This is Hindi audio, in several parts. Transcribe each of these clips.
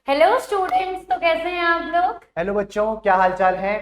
हेलो स्टूडेंट्स, तो कैसे हैं आप लोग। हेलो बच्चों, क्या हाल चाल है।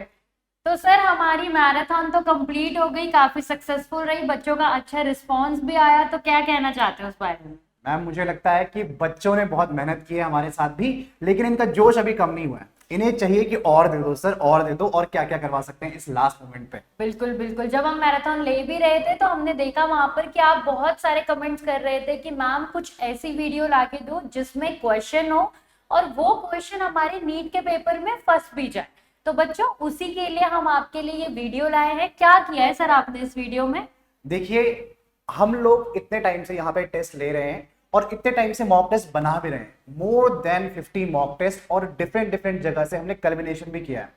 तो सर हमारी मैराथन तो कंप्लीट हो गई, काफी सक्सेसफुल रही, बच्चों का अच्छा रिस्पांस भी आया, तो क्या कहना चाहते हैं उस बारे में। मैम मुझे लगता है कि बच्चों ने बहुत मेहनत की है हमारे साथ भी, लेकिन इनका जोश अभी कम नहीं हुआ है। इन्हें चाहिए कि और दे दो सर, और दे दो, और क्या क्या करवा सकते हैं इस लास्ट मोमेंट पे। बिल्कुल बिल्कुल, जब हम मैराथन ले भी रहे थे तो हमने देखा वहां पर कि आप बहुत सारे कमेंट्स कर रहे थे कि मैम कुछ ऐसी वीडियो लाके दो जिसमें क्वेश्चन हो और वो क्वेश्चन हमारे नीट के पेपर में फंस भी जाए। तो बच्चों उसी के लिए हम आपके लिए ये वीडियो लाए हैं। क्या किया है सर आपने इस वीडियो में। देखिए, हम लोग इतने टाइम से यहाँ पे टेस्ट ले रहे हैं और इतने टाइम से मॉक टेस्ट बना भी रहे हैं, मोर देन 50 मॉक टेस्ट, और डिफरेंट डिफरेंट जगह से हमने कल्बिनेशन भी किया है।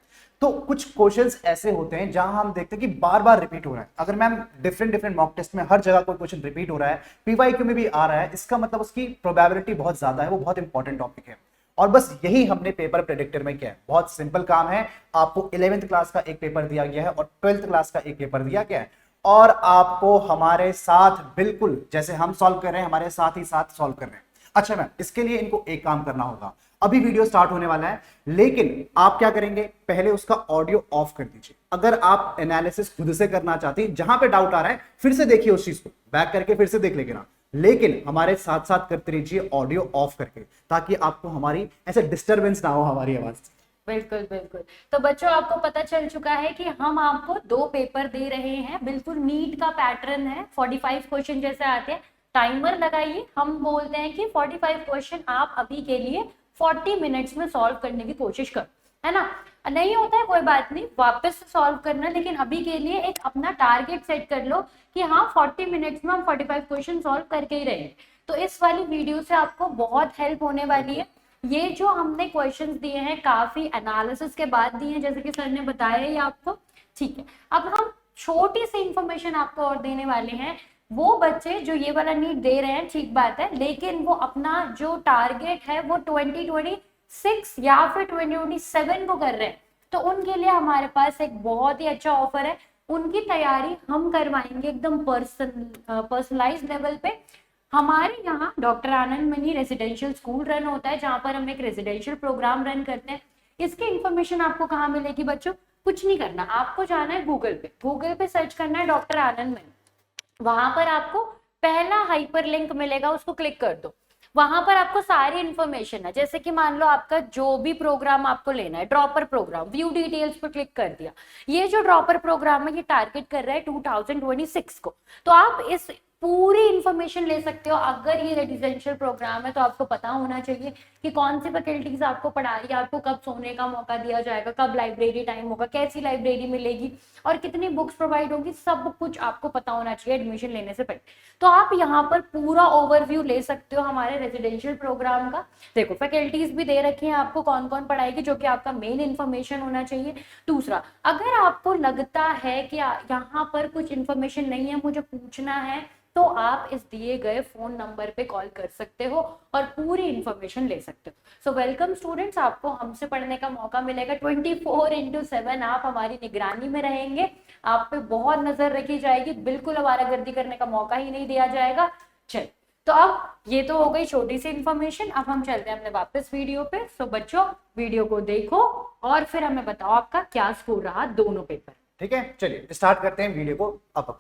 तो कुछ क्वेश्चंस ऐसे होते हैं जहां हम देखते हैं कि बार बार रिपीट हो रहा है। अगर ma'am different different mock test में हर जगह कोई क्वेश्चन रिपीट हो रहा है, पीवाईक्यू में भी आ रहा है, इसका मतलब उसकी प्रोबेबिलिटी बहुत ज्यादा है, वो बहुत इंपॉर्टेंट टॉपिक है। और बस यही हमने पेपर प्रेडिक्टर में किया है। बहुत सिंपल काम है। आपको 11th क्लास का एक पेपर दिया गया है और 12th क्लास का एक पेपर दिया गया है, और आपको हमारे साथ बिल्कुल जैसे हम सॉल्व कर रहे हैं, हमारे साथ ही साथ सॉल्व कर रहे हैं। अच्छा मैम, इसके लिए इनको एक काम करना होगा। अभी वीडियो स्टार्ट होने वाला है, लेकिन आप क्या करेंगे, पहले उसका ऑडियो ऑफ कर दीजिए। अगर आप एनालिसिस खुद से करना चाहते हैं, जहां पे डाउट आ रहा है फिर से देखिए, उस चीज को बैक करके फिर से देख लेना, लेकिन हमारे साथ साथ करते रहिए ऑडियो ऑफ करके, ताकि आपको हमारी ऐसे डिस्टरबेंस ना हो हमारी आवाज से। बिल्कुल बिल्कुल। तो बच्चों आपको पता चल चुका है कि हम आपको दो पेपर दे रहे हैं, बिल्कुल नीट का पैटर्न है, 45 क्वेश्चन जैसे आते हैं। टाइमर लगाइए, हम बोलते हैं कि 45 क्वेश्चन आप अभी के लिए 40 मिनट्स में सॉल्व करने की कोशिश करो, है ना। नहीं होता है कोई बात नहीं, वापस से सॉल्व करना, लेकिन अभी के लिए एक अपना टारगेट सेट कर लो कि हाँ 40 मिनट्स में हम 45 क्वेश्चन सॉल्व करके ही रहेंगे। तो इस वाली वीडियो से आपको बहुत हेल्प होने वाली है। ये जो हमने क्वेश्चंस दिए हैं काफी एनालिसिस के बाद दिए हैं, जैसे कि सर ने बताया ही आपको। ठीक है, अब हम छोटी सी इंफॉर्मेशन आपको और देने वाले हैं। वो बच्चे जो ये वाला नीट दे रहे हैं, ठीक बात है, लेकिन वो अपना जो टारगेट है वो 2026 या फिर 2027 को कर रहे हैं, तो उनके लिए हमारे पास एक बहुत ही अच्छा ऑफर है। उनकी तैयारी हम करवाएंगे एकदम पर्सनलाइज लेवल पे। हमारे यहाँ डॉक्टर आनंद मनी रेजिडेंशियल स्कूल रन होता है, जहां पर हम एक रेजिडेंशियल प्रोग्राम रन करते हैं। इसकी इंफॉर्मेशन आपको कहाँ मिलेगी बच्चों। कुछ नहीं करना, आपको जाना है गूगल पे सर्च करना है डॉक्टर आनंद मनी। वहां पर आपको पहला हाइपर लिंक मिलेगा, उसको क्लिक कर दो। वहां पर आपको सारी इंफॉर्मेशन है, जैसे कि मान लो आपका जो भी प्रोग्राम आपको लेना है, ड्रॉपर प्रोग्राम, व्यू डिटेल्स पर क्लिक कर दिया। ये जो ड्रॉपर प्रोग्राम है ये टारगेट कर रहा है 2026 को। तो आप इस पूरी इंफॉर्मेशन ले सकते हो। अगर ये रेजिडेंशियल प्रोग्राम है तो आपको पता होना चाहिए कि कौन सी फैकल्टीज आपको पढ़ा रही है, आपको कब सोने का मौका दिया जाएगा, कब लाइब्रेरी टाइम होगा, कैसी लाइब्रेरी मिलेगी और कितनी बुक्स प्रोवाइड होगी, सब कुछ आपको पता होना चाहिए एडमिशन लेने से पहले। तो आप यहाँ पर पूरा ओवरव्यू ले सकते हो हमारे रेजिडेंशियल प्रोग्राम का। देखो फैकल्टीज भी दे रखी हैं आपको कौन कौन पढ़ाएगी, जो कि आपका मेन इन्फॉर्मेशन होना चाहिए। दूसरा, अगर आपको लगता है कि यहाँ पर कुछ इन्फॉर्मेशन नहीं है, मुझे पूछना है, तो आप इस दिए गए फोन नंबर पे कॉल कर सकते हो और पूरी इंफॉर्मेशन ले सकते हो। सो वेलकम स्टूडेंट्स, आपको हमसे पढ़ने का मौका मिलेगा 24/7। आप हमारी निगरानी में रहेंगे, आप पे बहुत नजर रखी जाएगी, बिल्कुल आवारागर्दी करने का मौका ही नहीं दिया जाएगा। चल, तो अब ये तो हो गई छोटी सी इंफॉर्मेशन। अब हम चलते हैं अपने वापस वीडियो पे। सो बच्चों वीडियो को देखो और फिर हमें बताओ आपका क्या स्कोर रहा दोनों पेपर। ठीक है, चलिए स्टार्ट करते हैं वीडियो को अब।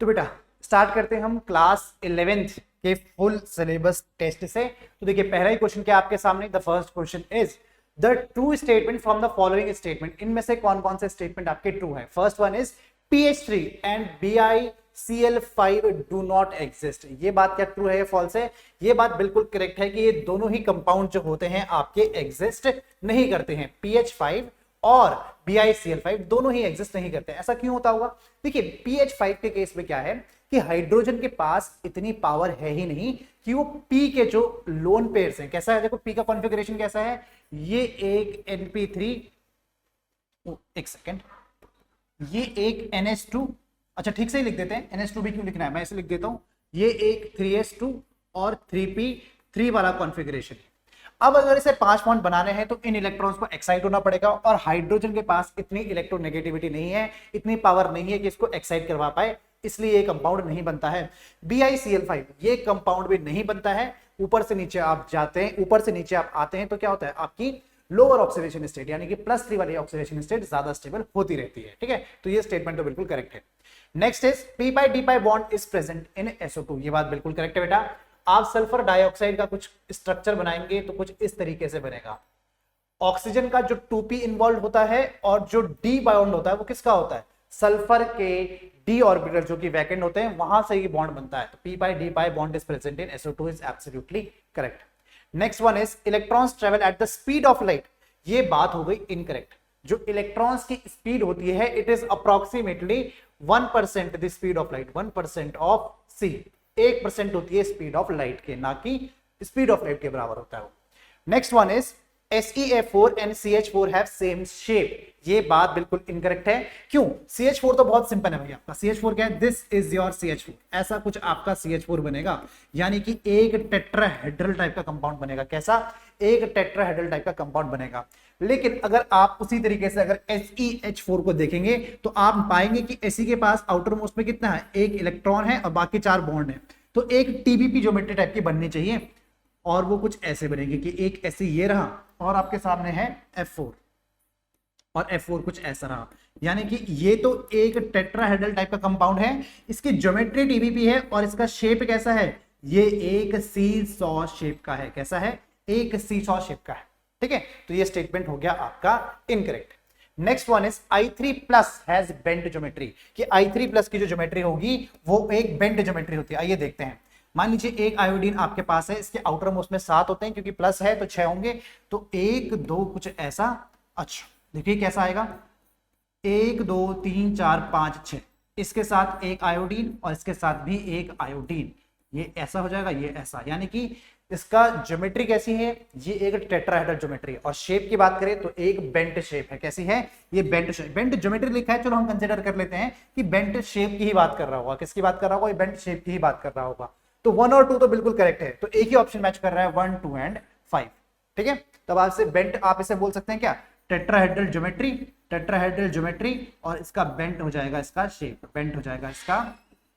तो बेटा स्टार्ट करते हैं हम क्लास 11th के फुल सिलेबस टेस्ट से। तो देखिए पहला ही क्वेश्चन क्या आपके सामने, the first question is the true statement from the following statement. इनमें से कौन कौन से स्टेटमेंट आपके ट्रू है। First one is PH3 and BiCl5 do not exist. ये बात क्या ट्रू है या फॉल्स है। ये बात बिल्कुल करेक्ट है कि ये दोनों ही कंपाउंड जो होते हैं आपके एग्जिस्ट नहीं करते हैं। PH5 और BiCl5 दोनों ही एग्जिस्ट नहीं करते। ऐसा क्यों होता होगा। देखिए PH5 के केस में क्या है कि हाइड्रोजन के पास इतनी पावर है ही नहीं कि वो P के जो लोन पेयर्स हैं, कैसा है देखो P का कॉन्फ़िगरेशन कैसा है, ये एक NP3, एक सेकेंड, ये एक NH2, अच्छा ठीक से ही लिख देते हैं, NH2 भी क्यों लिखना है, मैं इसे लिख देता हूं, ये एक 3S2 और 3P3 वाला कॉन्फ़िगरेशन। अब अगर इसे 5 बॉन्ड बनाने हैं तो इन इलेक्ट्रॉन्स को एक्साइट होना पड़ेगा, और हाइड्रोजन के पास इतनी इलेक्ट्रोनेगेटिविटी नहीं है, इतनी पावर नहीं है कि इसको एक्साइट करवा पाए। इसलिए ये कंपाउंड नहीं बनता है। BiCl5 ये कंपाउंड भी नहीं बनता है। ऊपर से नीचे आप जाते हैं, ऊपर से नीचे आप आते हैं तो क्या होता है, आपकी लोअर ऑक्सीडेशन स्टेट यानी कि +3 वाली ऑक्सीडेशन स्टेट ज्यादा स्टेबल होती रहती है। ठीक है, तो ये स्टेटमेंट तो बिल्कुल करेक्ट है। Next is p/d bond is present in SO2, ये बात बिल्कुल करेक्ट है बेटा। आप सल्फर डाइऑक्साइड का कुछ स्ट्रक्चर बनाएंगे तो कुछ इस तरीके से बनेगा। ऑक्सीजन का जो 2p इन्वॉल्व होता है और जो d बॉन्ड होता है वो किसका होता है, सल्फर के d ऑर्बिटल जो कि वैकेंट होते हैं वहां से ये बॉन्ड बनता है। तो p/d bond is present in SO2 is absolutely correct. Next one is electrons travel at the speed of light, ये बात हो गई इनकरेक्ट। जो इलेक्ट्रॉन्स की स्पीड होती है it is approximately 1% the speed of light, 1% of c, 1% होती है स्पीड ऑफ लाइट के, ना कि स्पीड ऑफ लाइट के बराबर होता है वो। Next one is SeF4 and CH4 have same shape, ये बात बिल्कुल इनकरेक्ट है। क्यों? CH4 तो बहुत सिंपल है भैया, आपका CH4 क्या है, दिस इज योर CH4, ऐसा कुछ आपका CH4 बनेगा, यानी कि एक टेट्राहेड्रल टाइप का कंपाउंड बनेगा। कैसा? एक टेट्राहेड्रल टाइप का कंपाउंड बनेगा। लेकिन अगर आप उसी तरीके से अगर SeH4 को देखेंगे तो आप पाएंगे कि Se के पास आउटर मोस्ट में कितना है, एक इलेक्ट्रॉन है और बाकी 4 बॉन्ड है, तो एक TBP ज्योमेट्री टाइप की बननी चाहिए और वो कुछ ऐसे बनेगी कि एक ऐसे ये रहा और आपके सामने है F4 और F4 कुछ ऐसा रहा, यानी कि ये तो एक टेट्राहेड्रल टाइप का कंपाउंड है, इसकी ज्योमेट्री TBP है और इसका शेप कैसा है, ये एक सीसॉ शेप का है। कैसा है? एक सीसॉ शेप का है। ठीक है, तो ये स्टेटमेंट हो गया आपका incorrect. Next one is I3+ has bent geometry, कि I3+ की जो ज्योमेट्री होगी वो एक बेंट ज्योमेट्री होती है। आइए देखते हैं। मान लीजिए एक आयोडीन आपके पास है, इसके आउटर मोस्ट में 7 होते हैं, क्योंकि प्लस है तो 6 होंगे, तो 1 2 कुछ ऐसा। अच्छा देखिए कैसा आएगा, 1 2 3 4 5 6, इसके साथ एक आयोडीन और इसके साथ भी एक आयोडीन, ये ऐसा हो जाएगा, ये ऐसा, यानी कि इसका ज्योमेट्री कैसी है, ये एक टेट्राहेड्रल ज्योमेट्री। और शेप की बात करें तो एक बेंट शेप है। कैसी है? ये बेंट शेप। बेंट ज्योमेट्री लिखा है, चलो हम कंसीडर कर लेते हैं कि बेंट शेप की ही बात कर रहा होगा। किसकी बात कर रहा होगा? ये बेंट शेप की ही बात कर रहा होगा। तो 1 और 2 तो बिल्कुल करेक्ट है, तो एक ही ऑप्शन मैच कर रहा है, 1 2 एंड 5। ठीक है, तब आपसे बेंट, आप इसे बोल सकते हैं क्या, टेट्राहेड्रल ज्योमेट्री, टेट्राहेड्रल ज्योमेट्री, और इसका बेंट हो जाएगा इसका शेप, बेंट हो जाएगा इसका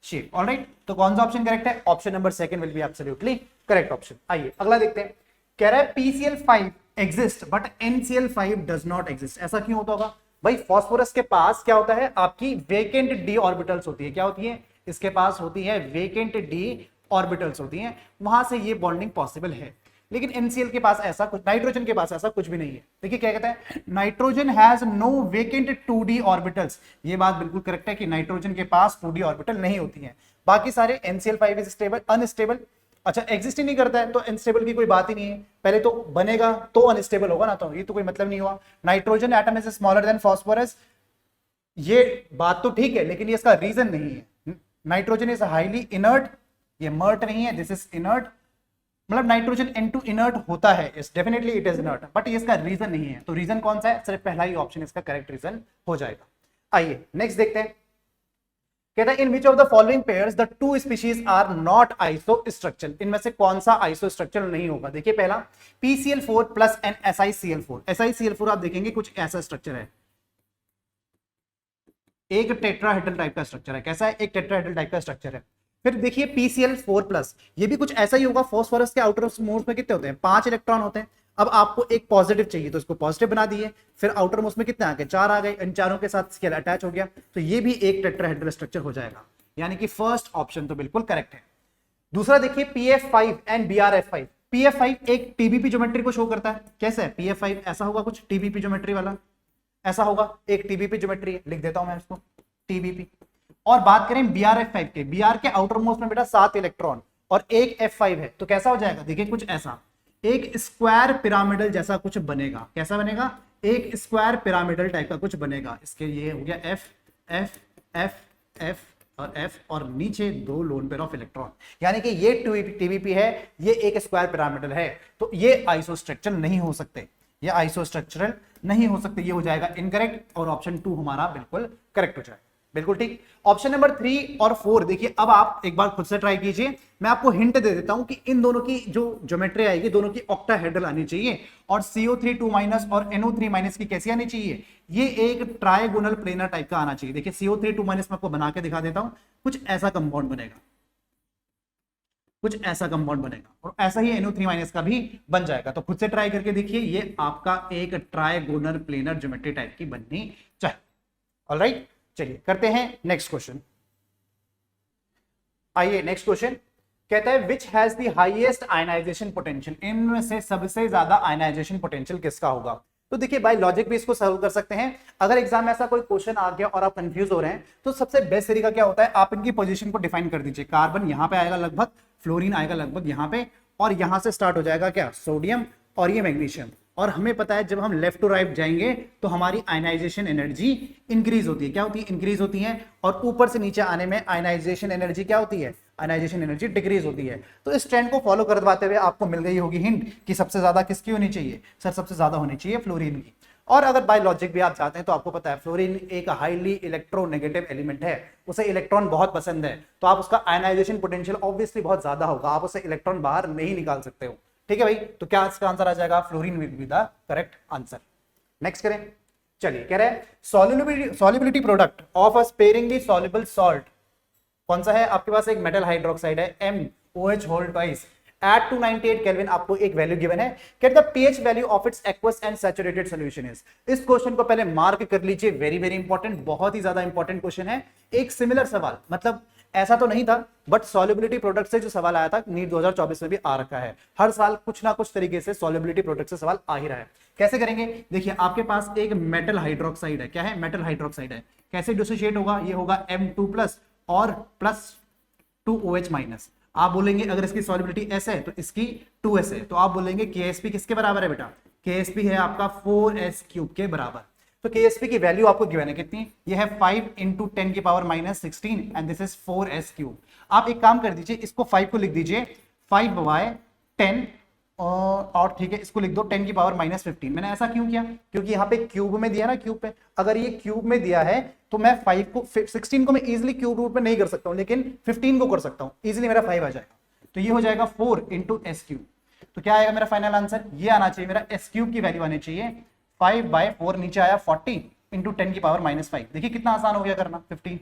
शेप। ऑलराइट, तो कौन सा ऑप्शन करेक्ट है? Option number 2 will be absolutely correct option. आइए अगला देखते हैं। कह रहा है PCl5 exist but NCl5 does not exist. ऐसा क्यों होता होगा भाई? फास्फोरस के पास क्या होता है, आपकी वेकेंट d ऑर्बिटल्स होती है। क्या होती है? इसके पास होती है वेकेंट d ऑर्बिटल्स होती हैं, वहां से ये बॉन्डिंग पॉसिबल है। लेकिन NCl के पास ऐसा कुछ, नाइट्रोजन के पास ऐसा कुछ भी नहीं है। देखिए क्या कहता है, nitrogen has no vacant 2d orbitals. ये बात बिल्कुल करेक्ट है कि नाइट्रोजन के पास 2d ऑर्बिटल नहीं होती है। बाकी सारे NCl5 इज स्टेबल, अनस्टेबल, अच्छा एग्जिस्ट ही नहीं करता है, तो अनस्टेबल की कोई बात ही नहीं है। पहले तो बनेगा तो अनस्टेबल होगा ना, तो ये तो कोई मतलब नहीं हुआ। Nitrogen atom is smaller than phosphorus, ये बात तो ठीक है, लेकिन ये इसका रीजन नहीं है। नाइट्रोजन इज हाईली इनर्ट, ये मर्ट नहीं है, दिस इज इनर्ट, मतलब नाइट्रोजन N2 इनर्ट होता है, इस definitely it is inert, but ये इसका रीजन नहीं है। तो रीजन कौन सा है? सिर्फ पहला ही ऑप्शन इसका करेक्ट रीजन हो जाएगा। आइए नेक्स्ट देखते हैं। कहता है in which of the following pairs the 2 species are not isostructural, इनमें से कौन सा आइसोस्ट्रक्चरल नहीं होगा? देखिए पहला PCl4+ एंड SiCl4। SiCl4 आप देखेंगे कुछ ऐसा स्ट्रक्चर है, एक टेट्राहेड्रल टाइप का स्ट्रक्चर है। कैसा है? एक टेट्राहेड्रल टाइप का स्ट्रक्चर है। फिर देखिए PCl4+, ये भी कुछ ऐसा ही होगा। फास्फोरस के आउटर मोस्ट में कितने होते हैं? 5 इलेक्ट्रॉन होते हैं। अब आपको एक पॉजिटिव चाहिए तो इसको पॉजिटिव बना दिए, फिर आउटर मोस्ट में कितने आ गए? 4 आ गए, इन चारों के साथ स्केल अटैच हो गया, तो ये भी एक टेट्राहेड्रल स्ट्रक्चर हो जाएगा। यानी कि फर्स्ट ऑप्शन तो बिल्कुल करेक्ट है। दूसरा देखिए PF5 एंड BRF5। PF5 एक TBP ज्योमेट्री को शो करता है। कैसे है? PF5 ऐसा होगा कुछ TBP ज्योमेट्री वाला, ऐसा होगा, एक TBP ज्योमेट्री है, लिख देता हूं मैं इसको TBP। और बात करें BRF5 के, BR के आउटर मोस्ट में बेटा 7 इलेक्ट्रॉन और एक F5 है, तो कैसा हो जाएगा? देखिए कुछ ऐसा, एक स्क्वायर पिरामिडल जैसा कुछ बनेगा। कैसा बनेगा? एक स्क्वायर पिरामिडल टाइप का कुछ बनेगा। इसके ये हो गया F F F F और F और नीचे 2 लोन पेयर ऑफ इलेक्ट्रॉन, यानी कि ये TBP है, ये एक स्क्वायर पिरामिडल है, तो ये आइसोस्ट्रक्चर नहीं हो सकते, ये आइसोस्ट्रक्चरल नहीं हो सकते। ये हो जाएगा इनकरेक्ट और ऑप्शन 2 हमारा बिल्कुल करेक्ट हो जाएगा। बिल्कुल ठीक। ऑप्शन नंबर 3 और 4 देखिए, अब आप एक बार खुद से ट्राई कीजिए। मैं आपको हिंट दे देता हूं कि इन दोनों की जो ज्योमेट्री आएगी दोनों की ऑक्टाहेड्रल आनी चाहिए, और CO3 2- और NO3- की कैसी आनी चाहिए, ये एक ट्राइगोनल प्लेनर टाइप का आना चाहिए। देखिए CO3 2- मैं आपको बना के दिखा देता हूं, कुछ ऐसा कंपाउंड बनेगा, कुछ ऐसा कंपाउंड बनेगा, और ऐसा ही NO3- का भी बन जाएगा। तो खुद से ट्राई करके देखिए, ये आपका एक ट्राइगोनल प्लेनर ज्योमेट्री टाइप की बननी चाहिए। ऑलराइट, चलिए करते हैं नेक्स्ट क्वेश्चन। आइए नेक्स्ट क्वेश्चन कहता है which has the highest ionisation potential, इनमें से सबसे ज्यादा आयनाइजेशन पोटेंशियल किसका होगा। तो देखिए बाय लॉजिक भी इसको सॉल्व कर सकते हैं। अगर एग्जाम में ऐसा कोई क्वेश्चन आ गया और आप कंफ्यूज हो रहे हैं, तो सबसे बेस्ट तरीका क्या होता है, आप इनकी पोजीशन को डिफाइन कर दीजिए। कार्बन यहां पे आएगा लगभग, फ्लोरीन आएगा लगभग यहां पे, और यहां से स्टार्ट हो जाएगा क्या, सोडियम, और ये मैग्नीशियम। और हमें पता है जब हम लेफ्ट टू राइट जाएंगे तो हमारी आयनाइजेशन एनर्जी इंक्रीज होती है। क्या होती है, इंक्रीज होती है। और ऊपर से नीचे आने में आयनाइजेशन एनर्जी क्या होती है, आयनाइजेशन एनर्जी डिक्रीज होती है। तो इस ट्रेंड को फॉलो करवाते हुए आपको मिल गई होगी हिंट कि सबसे ज्यादा किसकी होनी चाहिए, सर सबसे ज्यादा होनी चाहिए फ्लोरीन की। और अगर बाय लॉजिक भी आप चाहते हैं तो आपको पता है फ्लोरीन एक हाईली इलेक्ट्रोनेगेटिव एलिमेंट है, उसे इलेक्ट्रॉन बहुत पसंद है, तो आप उसका आयनाइजेशन पोटेंशियल ऑब्वियसली बहुत ज्यादा होगा, आप उसे इलेक्ट्रॉन बाहर नहीं निकाल सकते हो। ठीक है भाई, तो क्या इसका आंसर आ जाएगा, fluorine will be the correct answer. Next करें, चलिए कह रहे हैं solubility product of a sparingly soluble salt कौन सा है। आपके पास एक मेटल हाइड्रोक्साइड है MOH whole twice at 298 kelvin, आपको एक वैल्यू गिवन है, कहते हैं pH value of its aqueous and saturated solution is. इस क्वेश्चन को पहले मार्क कर लीजिए, वेरी वेरी इंपॉर्टेंट, बहुत ही ज्यादा इंपॉर्टेंट क्वेश्चन है। एक सिमिलर सवाल, मतलब ऐसा तो नहीं था, बट सॉल्युबिलिटी प्रोडक्ट से जो सवाल आया था नीट 2024 में भी आ रखा है। हर साल कुछ ना कुछ तरीके से सॉल्युबिलिटी प्रोडक्ट से सवाल आ ही रहा है। कैसे करेंगे, देखिए आपके पास एक मेटल हाइड्रोक्साइड है, क्या है, मेटल हाइड्रोक्साइड है। कैसे डिसोशिएट होगा, ये होगा M2+ और प्लस 2OH-। आप बोलेंगे अगर इसकी सॉल्युबिलिटी S है तो इसकी 2S है, तो आप बोलेंगे KSP किसके बराबर है बेटा, KSP है आपका 4S³ के बराबर। तो KSP की वैल्यू आपको गिवन है कितनी, ये है 5 × 10⁻16 एंड दिस इज 4S³। आप एक काम कर दीजिए, इसको 5 को लिख दीजिए 5/10 और ठीक है इसको लिख दो 10⁻15। मैंने ऐसा क्यों किया, क्योंकि यहाँ पे क्यूब में दिया ना, क्यूब पे, अगर ये क्यूब में दिया है तो मैं 16 को मैं इजिली क्यूब रूट में नहीं कर सकता हूँ, लेकिन 15 को कर सकता हूँ, इजिली मेरा 5 आ जाएगा। तो ये हो जाएगा 4 × S³। तो क्या आएगा मेरा फाइनल आंसर, ये आना चाहिए मेरा S³ की वैल्यू आनी चाहिए 5/4, नीचे आया 40 × 10⁻5। देखिए कितना आसान हो गया करना, 15,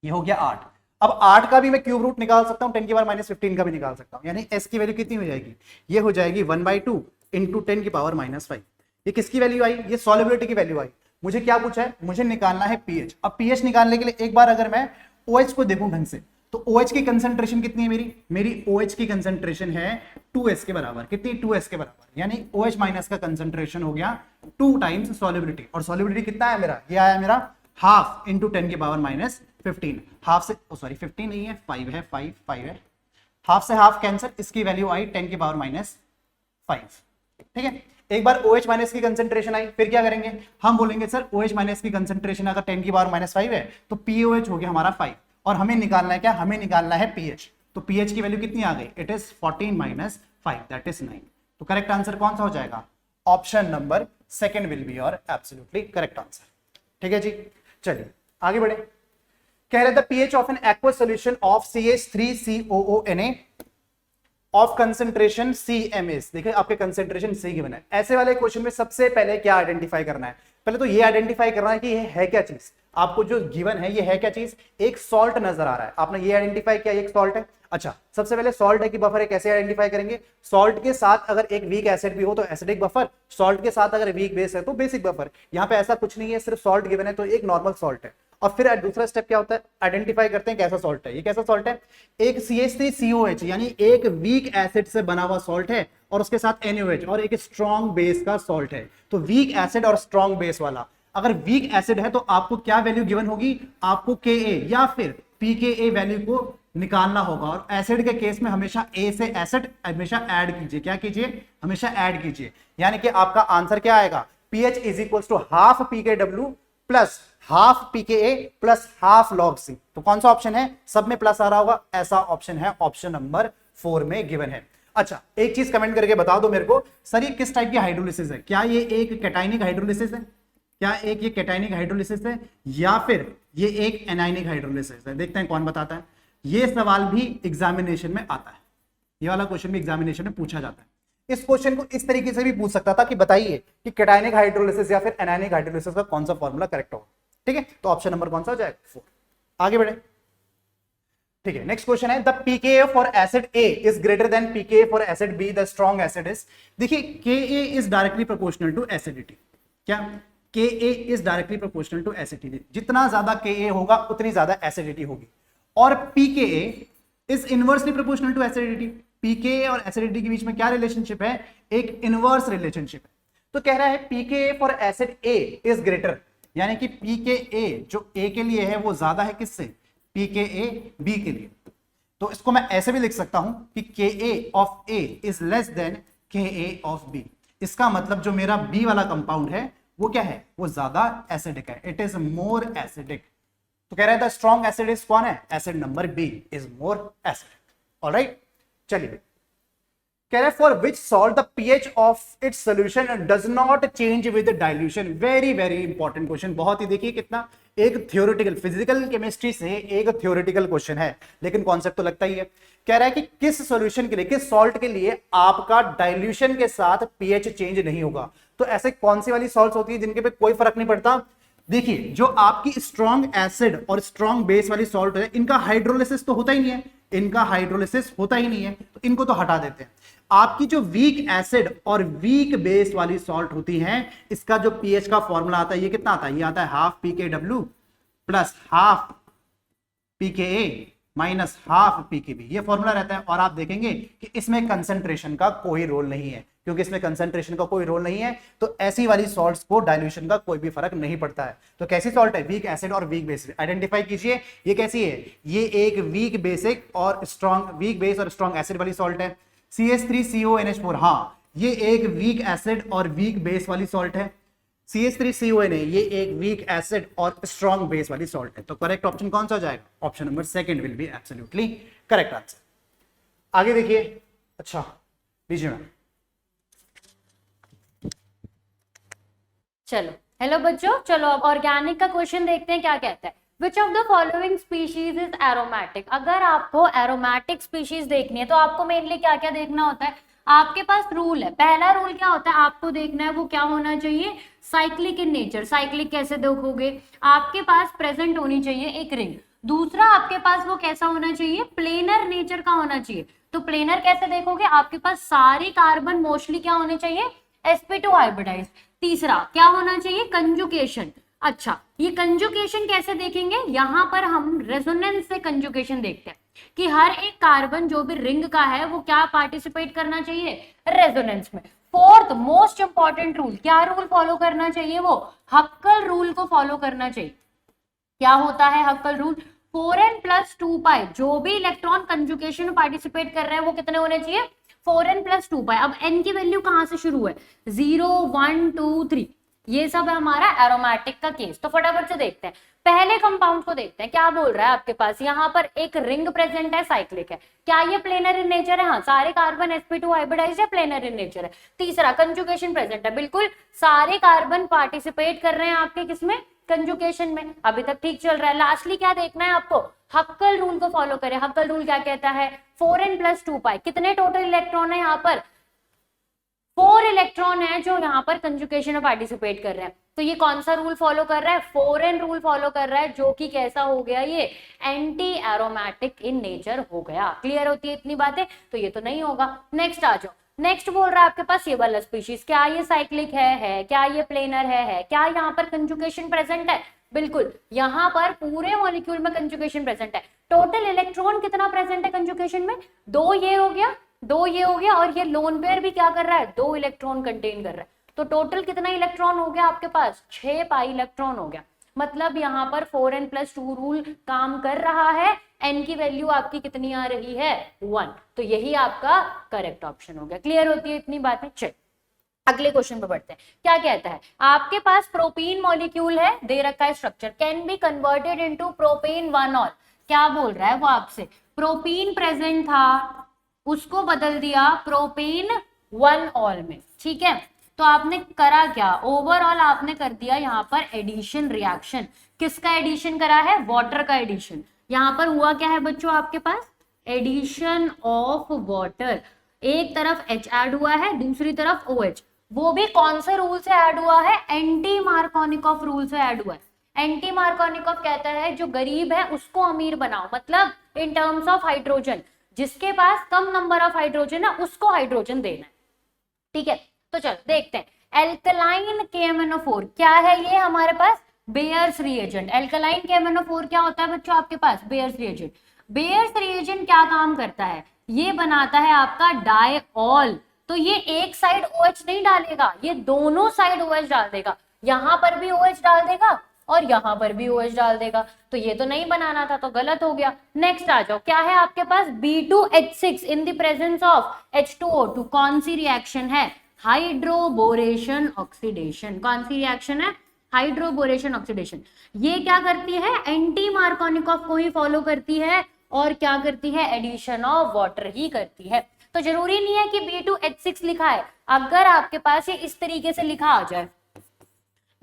ये हो गया 8। अब 8 का भी मैं क्यूब रूट निकाल सकता हूं, 10⁻15 का भी निकाल सकता हूं, यानी S की वैल्यू कितनी हो जाएगी, ये हो जाएगी 1/2 × 10⁻5। ये किसकी वैल्यू आई, ये सॉल्युबिलिटी की वैल्यू आई। मुझे क्या पूछा है, मुझे निकालना है pH। अब pH निकालने के लिए एक बार अगर मैं OH को देखूं ढंग से, तो OH की कंसंट्रेशन कितनी है मेरी OH की कंसंट्रेशन है 2S के बराबर। कितनी, 2S के बराबर, यानी OH- का कंसंट्रेशन हो गया 2 टाइम्स सॉल्युबिलिटी। और सॉल्युबिलिटी कितना है मेरा, ये आया मेरा हाफ × 10⁻15। हाफ से सॉरी 15 नहीं है, 5 है, 5 है, हाफ से हाफ कैंसिल, इसकी वैल्यू आई 10⁻5। ठीक है, एक बार OH- की कंसंट्रेशन आई, फिर क्या करेंगे, हम बोलेंगे सर OH- की कंसंट्रेशन अगर 10⁻5 है तो POH हो गया हमारा 5, और हमें निकालना है क्या, हमें निकालना है pH। तो pH की वैल्यू कितनी आ गई, इट इज 14 - 5 दैट इज 9। तो करेक्ट आंसर कौन सा हो जाएगा, option number 2 will be your absolutely correct answer. ठीक है जी, चलिए आगे बढ़े। कह रहे थे pH of an aqueous solution of CH3COONA of concentration CMS। देखिए आपके कंसंट्रेशन C गिवन है। ऐसे वाले क्वेश्चन में सबसे पहले क्या आइडेंटिफाई करना है, पहले तो ये आइडेंटिफाई करना है कि ये है क्या चीज, आपको जो गिवन है ये है क्या चीज, एक सॉल्ट नजर आ रहा है, आपने ये आइडेंटिफाई किया एक सॉल्ट है। अच्छा, सबसे पहले सॉल्ट है कि बफर है, कैसे आइडेंटिफाई करेंगे, सॉल्ट के साथ अगर एक वीक एसिड भी हो तो एसिडिक बफर, सॉल्ट के साथ अगर वीक बेस है तो बेसिक बफर। यहाँ पे ऐसा कुछ नहीं है, सिर्फ सॉल्ट गिवन है तो एक नॉर्मल सॉल्ट है। और फिर दूसरा स्टेप क्या होता है, आइडेंटिफाई करते हैं कैसा सॉल्ट है। ये कैसा सॉल्ट है, एक CH3COH यानी एक वीक एसिड से बना हुआ सॉल्ट है, और उसके साथ NaOH और एक स्ट्रॉन्ग बेस का सॉल्ट है। तो वीक एसिड और स्ट्रॉन्ग बेस वाला, अगर वीक एसिड है तो आपको क्या वैल्यू गिवन होगी, आपको Ka या फिर pKa वैल्यू को निकालना होगा। और एसिड के केस में हमेशा A से एसिड हमेशा ऐड कीजिए, क्या कीजिए, हमेशा ऐड कीजिए, यानी कि आपका आंसर क्या आएगा, pH = half pKw plus half pKa plus half log C। तो कौन सा ऑप्शन है, सब में प्लस आ रहा होगा, ऐसा ऑप्शन है ऑप्शन नंबर 4 में गिवन है। अच्छा, एक चीज कमेंट करके बता दो मेरे को, सर ये किस टाइप की हाइड्रोलिसिस है, क्या ये एक कैटाइनिक हाइड्रोलिसिस है, क्या एक ये कैटायनिक हाइड्रोलिसिस है या फिर ये एक एनायनिक हाइड्रोलिसिस है? देखते हैं कौन बताता है। ये सवाल भी एग्जामिनेशन में आता है, ये वाला क्वेश्चन भी एग्जामिनेशन में पूछा जाता है। इस क्वेश्चन को इस तरीके से भी पूछ सकता था कि बताइए कि कैटायनिक हाइड्रोलिसिस या फिर एनायनिक हाइड्रोलिसिस का कौन सा फॉर्मूला करेक्ट होगा। ठीक है, तो ऑप्शन नंबर कौन सा हो जाएगा? 4। आगे बढ़े। ठीक है, नेक्स्ट क्वेश्चन है the pKa for acid A is greater than pKa for acid B, the strong acid is. देखिए Ka is directly proportional to acidity. क्या Ka is directly proportional to acidity? जितना ज्यादा Ka होगा उतनी ज्यादा एसिडिटी होगी। और pKa is inversely proportional to acidity. pKa और एसिडिटी के बीच में क्या रिलेशनशिप है? एक इनवर्स रिलेशनशिप है। तो कह रहा है pKa for acid A is greater, यानी कि pKa जो A के लिए है वो ज्यादा है किससे? pKa B के लिए। तो इसको मैं ऐसे भी लिख सकता हूं कि Ka of A is less than Ka of B। इसका मतलब जो मेरा B वाला कंपाउंड है वो क्या है? वो ज्यादा एसिडिक है, इट इज मोर एसिडिक। तो कह रहा है द स्ट्रॉन्ग एसिड इज कौन है? Acid number B is more acidic. Alright, चलिए कह रहा है for which salt the pH of its solution does not change with dilution. Very very important question, बहुत ही देखिए कितना एक थ्योरेटिकल, फिजिकल केमिस्ट्री से एक थ्योरेटिकल क्वेश्चन है, लेकिन कॉन्सेप्ट तो लगता ही है। कह रहा है कि किस सॉल्यूशन के लिए, किस सॉल्ट के लिए आपका डाइल्यूशन के साथ pH चेंज नहीं होगा। तो ऐसे कौन सी वाली सॉल्ट्स होती है जिनके पे कोई फर्क नहीं पड़ता? देखिए जो आपकी स्ट्रॉन्ग एसिड और स्ट्रॉन्ग बेस वाली सॉल्ट है, इनका हाइड्रोलिसिस तो होता ही नहीं है, इनका हाइड्रोलिसिस होता ही नहीं है, तो इनको तो हटा देते हैं। आपकी जो वीक एसिड और वीक बेस वाली सॉल्ट होती हैं, इसका जो पीएच का फॉर्मूला आता है ये कितना आता है? ये आता है half pKw plus half pKa minus half pKb, ये फॉर्मूला रहता है। और आप देखेंगे कि इसमें कंसंट्रेशन का कोई रोल नहीं है, क्योंकि इसमें कंसंट्रेशन का कोई रोल नहीं है तो ऐसी वाली सॉल्ट्स को डाइल्यूशन का कोई भी फर्क नहीं पड़ता है। तो कैसी सॉल्ट है? वीक एसिड और वीक बेस। आइडेंटिफाई कीजिए ये कैसी है? ये एक वीक बेसिक और स्ट्रॉन्ग, वीक बेस और स्ट्रॉन्ग एसिड वाली सॉल्ट है। CH3CONH4, हाँ ये एक वीक एसिड और वीक बेस वाली सॉल्ट है। CH3CONA ये एक वीक एसिड और स्ट्रॉन्ग बेस वाली सॉल्ट है। तो करेक्ट ऑप्शन कौन सा हो जाएगा? Option number second will be absolutely correct answer. आगे देखिए, अच्छा लीजिए मैम। चलो हेलो बच्चों, चलो अब ऑर्गेनिक का क्वेश्चन देखते हैं क्या कहता है। Which of the following species is aromatic. अगर आपको एरोमेटिक स्पीशीज देखनी है तो आपको मेनली क्या क्या देखना होता है? आपके पास रूल है। पहला रूल क्या होता है आपको देखना है, वो क्या होना चाहिए? Cyclic in nature. साइक्लिक कैसे देखोगे? आपके पास प्रेजेंट होनी चाहिए एक रिंग। दूसरा आपके पास वो कैसा होना चाहिए? प्लेनर नेचर का होना चाहिए। तो प्लेनर कैसे देखोगे? आपके पास सारे कार्बन मोस्टली क्या होने चाहिए? sp2 hybridise. तीसरा क्या होना चाहिए? कंजुकेशन। अच्छा, ये कंजुकेशन कैसे देखेंगे? यहां पर हम रेजोनेंस से कंजुकेशन देखते हैं कि हर एक कार्बन जो भी रिंग का है वो क्या पार्टिसिपेट करना चाहिए? रेजोनेंस में। फोर्थ मोस्ट इंपॉर्टेंट रूल, क्या रूल फॉलो करना चाहिए? वो हक्कल रूल को फॉलो करना चाहिए। क्या होता है हक्कल रूल? 4n + 2 पाई, जो भी इलेक्ट्रॉन कंजुकेशन में पार्टिसिपेट कर रहे हैं वो कितने होने चाहिए? 4n + 2 पाई। अब n की वैल्यू कहां से शुरू है? 0 1 2 3, ये सब है हमारा एरोमेटिक का केस। तो फटाफट से देखते हैं, पहले कंपाउंड को देखते हैं। क्या बोल रहा है आपके पास? यहाँ पर एक रिंग प्रेजेंट है, साइक्लिक है। क्या ये प्लेनर इन नेचर है? हाँ, सारे कार्बन sp2 हाइब्रिडाइज्ड है, प्लेनर इन नेचर है। तीसरा कंजुगेशन प्रेजेंट है, बिल्कुल सारे कार्बन पार्टिसिपेट कर रहे हैं आपके किसमें? कंजुगेशन में। अभी तक ठीक चल रहा है। लास्टली क्या देखना है आपको? हक्कल रूल को फॉलो करें। हक्कल रूल क्या कहता है? 4n + 2 पाई। कितने टोटल इलेक्ट्रॉन है यहाँ पर? 4 इलेक्ट्रॉन है जो यहाँ पर कंजुगेशन में पार्टिसिपेट कर रहे हैं। तो ये कौन सा रूल फॉलो कर रहा है? 4n रूल फॉलो कर रहा है, जो कि कैसा हो गया? ये एंटी एरोमेटिक इन नेचर हो गया। क्लियर होती है इतनी बातें? तो ये तो नहीं होगा। नेक्स्ट आ जाओ। नेक्स्ट बोल रहा है आपके पास ये वाला स्पीशीज, क्या ये साइक्लिक है? क्या ये प्लेनर है? क्या यहाँ पर कंजुगेशन प्रेजेंट है? बिल्कुल, यहाँ पर पूरे मॉलिक्यूल में कंजुगेशन प्रेजेंट है। टोटल इलेक्ट्रॉन कितना प्रेजेंट है कंजुगेशन में? 2 ये हो गया, 2 ये हो गया, और ये लोन पेयर भी क्या कर रहा है? 2 इलेक्ट्रॉन कंटेन कर रहा है। तो टोटल कितना इलेक्ट्रॉन हो गया आपके पास? 6 पाई इलेक्ट्रॉन हो गया। मतलब यहाँ पर 4n + 2 रूल काम कर रहा है। n की वैल्यू आपकी कितनी आ रही है? 1। तो यही आपका करेक्ट ऑप्शन हो गया। क्लियर होती है इतनी बातें? चल अगले क्वेश्चन पे बढ़ते हैं। क्या कहता है? आपके पास प्रोपीन मॉलिक्यूल है, दे रखा है structure, can be converted into propane 1 all. क्या बोल रहा है वो आपसे? प्रोपीन प्रेजेंट था, उसको बदल दिया प्रोपेन 1 ऑल में। ठीक है, तो आपने करा क्या, ओवरऑल आपने कर दिया यहाँ पर एडिशन रिएक्शन। किसका एडिशन करा है, वाटर का एडिशन। यहाँ पर हुआ क्या है बच्चों आपके पास, एडिशन ऑफ वाटर। एक तरफ H ऐड हुआ है, दूसरी तरफ OH। वो भी कौन से रूल से ऐड हुआ है, एंटी मार्कोनिकॉफ रूल से ऐड हुआ है। एंटी मार्कोनिकॉफ कहता है जो गरीब है उसको अमीर बनाओ, मतलब इन टर्म्स ऑफ हाइड्रोजन, जिसके पास कम नंबर ऑफ हाइड्रोजन है उसको हाइड्रोजन देना है। ठीक है, तो चलो देखते हैं। एल्कलाइन KMnO4 क्या है, ये हमारे पास बेयर्स रिएजेंट। एल्कलाइन KMnO4 क्या होता है बच्चों आपके पास, बेयर्स रिएजेंट। बेयर्स रिएजेंट क्या काम करता है, ये बनाता है आपका डायऑल। तो ये एक साइड OH नहीं डालेगा, ये दोनों साइड OH डाल देगा। यहां पर भी OH डाल देगा और यहां पर भी OH डाल देगा। तो ये तो नहीं बनाना था, तो गलत हो गया। नेक्स्ट आ जाओ, क्या है आपके पास, B2H6 in the presence of H2O2। कौन सी रिएक्शन है, हाइड्रोबोरेशन ऑक्सीडेशन। कौन सी रिएक्शन है, हाइड्रोबोरेशन ऑक्सीडेशन। ये क्या करती है, एंटी मार्कोनिकॉफ को ही फॉलो करती है और क्या करती है, एडिशन ऑफ वाटर ही करती है। तो जरूरी नहीं है कि B2H6 लिखा है, अगर आपके पास ये इस तरीके से लिखा आ जाए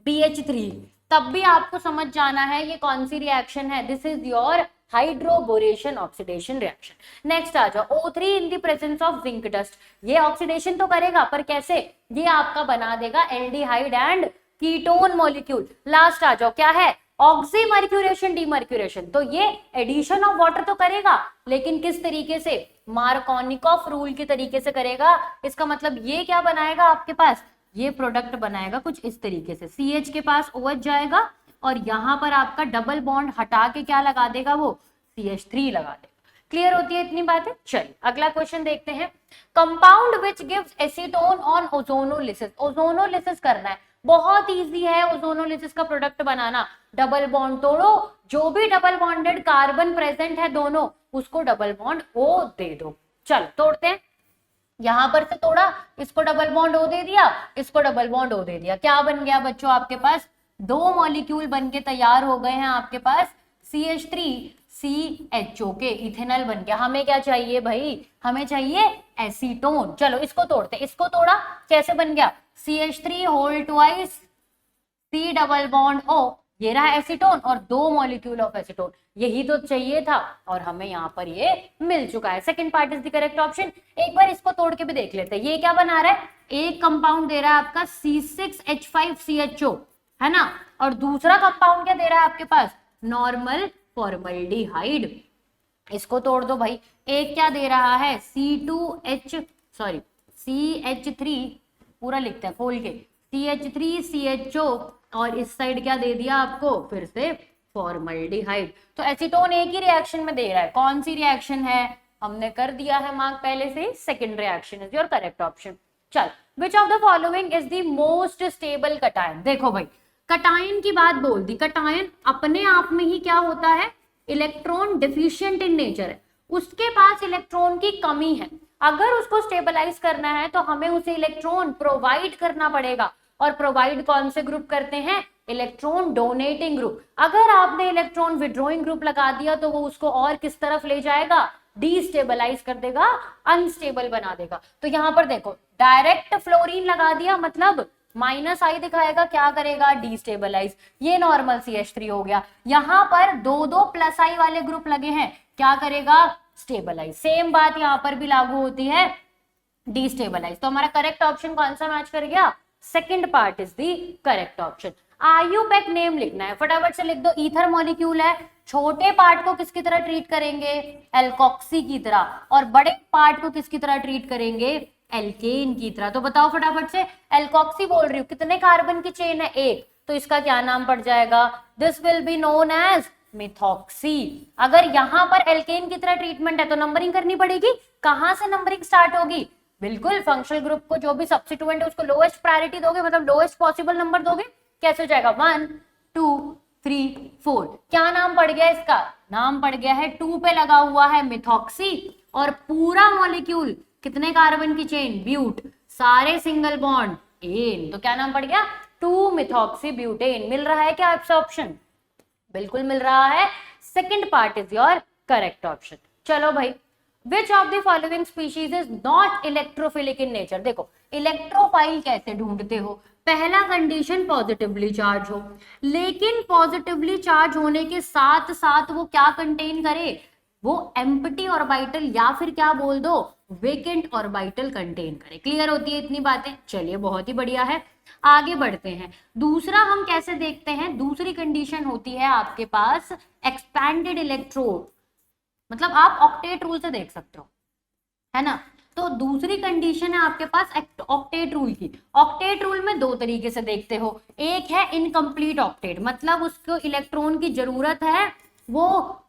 BH3, तब भी आपको समझ जाना है ये कौन सी रिएक्शन है, this is your hydroboration oxidation reaction. Next आ जाओ, O3 in the presence of zinc dust. ये ऑक्सीडेशन तो करेगा, पर कैसे, ये आपका बना देगा aldehyde and ketone molecule. Last आ जाओ, क्या है, ऑक्सीमर्क्यूरेशन डीमर्क्यूरेशन। तो ये एडिशन ऑफ वाटर तो करेगा, लेकिन किस तरीके से, मार्कोनिकॉफ रूल के तरीके से करेगा। इसका मतलब ये क्या बनाएगा आपके पास, ये प्रोडक्ट बनाएगा कुछ इस तरीके से। CH के पास OH जाएगा और यहां पर आपका डबल बॉन्ड हटा के क्या लगा देगा, वो CH3 लगा देगा। क्लियर होती है इतनी बातें। चलिए अगला क्वेश्चन देखते हैं। Compound which gives acetone on ozonolysis. Ozonolysis करना है, बहुत इजी है ओजोनोलिसिस का प्रोडक्ट बनाना। डबल बॉन्ड तोड़ो, जो भी डबल बॉन्डेड कार्बन प्रेजेंट है दोनों, उसको डबल बॉन्ड O दे दो। चलो तोड़ते हैं, यहां पर से तोड़ा, इसको डबल बॉन्ड O दे दिया, इसको डबल बॉन्ड O दे दिया। क्या बन गया बच्चों आपके पास, दो मॉलिक्यूल बनके तैयार हो गए हैं आपके पास, CH3CHO के इथेनॉल बन गया। हमें क्या चाहिए भाई, हमें चाहिए एसीटोन। चलो इसको तोड़ते, इसको तोड़ा, कैसे बन गया, CH3 whole twice C double bond O, ये रहा एसीटोन और दो मॉलिक्यूल ऑफ एसीटोन। यही तो चाहिए था और हमें यहाँ पर ये मिल चुका है। Second part is the correct option. एक बार इसको तोड़ के भी देख लेते हैं, ये क्या बना रहा है, एक कंपाउंड दे रहा है आपका C6H5CHO, है ना, और दूसरा कंपाउंड क्या दे रहा है आपके पास, नॉर्मल फॉर्मल्डिहाइड। इसको तोड़ दो भाई, एक क्या दे रहा है, CH3 पूरा लिखते हैं खोल के, CH3CHO, और इस साइड क्या दे दिया आपको, फिर से फॉर्मल्डिहाइड। तो एसीटोन एक ही रिएक्शन में दे रहा है, कौन सी रिएक्शन है, हमने कर दिया है मार्क पहले से ही, second reaction is your correct option. चल, which of the following is the most stable cation. देखो भाई, कटायन की बात बोल दी, कटायन अपने आप में ही क्या होता है, इलेक्ट्रॉन डिफिशिएंट इन नेचर है, उसके पास इलेक्ट्रॉन की कमी है। अगर उसको स्टेबलाइज करना है तो हमें उसे इलेक्ट्रॉन प्रोवाइड करना पड़ेगा, और प्रोवाइड कौन से ग्रुप करते हैं, इलेक्ट्रॉन डोनेटिंग ग्रुप। अगर आपने इलेक्ट्रॉन विड्रॉइंग ग्रुप लगा दिया तो वो उसको और किस तरफ ले जाएगा, डीस्टेबलाइज कर देगा, अनस्टेबल बना देगा। तो यहाँ पर देखो, डायरेक्ट फ्लोरीन लगा दिया मतलब -I दिखाएगा, क्या करेगा, डीस्टेबलाइज। ये नॉर्मल CH3 हो गया। यहाँ पर दो दो +I वाले ग्रुप लगे हैं, क्या करेगा, स्टेबलाइज। सेम बात यहाँ पर भी लागू होती है, डीस्टेबलाइज। तो हमारा करेक्ट ऑप्शन कौन सा मैच कर गया, second part is the correct option. IUPAC name लिखना है, फटाफट से लिख दो। ईथर मॉलिक्यूल है, छोटे पार्ट को किसकी तरह ट्रीट करेंगे, एल्कोक्सी की तरह, और बड़े पार्ट को किसकी तरह ट्रीट करेंगे, एल्केन की तरह। तो बताओ फटाफट से, एल्कोक्सी बोल रही हूँ, कितने कार्बन की चेन है, एक, तो इसका क्या नाम पड़ जाएगा, this will be known as methoxy. अगर यहाँ पर एल्केन की तरह ट्रीटमेंट है तो नंबरिंग करनी पड़ेगी, कहां से नंबरिंग स्टार्ट होगी, बिल्कुल फंक्शनल ग्रुप को जो भी सब्स्टिट्यूएंट है उसको लोएस्ट प्रायोरिटी दोगे, मतलब लोएस्ट पॉसिबल नंबर दोगे। कैसे हो जाएगा, 1 2 3 4। क्या नाम पड़ गया इसका, नाम पड़ गया है 2 पे लगा हुआ है मिथॉक्सी, और पूरा मॉलिक्यूल कितने कार्बन की चेन, ब्यूट, सारे सिंगल बॉन्ड एन। तो क्या नाम पड़ गया, 2 मिथॉक्सी ब्यूटेन। मिल रहा है क्या आपसे ऑप्शन, बिल्कुल मिल रहा है, second part is your correct option. चलो भाई, विच of the following species is not electrophilic in nature. देखो इलेक्ट्रोफाइल कैसे ढूंढते हो, पहला कंडीशन पॉजिटिवली चार्ज हो, लेकिन पॉजिटिवली चार्ज होने के साथ साथ वो क्या कंटेन करे, वो एम्प्टी ऑर्बिटल या फिर क्या बोल दो वेकेंट ऑर्बिटल कंटेन करे। क्लियर होती है इतनी बातें? चलिए बहुत ही बढ़िया है, आगे बढ़ते हैं। दूसरा हम कैसे देखते हैं, दूसरी कंडीशन होती है आपके पास एक्सपैंडेड इलेक्ट्रोड, मतलब आप ऑक्टेट रूल से देख सकते हो, है ना। तो दूसरी कंडीशन है आपके पास ऑक्टेट रूल की। ऑक्टेट रूल में दो तरीके से देखते हो, एक है इनकम्प्लीट ऑक्टेट, मतलब उसको इलेक्ट्रॉन की जरूरत है, वो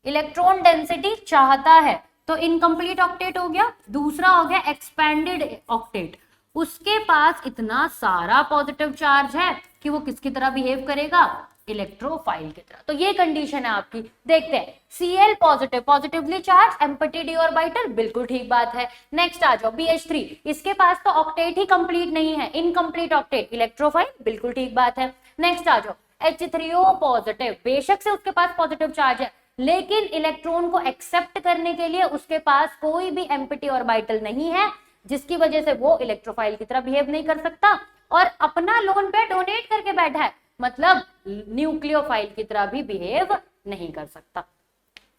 इलेक्ट्रॉन डेंसिटी चाहता है, तो इनकम्प्लीट ऑक्टेट हो गया। दूसरा हो गया एक्सपैंडेड ऑक्टेट, उसके पास इतना सारा पॉजिटिव चार्ज है कि वो किसकी तरह बिहेव करेगा, इलेक्ट्रोफाइल की तरह। तो ये कंडीशन है आपकी। देखते हैं Cl positive, positively charge, empty D orbital, बिल्कुल ठीक बात है। नेक्स्ट आ जाओ BH3, इसके पास तो ऑक्टेट ही कंप्लीट नहीं है, इनकम्प्लीट ऑक्टेट, इलेक्ट्रोफाइल, बिल्कुल ठीक बात है। नेक्स्ट आ जाओ H3O पॉजिटिव, बेशक से उसके पास पॉजिटिव चार्ज है, लेकिन इलेक्ट्रॉन को एक्सेप्ट करने के लिए उसके पास कोई भी एम्प्टी ऑर्बिटल नहीं है, जिसकी वजह से वो इलेक्ट्रोफाइल की तरह बिहेव नहीं कर सकता और अपना लोन पे डोनेट करके बैठा है, मतलब न्यूक्लियोफाइल की तरह भी बिहेव नहीं कर सकता।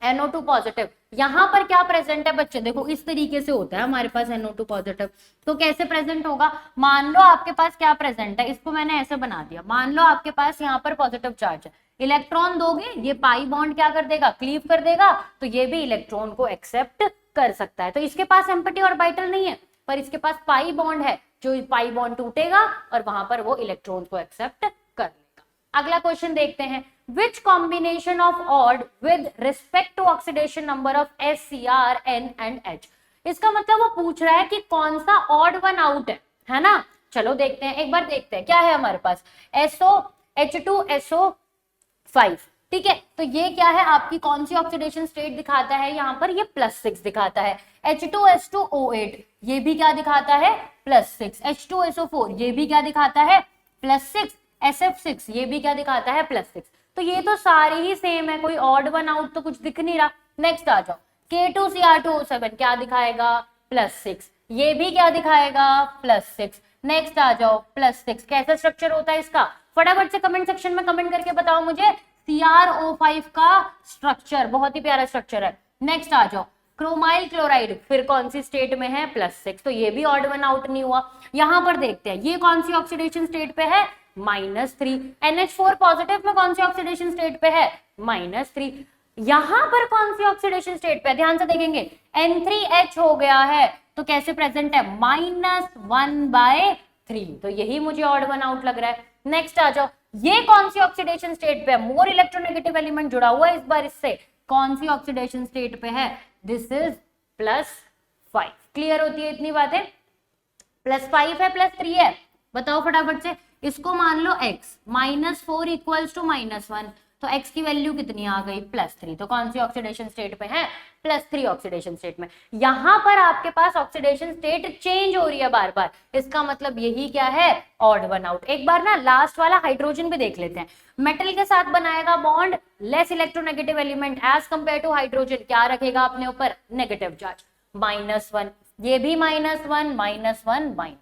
NO2 पॉजिटिव, यहां पर क्या प्रेजेंट है बच्चे, देखो इस तरीके से होता है हमारे पास NO2 पॉजिटिव। तो कैसे प्रेजेंट होगा, मान लो आपके पास क्या प्रेजेंट है, इसको मैंने ऐसे बना दिया, मान लो आपके पास यहाँ पर पॉजिटिव चार्ज है, इलेक्ट्रॉन दोगे, ये पाई बॉन्ड क्या कर देगा, क्लीव कर देगा, तो ये भी इलेक्ट्रॉन को एक्सेप्ट कर सकता है। तो इसके पास एम्प्टी ऑर्बिटल नहीं है, पर इसके पास पाई बॉन्ड है, जो पाई बॉन्ड टूटेगा और वहां पर वो इलेक्ट्रॉन को एक्सेप्ट कर लेगा। अगला क्वेश्चन देखते हैं, which combination of odd with respect to oxidation number of S, Cr, N and H। इसका मतलब वो पूछ रहा है कि कौन सा ऑड वन आउट है ना। चलो देखते हैं, एक बार देखते हैं क्या है हमारे पास, SO H2SO5, ठीक है। तो ये क्या है आपकी, कौन सी ऑक्सीडेशन स्टेट दिखाता है यहाँ पर, ये +6 दिखाता है। H2S2O8 ये भी क्या दिखाता है, +6। H2SO4 ये भी क्या दिखाता है, +6। SF6 ये भी क्या दिखाता है, +6। तो ये तो सारे ही सेम है, कोई ऑड वन आउट तो कुछ दिख नहीं रहा। नेक्स्ट आ जाओ, K2Cr2O7 क्या दिखाएगा, +6, ये भी क्या दिखाएगा, +6। नेक्स्ट आ जाओ +6, कैसा स्ट्रक्चर होता है इसका, फटाफट से कमेंट सेक्शन में कमेंट करके बताओ मुझे। CrO5 का स्ट्रक्चर बहुत ही प्यारा स्ट्रक्चर है। नेक्स्ट आ जाओ, क्रोमाइल क्लोराइड फिर कौन सी स्टेट में है, +6, तो ये भी ऑड वन आउट नहीं हुआ। यहां पर देखते हैं ये कौन सी ऑक्सीडेशन स्टेट पे है, -3। NH4 पॉजिटिव में कौन सी ऑक्सीडेशन स्टेट पे है, -3। यहां पर कौन सी ऑक्सीडेशन स्टेट पे, ध्यान से देखेंगे, N3H हो गया है, तो कैसे प्रेजेंट है, -1/3, तो यही मुझे ऑड वन आउट लग रहा है। नेक्स्ट आ जाओ, ये कौन सी ऑक्सीडेशन स्टेट पे है, मोर इलेक्ट्रोनेगेटिव एलिमेंट जुड़ा हुआ है इस बार इससे, कौन सी ऑक्सीडेशन स्टेट पे है, दिस इज +5। क्लियर होती है इतनी बातें, +5 है +3 है, बताओ फटाफट से। इसको मान लो x, -4 इक्वल्स टू -1, तो x की वैल्यू कितनी आ गई, +3, तो कौन सी ऑक्सीडेशन स्टेट पे है, +3 ऑक्सीडेशन स्टेट में। यहां पर आपके पास ऑक्सीडेशन स्टेट चेंज हो रही है बार बार, इसका मतलब यही क्या है, ऑड वन आउट। एक बार ना लास्ट वाला हाइड्रोजन भी देख लेते हैं, मेटल के साथ बनाएगा bond, less electronegative element as compare to hydrogen, क्या रखेगा अपने ऊपर, नेगेटिव चार्ज, -1, ये भी -1, -1,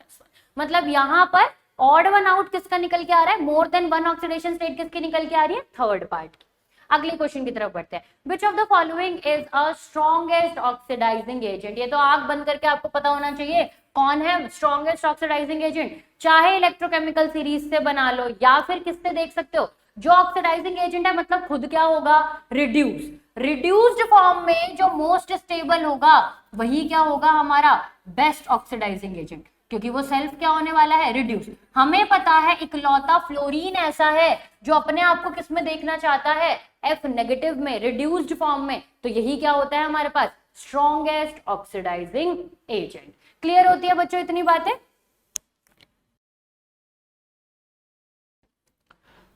मतलब यहां पर ऑड वन आउट किसका निकल के आ रहा है, more than one oxidation state किसकी निकल के आ रही है, थर्ड पार्ट की। अगले क्वेश्चन की तरफ बढ़ते हैं, which of the following is a strongest oxidising agent. ये तो आंख बंद करके आपको पता होना चाहिए कौन है स्ट्रॉन्गेस्ट ऑक्सीडाइजिंग एजेंट, चाहे इलेक्ट्रोकेमिकल सीरीज से बना लो या फिर किससे देख सकते हो, जो ऑक्सीडाइजिंग एजेंट है मतलब खुद क्या होगा, रिड्यूस्ड फॉर्म में जो मोस्ट स्टेबल होगा वही क्या होगा हमारा बेस्ट ऑक्सीडाइजिंग एजेंट, क्योंकि वो सेल्फ क्या होने वाला है, रिड्यूस। हमें पता है इकलौता फ्लोरीन ऐसा है जो अपने आप को किस में देखना चाहता है, F नेगेटिव में, रिड्यूस्ड फॉर्म में, तो यही क्या होता है हमारे पास, स्ट्रॉन्गेस्ट ऑक्सीडाइजिंग एजेंट। क्लियर होती है बच्चों इतनी बातें।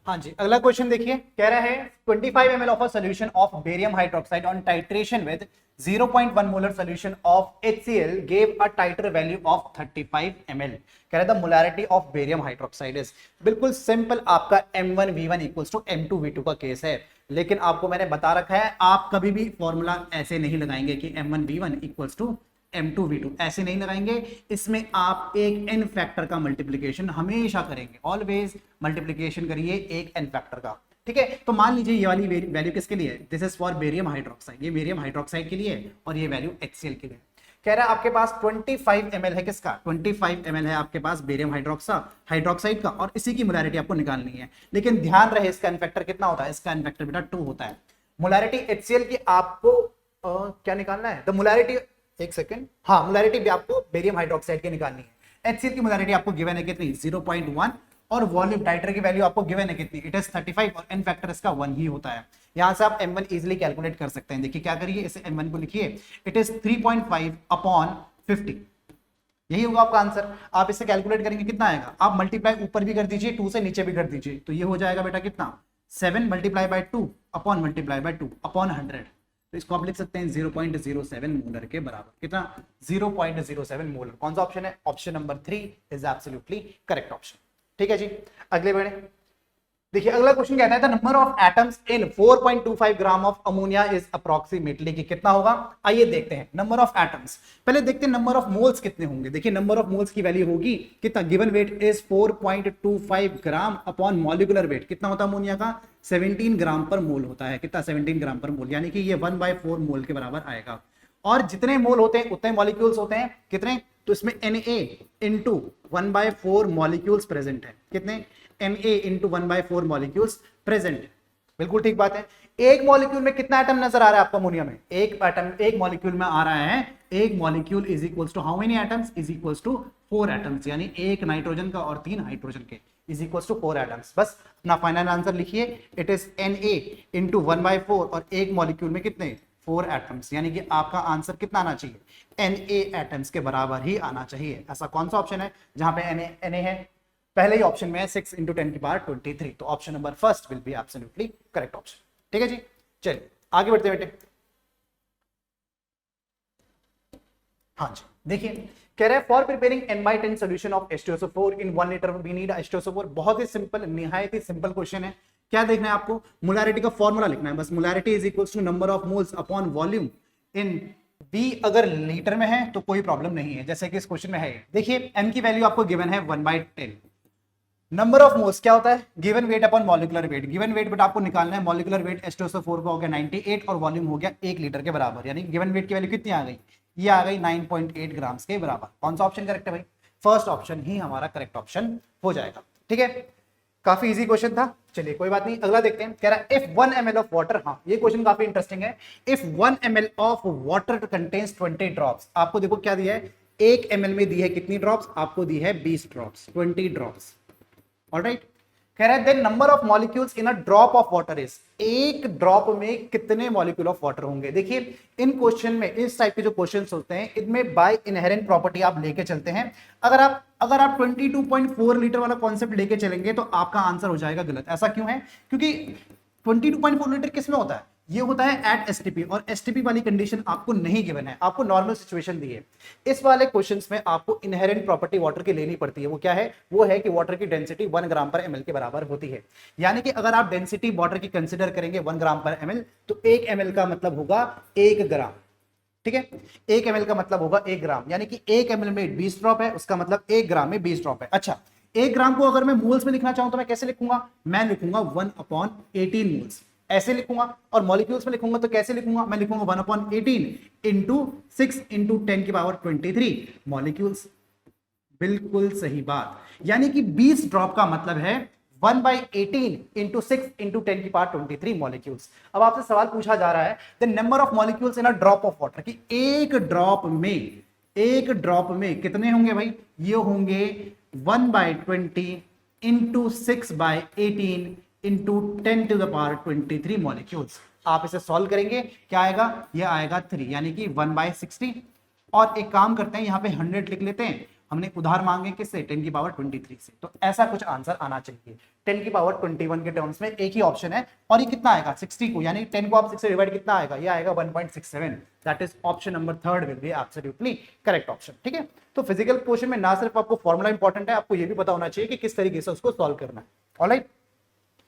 हाँ जी, अगला क्वेश्चन देखिए, कह रहा है 25 ml of a solution of barium hydroxide on titration with 0.1 molar solution of HCl gave a titre value of 35 ml। कह रहा था molarity of barium hydroxide is, बिल्कुल सिंपल आपका M1V1 इक्वल्स टू M2V2 का केस है। लेकिन आपको मैंने बता रखा है आप कभी भी फॉर्मूला ऐसे नहीं लगाएंगे कि m1v1 इक्वल्स टू m2v2, ऐसे नहीं लगाएंगे। इसमें आप एक n फैक्टर का मल्टीप्लीकेशन हमेशा करेंगे, ऑलवेज मल्टीप्लीकेशन करिए एक n फैक्टर का, ठीक है। तो मान लीजिए ये वाली वैल्यू किसके लिए है, this is for barium hydroxide, ये बेरियम हाइड्रोक्साइड के लिए है और ये वैल्यू HCl के लिए। कह रहा है आपके पास 25 ml है किसका, 25 ml है आपके पास बेरियम हाइड्रोक्साइड का, और इसी की मोलैरिटी आपको निकालनी है। लेकिन ध्यान रहे इसका n फैक्टर कितना होता है, इसका n फैक्टर बेटा 2 होता है। मोलैरिटी HCl की आपको क्या निकालना है, द मोलैरिटी, एक सेकंड, हाँ मोलैरिटी भी आपको बेरियम हाइड्रोक्साइड की निकालनी है। HCl की मोलैरिटी आपको गिवन है कितनी, 0.1, और वॉल्यूम टाइटर की वैल्यू आपको गिवन है कितनी, इट इज 35, और n फैक्टर इसका 1 ही होता है। यहां से आप m1 इजीली कैलकुलेट कर सकते हैं। देखिए क्या करिए, इसे m1 को लिखिए, इट इज 3.5 अपॉन 50, यही होगा आपका आंसर। आप इसे कैलकुलेट करेंगे कितना आएगा, आप मल्टीप्लाई ऊपर भी कर दीजिए, 2 से नीचे भी कर दीजिए, तो ये हो जाएगा बेटा कितना, 7 multiply by 2 upon multiply by 2 upon 100। तो इसको आप लिख सकते हैं 0.07 मोलर के बराबर, कितना, 0.07 मोलर। कौन सा ऑप्शन है, option number 3 is absolutely correct option, ठीक है जी। अगले बढ़े, देखिए अगला क्वेश्चन कहता है the number of atoms in 4.25 gram of ammonia is approximately, कि कितना होगा। आइए देखते हैं नंबर ऑफ एटम्स, पहले देखते हैं नंबर ऑफ मोल्स कितने होंगे। देखिए नंबर ऑफ मोल्स की वैल्यू होगी कितना, given weight is 4.25 gram upon molecular weight कितना होता है अमोनिया का, 17 ग्राम पर मोल होता है, कितना, 17 ग्राम पर मोल, यानी कि ये 1/4 मोल के बराबर आएगा। और जितने मोल होते हैं उतने मॉलिक्यूल्स होते हैं, कितने, तो इसमें Na इंटू 1/4 मॉलिक्यूल्स प्रेजेंट है, कितने, Na इंटू 1/4 मॉलिक्यूल्स प्रेजेंट, बिल्कुल ठीक बात है। एक मॉलिक्यूल में कितना एटम नजर आ रहा है आपको अमोनिया में, एक एटम एक मॉलिक्यूल में आ रहा है, एक molecule is equals to how many atoms, is equals to 4 atoms, यानी एक नाइट्रोजन का और 3 हाइड्रोजन के, इज इक्वल्स टू 4 एटम्स। बस अपना फाइनल आंसर लिखिए, इट इज Na इंटू 1/4, और एक मॉलिक्यूल में कितने, 4 एटम्स, यानी कि आपका आंसर कितना आना चाहिए, Na एटम्स के बराबर ही आना चाहिए। ऐसा कौन सा ऑप्शन है जहां पे Na है, पहले ही ऑप्शन में है 6 × 10⁻23, तो option number first will be absolutely correct option, ठीक है जी। चलिए आगे बढ़ते बेटे, हाँ जी देखिए कह रहे हैं for preparing n/10 solution of H2SO4 in 1 litre we need H2SO4। बहुत ही सिंपल, निहायत ही सिंपल क्वेश्चन है। क्या देखना है आपको, मोलैरिटी का फॉर्मूला लिखना है बस, molarity is equals to number of moles upon volume in V, अगर लीटर में है तो कोई प्रॉब्लम नहीं है, जैसे कि इस क्वेश्चन में है। देखिए m की वैल्यू आपको गिवन है 1/10, नंबर ऑफ मोल्स क्या होता है, given weight upon molecular weight, given weight but आपको निकालना है, मॉलिक्यूलर वेट H2SO4 का हो गया 98 और वॉल्यूम हो गया 1 लीटर के बराबर, यानी गिवन वेट की वैल्यू कितनी आ गई, ये आ गई 9.8 ग्राम्स के बराबर। कौन सा ऑप्शन करेक्ट है भाई, फर्स्ट ऑप्शन ही हमारा करेक्ट ऑप्शन हो जाएगा, ठीक है। काफी इजी क्वेश्चन था, चलिए कोई बात नहीं, अगला देखते हैं। कह रहा है इफ 1 ml ऑफ वाटर, हाँ ये क्वेश्चन काफी इंटरेस्टिंग है। If 1 ml of water contains 20 drops, आपको देखो क्या दिया है, 1 ml में दी है कितनी ड्रॉप्स, आपको दी है 20 ड्रॉप्स, 20 ड्रॉप्स, ऑलराइट। कह रहा है then number of molecules in a drop of water is, एक ड्रॉप में कितने मॉलिक्यूल ऑफ वाटर होंगे। देखिए इन क्वेश्चन में, इस टाइप के जो क्वेश्चंस होते हैं इनमें बाय इनहेरेंट प्रॉपर्टी आप लेके चलते हैं। अगर आप 22.4 लीटर वाला कॉन्सेप्ट लेके चलेंगे तो आपका आंसर हो जाएगा गलत। ऐसा क्यों है, क्योंकि 22.4 लीटर किस में होता है, ये होता है एट एसटीपी, और एसटीपी वाली कंडीशन आपको नहीं गिवन है, आपको नॉर्मल सिचुएशन दी है। इस वाले क्वेश्चंस में आपको इनहेरेंट प्रॉपर्टी वाटर की लेनी पड़ती है। वो क्या है, वो है कि वाटर की डेंसिटी 1 ग्राम पर ml के बराबर होती है। यानी कि अगर आप डेंसिटी वाटर की कंसिडर करेंगे 1 ग्राम पर ml, तो 1 ml का मतलब होगा 1 ग्राम, ठीक है। 1 ml का मतलब होगा 1 ग्राम, यानी कि 1 ml में 20 ड्रॉप है, उसका मतलब 1 ग्राम में 20 ड्रॉप है। अच्छा 1 ग्राम को अगर मैं मोल्स में लिखना चाहूं तो मैं कैसे लिखूंगा, मैं लिखूंगा 1/18 मोल्स, ऐसे लिखूंगा। और मॉलिक्यूल्स में लिखूंगा तो कैसे लिखूंगा, मैं लिखूंगा 1/18 इंटू 6 इंटू 10⁻23 मॉलिक्यूल्स। बिल्कुल सही बात, यानी कि 20 ड्रॉप का मतलब है 1/18 इंटू 6 इंटू 10⁻23 मॉलिक्यूल्स। अब आपसे सवाल पूछा जा रहा है the number of molecules in a drop of water, कि एक ड्रॉप में कितने होंगे भाई, ये होंगे 1/20 इंटू 6/18 इंटू 10⁻23 मॉलिक्यूल्स। आप इसे सॉल्व करेंगे, क्या आएगा, ये आएगा 3, यानी कि 1/60। और एक काम करते हैं, यहाँ पे 100 लिख लेते हैं, हमने उधार मांगे किससे, 10⁻23 से, तो ऐसा कुछ आंसर आना चाहिए। 10⁻21 के टर्म्स में एक ही ऑप्शन है, और ये कितना आएगा 60 को, यानी 10 को आप 6 से डिवाइड कितना आएगा, ये आएगा 1.67। That is option number 3 will be absolutely correct option, ठीक है। तो फिजिकल क्वेश्चन में ना सिर्फ आपको फॉर्मूला इंपॉर्टेंट है, आपको ये भी पता होना चाहिए कि किस तरीके से उसको सॉल्व करना है, ऑलराइट।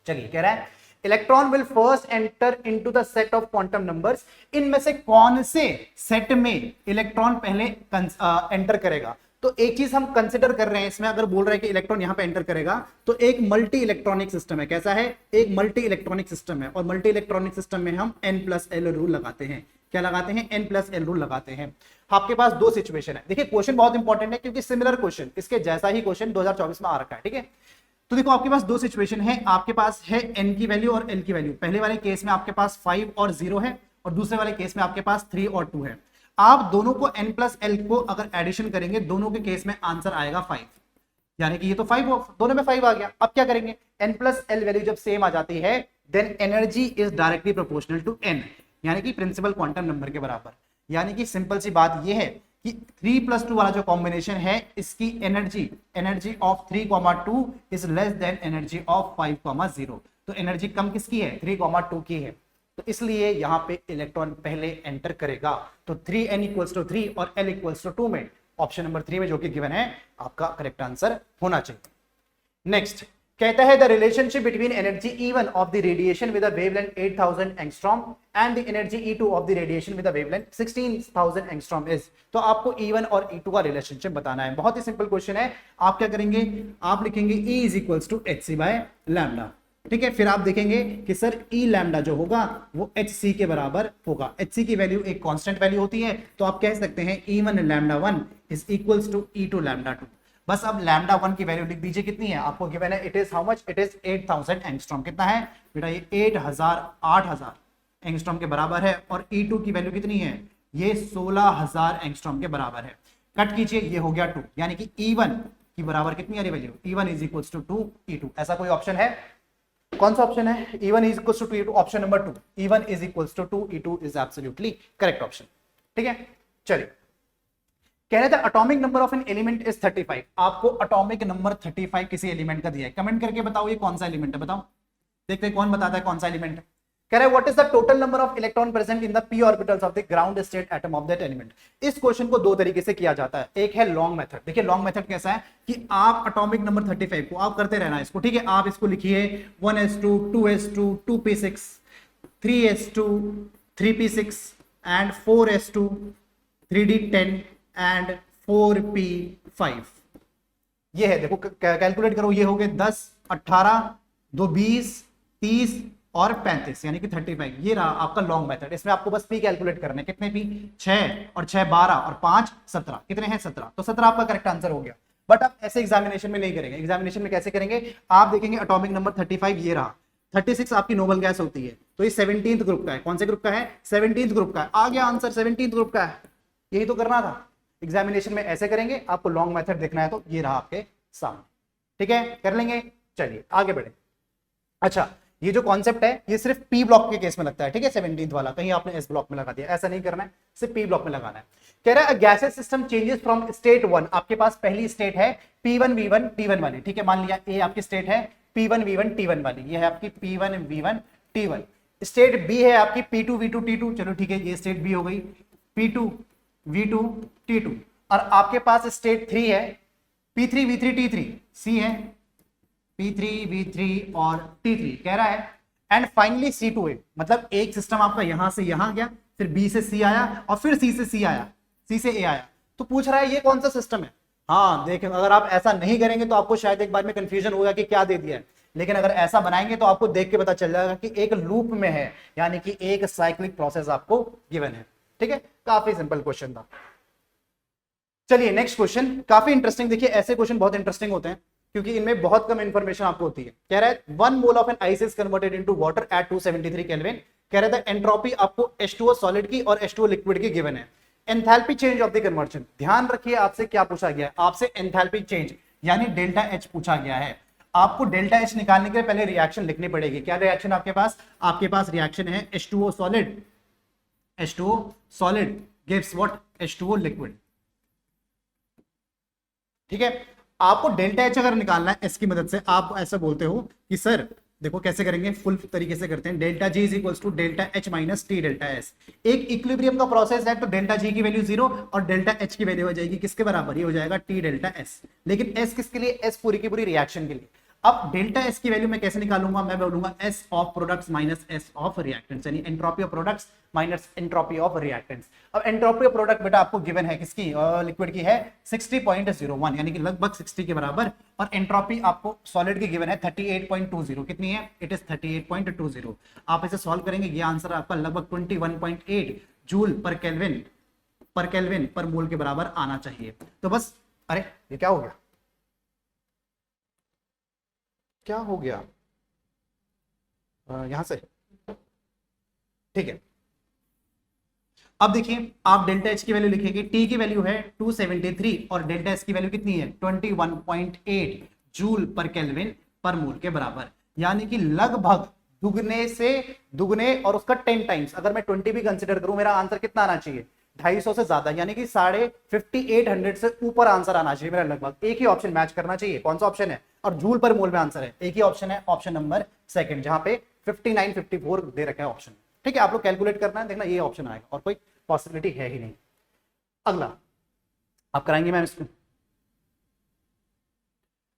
चलिए कह रहा है electron will first enter into the set of quantum numbers, इनमें से कौन से सेट में इलेक्ट्रॉन पहले एंटर करेगा। तो एक चीज हम कंसिडर कर रहे हैं इसमें, अगर बोल रहे हैं कि इलेक्ट्रॉन यहां पे एंटर करेगा तो एक मल्टी इलेक्ट्रॉनिक सिस्टम है। कैसा है? एक मल्टी इलेक्ट्रॉनिक सिस्टम है, और मल्टी इलेक्ट्रॉनिक सिस्टम में हम n+l रूल लगाते हैं। क्या लगाते हैं? n+l रूल लगाते हैं। आपके पास दो सिचुएशन है। देखिए क्वेश्चन बहुत इंपॉर्टेंट है क्योंकि सिमिलर क्वेश्चन, इसके जैसा ही क्वेश्चन 2024 में आ रखा है। ठीक है, तो देखो आपके पास दो सिचुएशन है। आपके पास है n की वैल्यू और l की वैल्यू। पहले वाले केस में आपके पास 5 और 0 है, और दूसरे वाले केस में आपके पास 3 और 2 है। आप दोनों को n+l को अगर एडिशन करेंगे, दोनों के केस में आंसर आएगा 5, यानी कि ये तो 5 दोनों में 5 आ गया। अब क्या करेंगे? n+l वैल्यू जब सेम आ जाती है, then energy is directly proportional to n, यानी कि प्रिंसिपल क्वांटम नंबर के बराबर। यानी कि सिंपल सी बात ये है कि 3+2 वाला जो कॉम्बिनेशन है, इसकी energy of 3,2 is less than energy of 5,0। तो एनर्जी कम किसकी है? 3,2 की है। तो इसलिए यहां पे इलेक्ट्रॉन पहले एंटर करेगा। तो 3n = 3 और l = 2 में ऑप्शन नंबर 3 में जो कि गिवन है आपका करेक्ट आंसर होना चाहिए। नेक्स्ट कहता है the relationship between energy E1 of the radiation with a wavelength 8000 angstrom and the energy E2 of the radiation with a wavelength 16000 angstrom is. तो आपको E1 और E2 का रिलेशनशिप बताना है। बहुत ही सिंपल क्वेश्चन है। आप क्या करेंगे? आप लिखेंगे E = hc/λ। ठीक है, फिर आप देखेंगे कि सर ई लैम्डा जो होगा वो hc के बराबर होगा। hc की वैल्यू एक कांस्टेंट वैल्यू होती है, तो आप कह सकते हैं E1 λ1 is equals to E2 λ2। बस अब λ1 की वैल्यू लिख दीजिए, कितनी है आपको गिवन है? It is how much? It is 8000 angstrom. कितना है बेटा? ये 8000 एंगस्ट्रॉम के बराबर है। और E2 की वैल्यू कितनी है? ये 16000 एंगस्ट्रॉम के बराबर है। कट कीजिए, ये हो गया 2, यानी कि E1 की बराबर कितनी आ रही value? E1 is equals to 2 E2। ऐसा कोई ऑप्शन है? कौन सा ऑप्शन है? E1 is equals to 2 E2, option number 2। E1 is equals to 2 E2 is absolutely correct option. ठीक है, चलिए कह रहे थे atomic number of an element is 35। आपको एटॉमिक नंबर 35 किसी एलिमेंट का दिया है। कमेंट करके बताओ ये कौन सा एलिमेंट है, बताओ, देखते हैं कौन बताता है कौन सा एलिमेंट है। कह रहे हैं what is the total number of electron present in the p orbitals of the ground state atom of that element. इस क्वेश्चन को दो तरीके से किया जाता है। एक है लॉन्ग मेथड। देखिए लॉन्ग मेथड कैसा है कि आप एटॉमिक नंबर 35 को आप करते रहना है इसको। ठीक है, आप इसको लिखिए 1s2 2s2 2p6 3s2 3p6 and 4s2 3d10 and 4p5। ये है, देखो कैलकुलेट करो, ये हो गए 10 18 2 20 30 और 35, यानी कि 35। ये रहा आपका लॉन्ग मेथड। इसमें आपको बस पी कैलकुलेट करना है। कितने पी? 6 और 6 12 और 5 17। कितने हैं? 17। तो 17 आपका करेक्ट आंसर हो गया। बट आप ऐसे एग्जामिनेशन में नहीं करेंगे। एग्जामिनेशन में कैसे करेंगे? आप देखेंगे एटॉमिक नंबर 35 ये रहा, 36 आपकी नोबल गैस होती है, तो ये 17th ग्रुप का है। कौन से ग्रुप का है? 17th ग्रुप का है। आ गया आंसर, 17th ग्रुप का है। यही तो करना था। एग्जामिनेशन में ऐसे करेंगे, आपको लॉन्ग मेथड देखना है तो ये रहा आपके सामने। ठीक है, कर लेंगे। चलिए आगे बढ़े। अच्छा, ये जो कॉन्सेप्ट है ये सिर्फ पी ब्लॉक के केस में लगता है। ठीक है, 17th वाला, कहीं आपने एस ब्लॉक में लगा दिया, ऐसा नहीं करना है, सिर्फ पी ब्लॉक में लगाना है। कह रहा है gases system changes from state 1। आपके पास पहली स्टेट है P1 V1 T1 वाली। ठीक है, मान लिया ए आपकी स्टेट है P1 V1 T1 वाली, ये है आपकी P1 V1 T1। State B है आपकी P2 V2 T2। चलो ठीक है, ये स्टेट बी हो गई, P2 V2 T2। और आपके पास स्टेट 3 है P3 V3 T3, सी है P3 V3 और T3 कह रहा है। एंड फाइनली C2 है, मतलब एक सिस्टम आपका यहां से यहां गया, फिर B से C आया और फिर C से C आया, C से A आया। तो पूछ रहा है ये कौन सा सिस्टम है। हाँ देखें, अगर आप ऐसा नहीं करेंगे तो आपको शायद एक बार में कंफ्यूजन होगा कि क्या दे दिया है, लेकिन अगर ऐसा बनाएंगे तो आपको देख के पता चल जाएगा कि एक लूप में है, यानी कि एक साइक्लिक प्रोसेस आपको गिवन है। ठीक है, काफी सिंपल क्वेश्चन था। चलिए नेक्स्ट क्वेश्चन, काफी इंटरेस्टिंग। देखिए ऐसे क्वेश्चन बहुत इंटरेस्टिंग होते हैं क्योंकि इनमें बहुत कम इंफॉर्मेशन आपको होती है। कह रहा है 1 mole of an ice is converted into water at 273 kelvin. कह रहा है एंट्रोपी आपको H2O सॉलिड की और H2O लिक्विड की गिवन है। Enthalpy change of the conversion, ध्यान रखिए आपसे क्या पूछा गया है, आपसे एंथैल्पी चेंज यानी डेल्टा H पूछा गया है। आपको डेल्टा H निकालने के लिए पहले रिएक्शन लिखनी पड़ेगी। क्या रिएक्शन आपके पास रिएक्शन है H2O solid gives what? H2O liquid. ठीक है, आपको डेल्टा H अगर निकालना है S की मदद से, आप ऐसा बोलते हो कि सर देखो कैसे करेंगे, फुल तरीके से करते हैं। Delta G is equals to delta H minus T delta S। एक इक्विलिब्रियम का प्रोसेस है, तो डेल्टा G की वैल्यू 0 और डेल्टा H की वैल्यू हो जाएगी किसके बराबर? ये हो जाएगा टी डेल्टा S। लेकिन S किसके लिए? S पूरी की पूरी रिएक्शन के लिए। अब डेल्टा एस की वैल्यू मैं कैसे निकालूंगा, मैं बोलूंगा S of products minus S of reactants, यानी entropy of products minus entropy of reactants. अब एंट्रोपी ऑफ प्रोडक्ट बेटा आपको गिवन है किसकी, लिक्विड की है 60.01 यानी कि लगभग 60 के बराबर, और एंट्रोपी आपको सॉलिड की गिवन है 38.20, कितनी है, इट इज 38.20। आप इसे सॉल्व करेंगे, ये आंसर आपका लगभग 21.8 जूल पर केल्विन पर मोल के बराबर आना चाहिए। तो बस, अरे ये क्या हो गया, क्या हो गया, यहां से, ठीक है। अब देखिए आप डेल्टा एच की वैल्यू लिखेंगे, टी की वैल्यू है 273 और डेल्टा एस की वैल्यू कितनी है 21.8 जूल पर केल्विन पर मोल के बराबर, यानी कि लगभग दुगने और उसका 10 टाइम्स। अगर मैं 20 भी कंसिडर करूं, मेरा आंसर कितना आना चाहिए, 250 से ज्यादा, यानी कि 5800 से ऊपर आंसर आना चाहिए मेरा लगभग। एक ही ऑप्शन मैच करना चाहिए, कौन सा ऑप्शन है, और जूल पर मोल में आंसर है, एक ही ऑप्शन है, ऑप्शन नंबर सेकंड, जहां पे 59-54 दे रखा है ऑप्शन। ठीक है, आप लोग कैलकुलेट करना है, देखना ये ऑप्शन आएगा और कोई पॉसिबिलिटी है ही नहीं। अगला आप कराएंगे मैम इसको,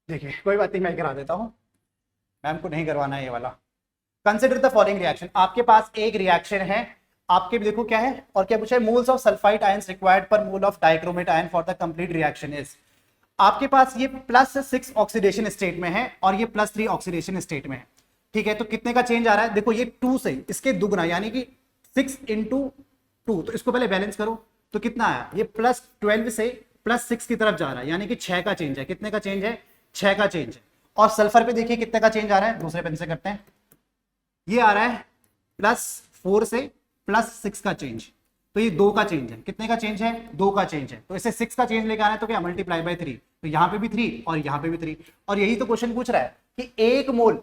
देखिए कोई बात नहीं, मैं करा देता हूं, मैम को नहीं करवाना है ये वाला। कंसिडर द फॉलोइंग रिएक्शन, आपके पास एक रिएक्शन है, आपके देखो क्या है और क्या पूछा है, moles of sulphide ions required per mole of dichromate ion for the complete reaction is. आपके पास ये +6 ऑक्सीडेशन स्टेट में है और ये +3 ऑक्सीडेशन स्टेट में है। ठीक है, तो कितने का चेंज आ रहा है, देखो ये 2 से इसके दुगना, यानी कि 6 × 2, तो इसको पहले बैलेंस करो, तो कितना आया, ये +12 से +6 की तरफ जा रहा है, यानी कि 6 का चेंज है, कितने का चेंज है, 6 का चेंज है। और सल्फर पे देखिए कितने का चेंज आ रहा है, दूसरे पेन से करते हैं, ये आ रहा है +4 से +6 का चेंज, तो ये 2 का चेंज है, कितने का चेंज है, 2 का चेंज है। तो इसे 6 का चेंज लेकर आना है तो क्या, मल्टीप्लाई बाय 3, तो यहाँ पे भी 3 और यहाँ पे भी 3। और यही तो क्वेश्चन पूछ रहा है कि एक मोल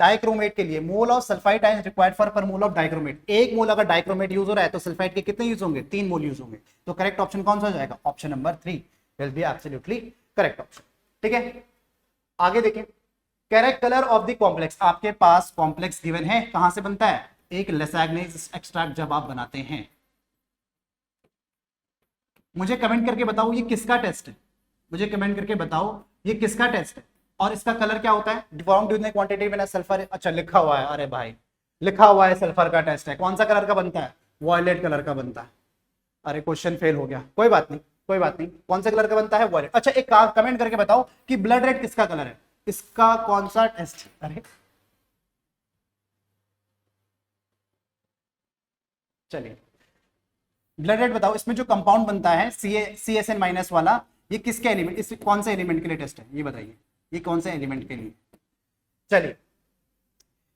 डाइक्रोमेट के लिए, mole of sulphide ions required for पर मोल ऑफ डाइक्रोमेट, एक मोल अगर डाइक्रोमेट यूज हो रहा है तो सल्फाइड के कितने यूज होंगे, 3 मोल यूज होंगे। तो करेक्ट ऑप्शन कौन सा हो जाएगा, option number 3 will be absolutely correct option. ठीक है, आगे देखें, correct colour of the complex, आपके पास कॉम्प्लेक्स गिवन है, कहां से बनता है, एक लैसाग्नेज एक्सट्रैक्ट जब आप बनाते हैं। मुझे कमेंट करके बताओ ये किसका टेस्ट है, मुझे कमेंट करके बताओ ये किसका टेस्ट है, और इसका कलर क्या होता है, डिफॉर्म्ड यूनिक क्वांटिटी में सल्फर, अच्छा लिखा हुआ है, अरे भाई लिखा हुआ है सल्फर का टेस्ट है, कौन सा कलर का बनता है, वॉयलेट कलर का बनता है। अरे क्वेश्चन फेल हो गया, कोई बात नहीं कोई बात नहीं, कौन सा कलर का बनता है, वॉयलेट। अच्छा एक कमेंट करके बताओ कि ब्लड रेड किसका कलर है, इसका कौन सा टेस्ट, अरे चलिए ब्लड रेड बताओ, इसमें जो कंपाउंड बनता है CSN- वाला, ये किसके एलिमेंट, इस कौन से एलिमेंट के लिए टेस्ट है, ये बताइए, ये कौन से एलिमेंट के लिए। चलिए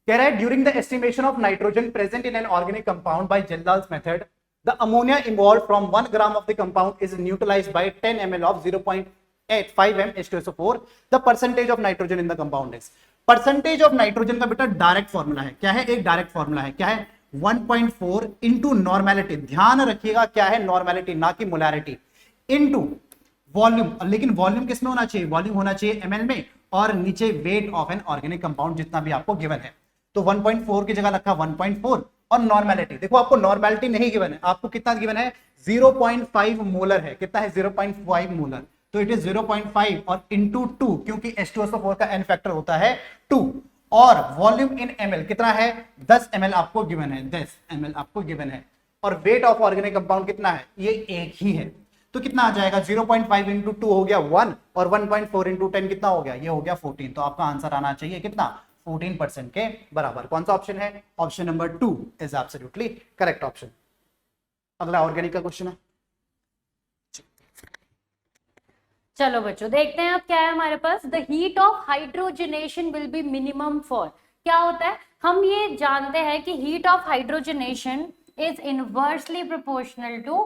कह रहा है during the estimation of nitrogen present in an organic compound by Kjeldahl's method, the ammonia involve from 1 gram of the compound is neutralised by 10 ml of 0.85 m H2SO4, the percentage of nitrogen in the compound is. Percentage of nitrogen का बेटा डायरेक्ट फॉर्मूला है, क्या है, एक डायरेक्ट फॉर्मूला है, क्या है, 1.4 इंटू नॉर्मेलिटी, ध्यान रखिएगा क्या है, नॉर्मेलिटी ना कि मोलैरिटी, इंटू वॉल्यूम, लेकिन वॉल्यूम किसमें होना चाहिए, वॉल्यूम होना चाहिए ml में, और नीचे weight of N organic compound जितना भी आपको गिवन है। तो 1.4 की जगह रखा 1.4, और नॉर्मेलिटी देखो आपको नॉर्मेलिटी नहीं गिवन है, आपको कितना गिवन है, 0.5 मोलर है, कितना है 0.5 मोलर, तो इट इज 0.5 और इंटू 2, क्योंकि H2SO4 का n फैक्टर होता है 2, और वॉल्यूम इन ml कितना है, 10 ml आपको गिवन है, 10 ml आपको गिवन है, और वेट ऑफ ऑर्गेनिक कंपाउंड कितना है, ये एक ही है, तो कितना आ जाएगा, 0.5 इंटू 2 हो गया 1, और 1.4 इंटू 10 कितना हो गया, ये हो गया 14। तो आपका आंसर आना चाहिए कितना, 14% के बराबर। कौन सा ऑप्शन है, option number 2 is absolutely correct option. अगला ऑर्गेनिक का क्वेश्चन है, चलो बच्चों देखते हैं अब क्या है हमारे पास, the heat of hydrogenation will be minimum for, क्या होता है, हम ये जानते हैं कि heat of hydrogenation is inversely proportional to,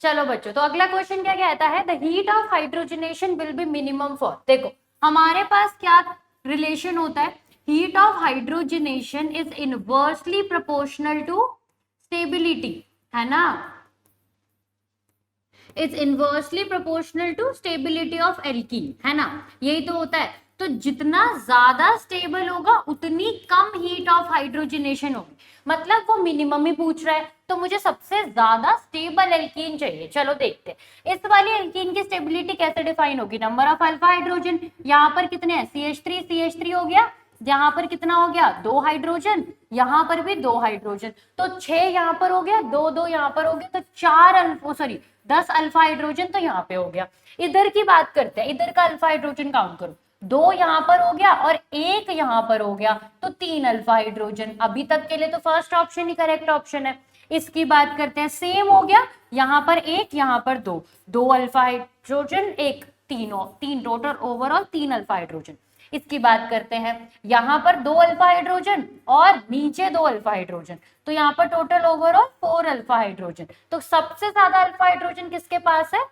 चलो बच्चों तो अगला क्वेश्चन क्या कहता है, the heat of hydrogenation will be minimum for, देखो हमारे पास क्या रिलेशन होता है, heat of hydrogenation is inversely proportional to stability, है ना, is inversely proportional to stability of alkene, है ना, यही तो होता है। तो जितना ज्यादा स्टेबल होगा उतनी कम हीट ऑफ हाइड्रोजनेशन होगी, मतलब वो मिनिमम ही पूछ रहा है, तो मुझे सबसे ज्यादा स्टेबल एल्कीन चाहिए। चलो देखते हैं इस वाली एल्कीन की स्टेबिलिटी कैसे डिफाइन होगी। नंबर ऑफ अल्फा हाइड्रोजन, यहाँ पर कितने हैं, CH3 हो गया, यहाँ पर कितना हो गया, 2 हाइड्रोजन, यहाँ पर भी 2 हाइड्रोजन, तो 6 यहाँ पर हो गया, 2 यहाँ पर हो गया, तो 10 अल्फा हाइड्रोजन तो यहाँ पे हो गया। इधर की बात करते हैं, इधर का अल्फा हाइड्रोजन काउंट करो, 2 यहाँ पर हो गया और 1 यहाँ पर हो गया, तो 3 अल्फा हाइड्रोजन। अभी तक के लिए तो फर्स्ट ऑप्शन ही करेक्ट ऑप्शन है। इसकी बात करते हैं, सेम हो गया, यहाँ पर 1 यहाँ पर 2 alpha hydrogen, 1 3 total overall 3 alpha hydrogen. इसकी बात करते हैं, यहाँ पर 2 अल्फा हाइड्रोजन और नीचे 2 अल्फा हाइड्रोजन, तो यहाँ पर टोटल ओवरऑल 4 अल्फा हाइड्रोजन। तो सबसे ज्यादा अल्फा हाइड्रोजन किसके पास है,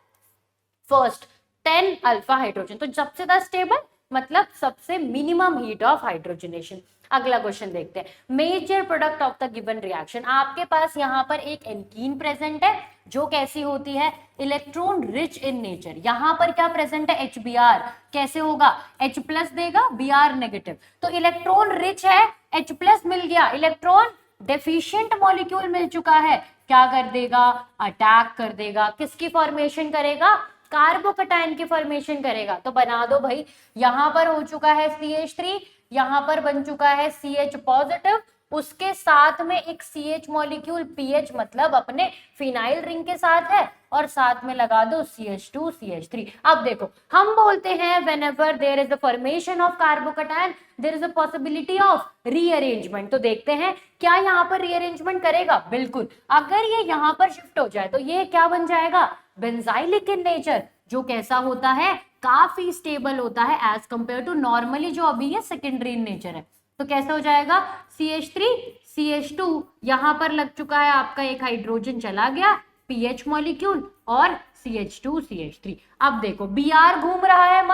फर्स्ट 10 अल्फा हाइड्रोजन, तो सबसे ज्यादा स्टेबल मतलब सबसे मिनिमम हीट ऑफ हाइड्रोजनेशन। अगला क्वेश्चन देखते हैं, major product of the given reaction. आपके पास यहाँ पर एक एल्कीन प्रेजेंट है जो कैसी होती है, इलेक्ट्रॉन रिच इन नेचर। यहाँ पर क्या प्रेजेंट है, HBr, कैसे होगा, H प्लस देगा, Br नेगेटिव, तो इलेक्ट्रॉन रिच है, H प्लस मिल गया, इलेक्ट्रॉन डेफिशिएंट मॉलिक्यूल मिल चुका है, क्या कर देगा, अटैक कर देगा, किसकी फॉर्मेशन करेगा, कार्बोकैटायन की फॉर्मेशन करेगा। तो बना दो भाई, यहां पर हो चुका है CH3, यहां पर बन चुका है CH पॉजिटिव, उसके साथ में एक CH मॉलिक्यूल PH मतलब अपने फिनाइल रिंग के साथ है, और साथ में लगा दो CH2 CH3। अब देखो हम बोलते हैं whenever there is a formation of carbocation there is a possibility of rearrangement। तो देखते हैं क्या यहाँ पर रीअरेंजमेंट करेगा, बिल्कुल। अगर ये यहाँ पर शिफ्ट हो जाए तो ये क्या बन जाएगा, बेंजाइलिक इन नेचर, जो कैसा होता है, काफी स्टेबल होता है एज कंपेयर टू नॉर्मली जो अभी ये सेकेंडरी इन नेचर है। तो कैसे हो जाएगा, CH3 CH2, यहाँ पर लग चुका है आपका एक हाइड्रोजन चला गया, PH मॉलिक्यूल और CH2 CH3। अब देखो Br घूम रहा है,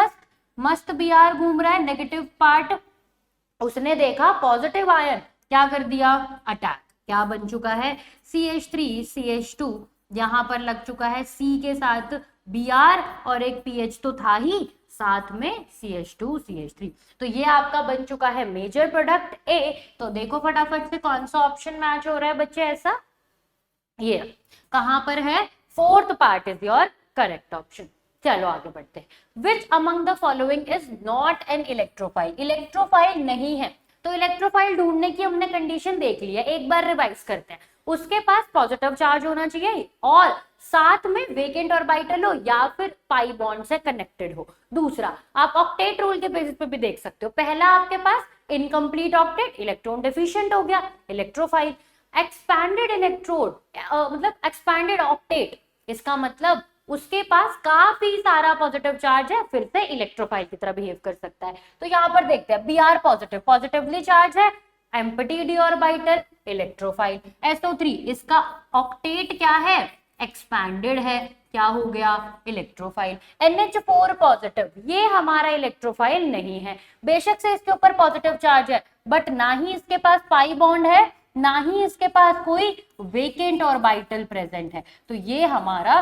मस्त Br घूम रहा है, नेगेटिव पार्ट उसने देखा पॉजिटिव आयन, क्या कर दिया, अटैक, क्या बन चुका है, CH3 CH2, यहाँ पर लग चुका है C के साथ Br और एक PH तो था ही, साथ में CH2 CH3। तो ये आपका बन चुका है मेजर प्रोडक्ट A। तो देखो फटाफट से कौन सा ऑप्शन मैच हो रहा है बच्चे, ऐसा ये कहां पर है, fourth part is your correct option. चलो आगे बढ़ते हैं, विच among the following is not an electrophile, electrophile नहीं है। तो इलेक्ट्रोफाइल ढूंढने की हमने कंडीशन देख ली है, एक बार रिवाइज करते हैं। उसके पास पॉजिटिव चार्ज होना चाहिए और साथ में वेकेंट ऑर्बिटल हो या फिर पाई बॉन्ड से कनेक्टेड हो। दूसरा, आप ऑक्टेट रूल के बेसिस पे भी देख सकते हो, पहला आपके पास इनकम्प्लीट ऑक्टेट, इलेक्ट्रॉन डेफिशिएंट हो गया, इलेक्ट्रोफाइल। एक्सपैंडेड इलेक्ट्रोड मतलब एक्सपैंडेड ऑक्टेट, इसका मतलब उसके पास काफी सारा पॉजिटिव चार्ज है, फिर से इलेक्ट्रोफाइल की तरह बिहेव कर सकता है। तो यहाँ पर देखते हैं, Br पॉजिटिव, पॉजिटिवली चार्ज है, empty D orbital, electrophile. SO3 इसका ऑक्टेट क्या है, एक्सपैंडेड है, क्या हो गया, इलेक्ट्रोफाइल। NH4 पॉजिटिव, ये हमारा इलेक्ट्रोफाइल नहीं है, बेशक से इसके ऊपर पॉजिटिव चार्ज है, बट ना ही इसके पास पाई बॉन्ड है, ना ही इसके पास कोई वेकेंट ऑर्बिटल प्रेजेंट है, तो ये हमारा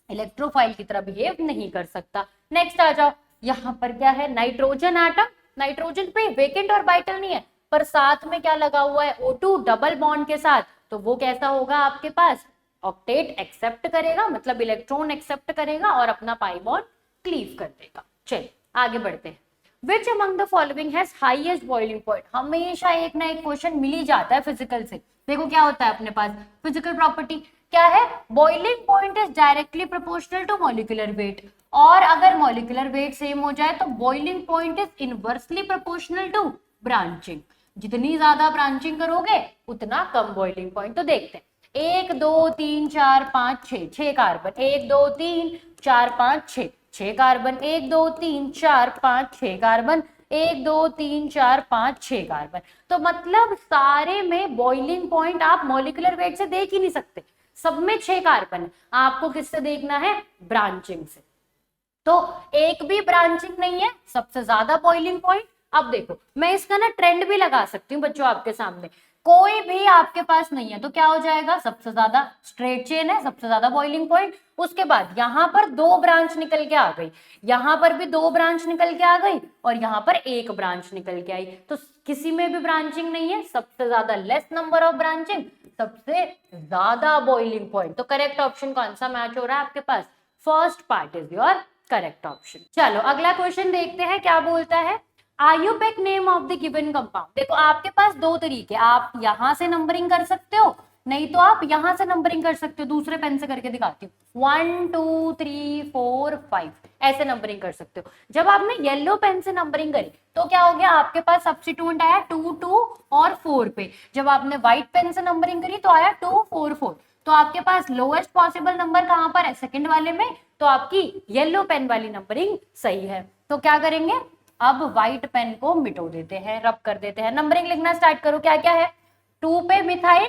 इलेक्ट्रोफाइल की तरह बिहेव नहीं कर सकता। नेक्स्ट आ जाओ, यहाँ पर क्या है, नाइट्रोजन एटम, नाइट्रोजन पे वेकेंट ऑर्बिटल नहीं है, पर साथ में क्या लगा हुआ है, O2 डबल बॉन्ड के साथ, तो वो कैसा होगा आपके पास, ऑक्टेट एक्सेप्ट करेगा, मतलब इलेक्ट्रॉन एक्सेप्ट करेगा और अपना पाई बॉन्ड क्लीव कर देगा। चलिए आगे बढ़ते हैं, विच among the following has highest boiling point. हमेशा एक ना एक क्वेश्चन मिल ही जाता है फिजिकल से। देखो क्या होता है अपने पास, फिजिकल प्रॉपर्टी क्या है, boiling point is directly proportional to molecular weight, और अगर मॉलिक्यूलर वेट सेम हो जाए तो boiling point is inversely proportional to branching, जितनी ज्यादा ब्रांचिंग करोगे उतना कम बॉइलिंग पॉइंट। तो देखते हैं, 1 2 3 4 5 6, 6 कार्बन, 1 2 3 4 5 6, 6 कार्बन, 1 2 3 4 5 6 कार्बन, 1 2 3 4 5 6 कार्बन। तो मतलब सारे में बॉइलिंग पॉइंट आप मॉलिक्यूलर वेट से देख ही नहीं सकते, सब में 6 कार्बन, आपको किससे देखना है, ब्रांचिंग से। तो एक भी ब्रांचिंग नहीं है, सबसे ज्यादा बॉइलिंग पॉइंट। अब देखो मैं इसका ना ट्रेंड भी लगा सकती हूँ बच्चों आपके सामने, कोई भी आपके पास नहीं है तो क्या हो जाएगा, सबसे ज्यादा स्ट्रेट चेन है, सबसे ज्यादा बॉइलिंग पॉइंट। उसके बाद यहाँ पर 2 ब्रांच निकल के आ गई, यहाँ पर भी 2 ब्रांच निकल के आ गई और यहाँ पर 1 ब्रांच निकल के आई, तो किसी में भी ब्रांचिंग नहीं है, सबसे ज्यादा लेस नंबर ऑफ ब्रांचिंग, सबसे ज्यादा बॉइलिंग पॉइंट। तो करेक्ट ऑप्शन कौन सा मैच हो रहा है आपके पास, first part is your correct option. चलो अगला क्वेश्चन देखते हैं क्या बोलता है, IUPAC name of the given compound. देखो आपके पास 2 तरीके, आप यहां से नंबरिंग कर सकते हो, नहीं तो आप यहां से नंबरिंग कर सकते हो। दूसरे पेन से करके दिखाती हूँ, 1 2 3 4 5 ऐसे नंबरिंग कर सकते हो। जब आपने येलो पेन से नंबरिंग करी तो क्या हो गया, आपके पास सब्स्टिट्यूएंट आया 2 2 और 4 पे। जब आपने व्हाइट पेन से नंबरिंग करी तो आया 2 4 4। तो आपके पास लोएस्ट पॉसिबल नंबर कहां पर है, सेकंड वाले में, तो आपकी येलो पेन वाली नंबरिंग सही है। तो क्या करेंगे, अब व्हाइट पेन को मिटो देते हैं, रब कर देते हैं, नंबरिंग लिखना स्टार्ट करो। क्या क्या है, 2 पे मिथाइल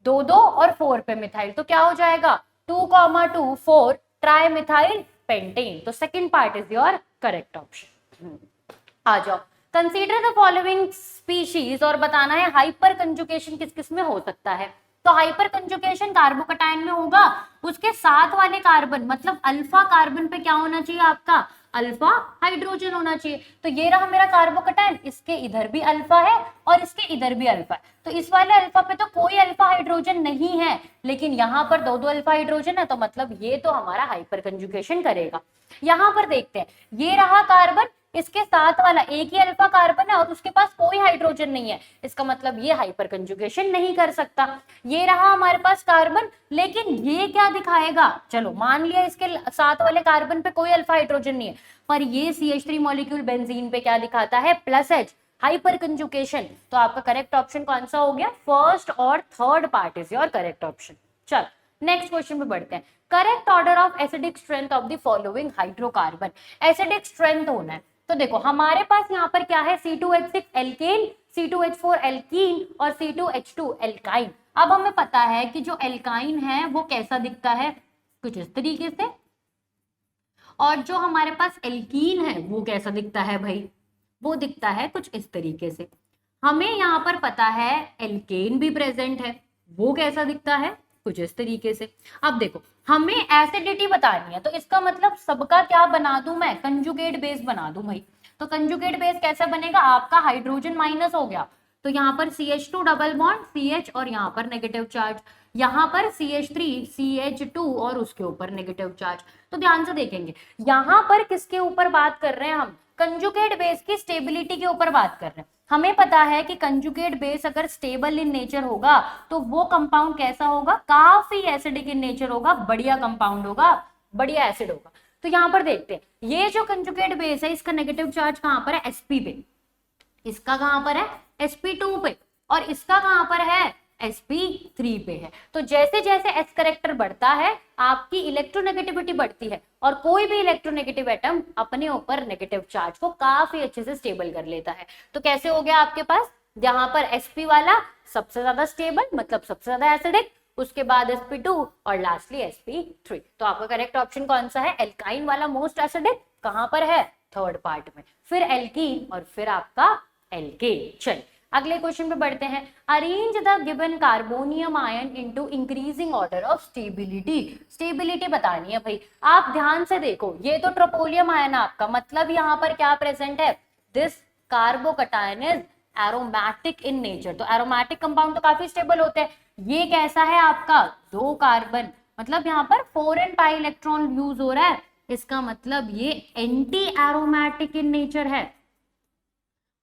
2 2 और 4 पे मिथाइल, तो क्या हो जाएगा 2, 2 4 ट्राई मिथाइल पेंटेन। तो second part is your correct option. आ जाओ, कंसीडर द फॉलोइंग स्पीशीज और बताना है हाइपर कंजुगेशन किस किस में हो सकता है। तो हाइपर कंजुगेशन कार्बोकटायन में होगा, उसके साथ वाले कार्बन मतलब अल्फा कार्बन पे क्या होना चाहिए आपका, अल्फा हाइड्रोजन होना चाहिए। तो ये रहा मेरा कार्बोकटायन, इसके इधर भी अल्फा है और इसके इधर भी अल्फा है, तो इस वाले अल्फा पे तो कोई अल्फा हाइड्रोजन नहीं है, लेकिन यहाँ पर 2 2 अल्फा हाइड्रोजन है, तो मतलब ये तो हमारा हाइपर कंजुगेशन करेगा। यहाँ पर देखते हैं, ये रहा कार्बन, इसके साथ वाला एक ही अल्फा कार्बन है और उसके पास कोई हाइड्रोजन नहीं है, इसका मतलब ये हाइपर कंजुगेशन नहीं कर सकता। ये रहा हमारे पास कार्बन, लेकिन ये क्या दिखाएगा, चलो मान लिया इसके साथ वाले कार्बन पे कोई अल्फा हाइड्रोजन नहीं है, पर ये CH3 मॉलिक्यूल बेंजीन पे क्या दिखाता है, +H, हाइपर कंजुगेशन। तो आपका करेक्ट ऑप्शन कौन सा हो गया, फर्स्ट और third part is your correct option. चल नेक्स्ट क्वेश्चन पे बढ़ते हैं, correct order of acidic strength of the following hydrocarbon. Acidic strength होना है, तो देखो हमारे पास यहाँ पर क्या है, C2H6 एल्केन, C2H4 एल्कीन और C2H2 एल्काइन। अब हमें पता है कि जो एल्काइन है वो कैसा दिखता है, कुछ इस तरीके से, और जो हमारे पास एल्कीन है वो कैसा दिखता है भाई, वो दिखता है कुछ इस तरीके से। हमें यहाँ पर पता है एल्केन भी प्रेजेंट है, वो कैसा दिखता है, कुछ इस तरीके से। अब देखो हमें एसिडिटी बतानी है, तो इसका मतलब सबका क्या बना दूं मैं, कंजुगेट बेस बना दूं भाई। तो कंजुगेट बेस कैसा बनेगा, आपका हाइड्रोजन माइनस हो गया, तो यहाँ पर CH2 डबल बॉन्ड CH और यहाँ पर नेगेटिव चार्ज, यहाँ पर CH3 CH2 और उसके ऊपर नेगेटिव चार्ज। तो ध्यान से देखेंगे, यहाँ पर किसके ऊपर बात कर रहे हैं हम, कंजुगेट बेस की स्टेबिलिटी के ऊपर बात कर रहे हैं। हमें पता है कि कंजुगेट बेस अगर स्टेबल इन नेचर होगा तो वो कंपाउंड कैसा होगा, काफी एसिडिक इन नेचर होगा, बढ़िया कंपाउंड होगा, बढ़िया एसिड होगा। तो यहाँ पर देखते हैं, ये जो कंजुगेट बेस है इसका नेगेटिव चार्ज कहां पर है, sp पे, इसका कहां पर है sp2 पे, और इसका कहां पर है sp3 पे है। तो जैसे जैसे s करेक्टर बढ़ता है आपकी इलेक्ट्रोनेगेटिविटी बढ़ती है, और कोई भी इलेक्ट्रोनेगेटिव एटम अपने ऊपर नेगेटिव चार्ज को काफी अच्छे से स्टेबल कर लेता है। तो कैसे हो गया आपके पास, यहाँ पर sp वाला सबसे ज्यादा स्टेबल मतलब सबसे ज्यादा एसिडिक, उसके बाद sp2 और लास्टली sp3। तो आपका करेक्ट ऑप्शन कौन सा है, एल्काइन वाला मोस्ट एसिडिक, कहां पर है, थर्ड पार्ट में, फिर एल्कीन और फिर आपका एल्केन। चलिए अगले क्वेश्चन पे बढ़ते हैं, arrange the given carbonium ion into increasing order of stability. Stability बतानी है भाई, आप ध्यान से देखो, ये तो ट्रोपोलियम आयन आपका, मतलब यहाँ पर क्या प्रेजेंट है, this carbocation is aromatic in nature. तो एरोमेटिक कंपाउंड तो काफी स्टेबल होते हैं, ये कैसा है आपका 2 कार्बन, मतलब यहाँ पर 4n पाई इलेक्ट्रॉन यूज हो रहा है, इसका मतलब ये एंटी एरोमेटिक इन नेचर है।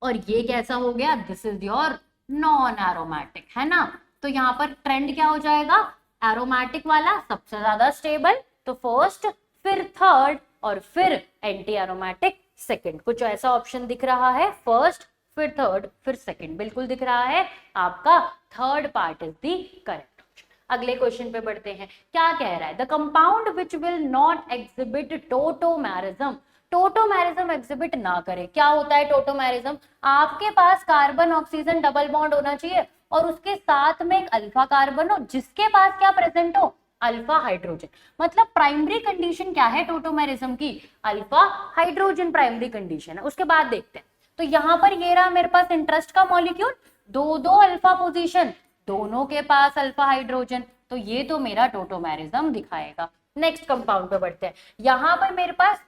और ये कैसा हो गया, this is your non aromatic, है ना। तो यहाँ पर ट्रेंड क्या हो जाएगा, एरोमेटिक वाला सबसे ज्यादा स्टेबल, तो फर्स्ट फिर थर्ड और फिर एंटी एरोमेटिक सेकंड। कुछ ऐसा ऑप्शन दिख रहा है, फर्स्ट फिर थर्ड फिर सेकंड, बिल्कुल दिख रहा है, आपका third part is the correct option. अगले क्वेश्चन पे बढ़ते हैं, क्या कह रहा है, the compound which will not exhibit tautomerism. Tautomerism exhibit ना करे, क्या होता है टोटोमेरिज्म, आपके पास कार्बन ऑक्सीजन डबल बॉन्ड होना चाहिए और उसके साथ में एक अल्फा कार्बन हो जिसके पास क्या प्रेजेंट हो, अल्फा हाइड्रोजन। मतलब प्राइमरी कंडीशन क्या है टोटोमेरिज्म की, अल्फा हाइड्रोजन प्राइमरी कंडीशन है। उसके बाद देखते हैं, तो यहाँ पर ये रहा मेरे पास इंटरेस्ट का मॉलिक्यूल, दो दो अल्फा पोजीशन, दोनों के पास अल्फा हाइड्रोजन, तो ये तो मेरा टोटोमेरिज्म दिखाएगा। नेक्स्ट कंपाउंड पे बढ़ते हैं। यहां पर मेरे पास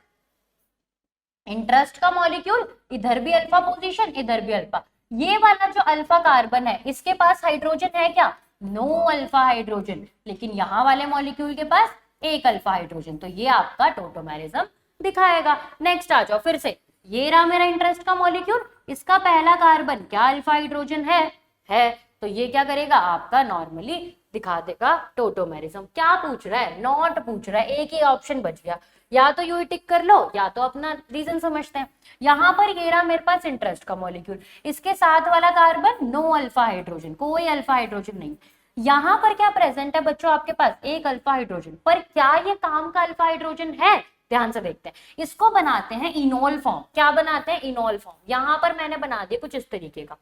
इंटरेस्ट का मॉलिक्यूल, इधर भी अल्फा पोजीशन, इधर भी अल्फा। ये वाला जो अल्फा कार्बन है इसके पास हाइड्रोजन है क्या? नो अल्फा हाइड्रोजन, लेकिन यहाँ वाले मॉलिक्यूल के पास एक अल्फा हाइड्रोजन, तो ये आपका टोटोमेरिज्म दिखाएगा। नेक्स्ट आ जाओ फिर से, ये रहा मेरा इंटरेस्ट का मॉलिक्यूल, इसका पहला कार्बन क्या अल्फा हाइड्रोजन है, तो ये क्या करेगा आपका नॉर्मली दिखा देगा टोटोमेरिज्म। क्या पूछ रहा है? नॉट पूछ रहा है, एक ही ऑप्शन बच गया, या तो यू टिक कर लो या तो अपना रीजन समझते हैं। यहां पर ये रहा मेरे पास इंटरेस्ट का मॉलिक्यूल, इसके साथ वाला कार्बन नो अल्फा हाइड्रोजन, कोई अल्फा हाइड्रोजन नहीं। यहां पर क्या प्रेजेंट है बच्चों आपके पास? एक अल्फा हाइड्रोजन, पर क्या ये काम का अल्फा हाइड्रोजन है? ध्यान से देखते हैं। इसको बनाते हैं इनोल फॉर्म। क्या बनाते हैं? Enol form. यहां पर मैंने बना दिया कुछ इस तरीके का,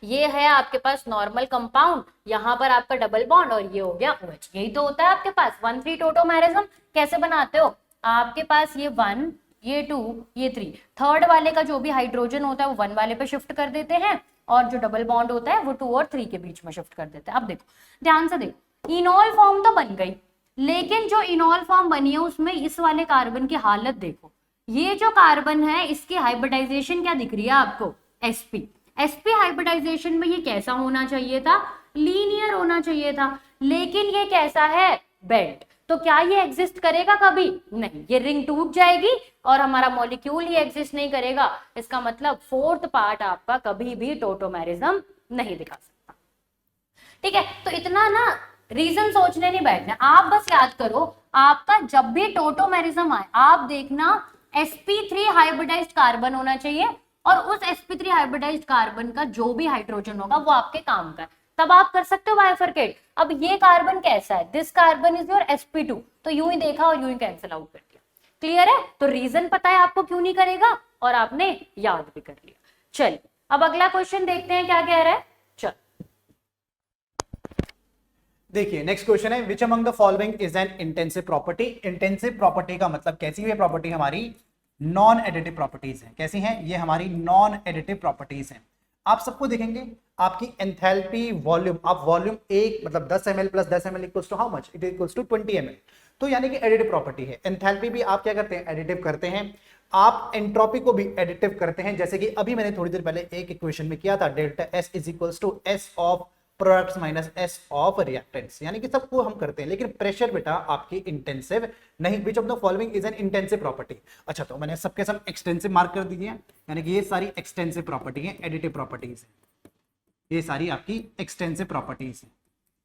ये है आपके पास नॉर्मल कंपाउंड, यहाँ पर आपका डबल बॉन्ड और ये हो गया OH। यही तो होता है आपके पास 1,3 टोटोमेरिज्म। कैसे बनाते हो? आपके पास ये 1, ये 2, ये 3, थर्ड वाले का जो भी हाइड्रोजन होता है वो 1 वाले पे शिफ्ट कर देते हैं, और जो डबल बॉन्ड होता है वो 2 और 3 के बीच में शिफ्ट कर देते हैं। अब देखो, ध्यान से देखो, इनोल फॉर्म तो बन गई, लेकिन जो इनोल फॉर्म बनी है उसमें इस वाले कार्बन की हालत देखो। ये जो कार्बन है इसकी हाइब्रिडाइजेशन क्या दिख रही है आपको? sp। sp हाइब्रिडाइजेशन में ये कैसा होना चाहिए था? लीनियर होना चाहिए था, लेकिन ये कैसा है? बेंट। तो क्या ये एग्जिस्ट करेगा कभी? नहीं, ये रिंग टूट जाएगी और हमारा मॉलिक्यूल ही एग्जिस्ट नहीं करेगा। इसका मतलब फोर्थ पार्ट आपका कभी भी टोटोमेरिज्म नहीं दिखा सकता। ठीक है, तो इतना ना रीजन सोचने नहीं बैठना, आप बस याद करो, आपका जब भी टोटोमेरिज्म आए आप देखना sp3 हाइब्रिडाइज्ड कार्बन होना चाहिए, और उस sp3 हाइब्रिडाइज्ड कार्बन का जो भी हाइड्रोजन होगा वो आपके काम का है, तब आप कर सकते हो बाइफरकेट। अब ये कार्बन कैसा है? This carbon is your sp2, तो यूं ही देखा और यूं ही कैंसिल आउट कर दिया। क्लियर है? तो रीजन पता है आपको क्यों नहीं करेगा, और आपने याद भी कर लिया। चलिए अब अगला क्वेश्चन देखते हैं क्या कह रहा है। चल देखिए नेक्स्ट क्वेश्चन है, विच among the following is an intensive property. Intensive property का मतलब कैसी है प्रॉपर्टी? हमारी नॉन एडिटिव प्रॉपर्टीज हैं। कैसी हैं? ये हमारी नॉन एडिटिव प्रॉपर्टीज हैं। आप सबको देखेंगे आपकी एंथैल्पी वॉल्यूम, आप वॉल्यूम एक मतलब 10 ml plus 10 ml equals to how much? It equals to 20 ml। तो यानी कि एडिटिव प्रॉपर्टी है। एंथैल्पी भी आप क्या करते हैं? एडिटिव करते हैं। आप एंट्रोपी को भी एडिटिव करते हैं, जैसे कि अभी मैंने थोड़ी देर पहले एक इक्वेशन में किया था, delta S is equals to S of products minus S of reactants, यानी कि सबको हम करते हैं। लेकिन प्रेशर बेटा आपकी इंटेंसिव नहीं। विच of the following is an intensive property? अच्छा, तो मैंने सबके सब एक्सटेंसिव मार्क कर दिए हैं, यानी कि ये सारी एक्सटेंसिव प्रॉपर्टी है, एडिटिव प्रॉपर्टीज है, ये सारी आपकी एक्सटेंसिव प्रॉपर्टीज है।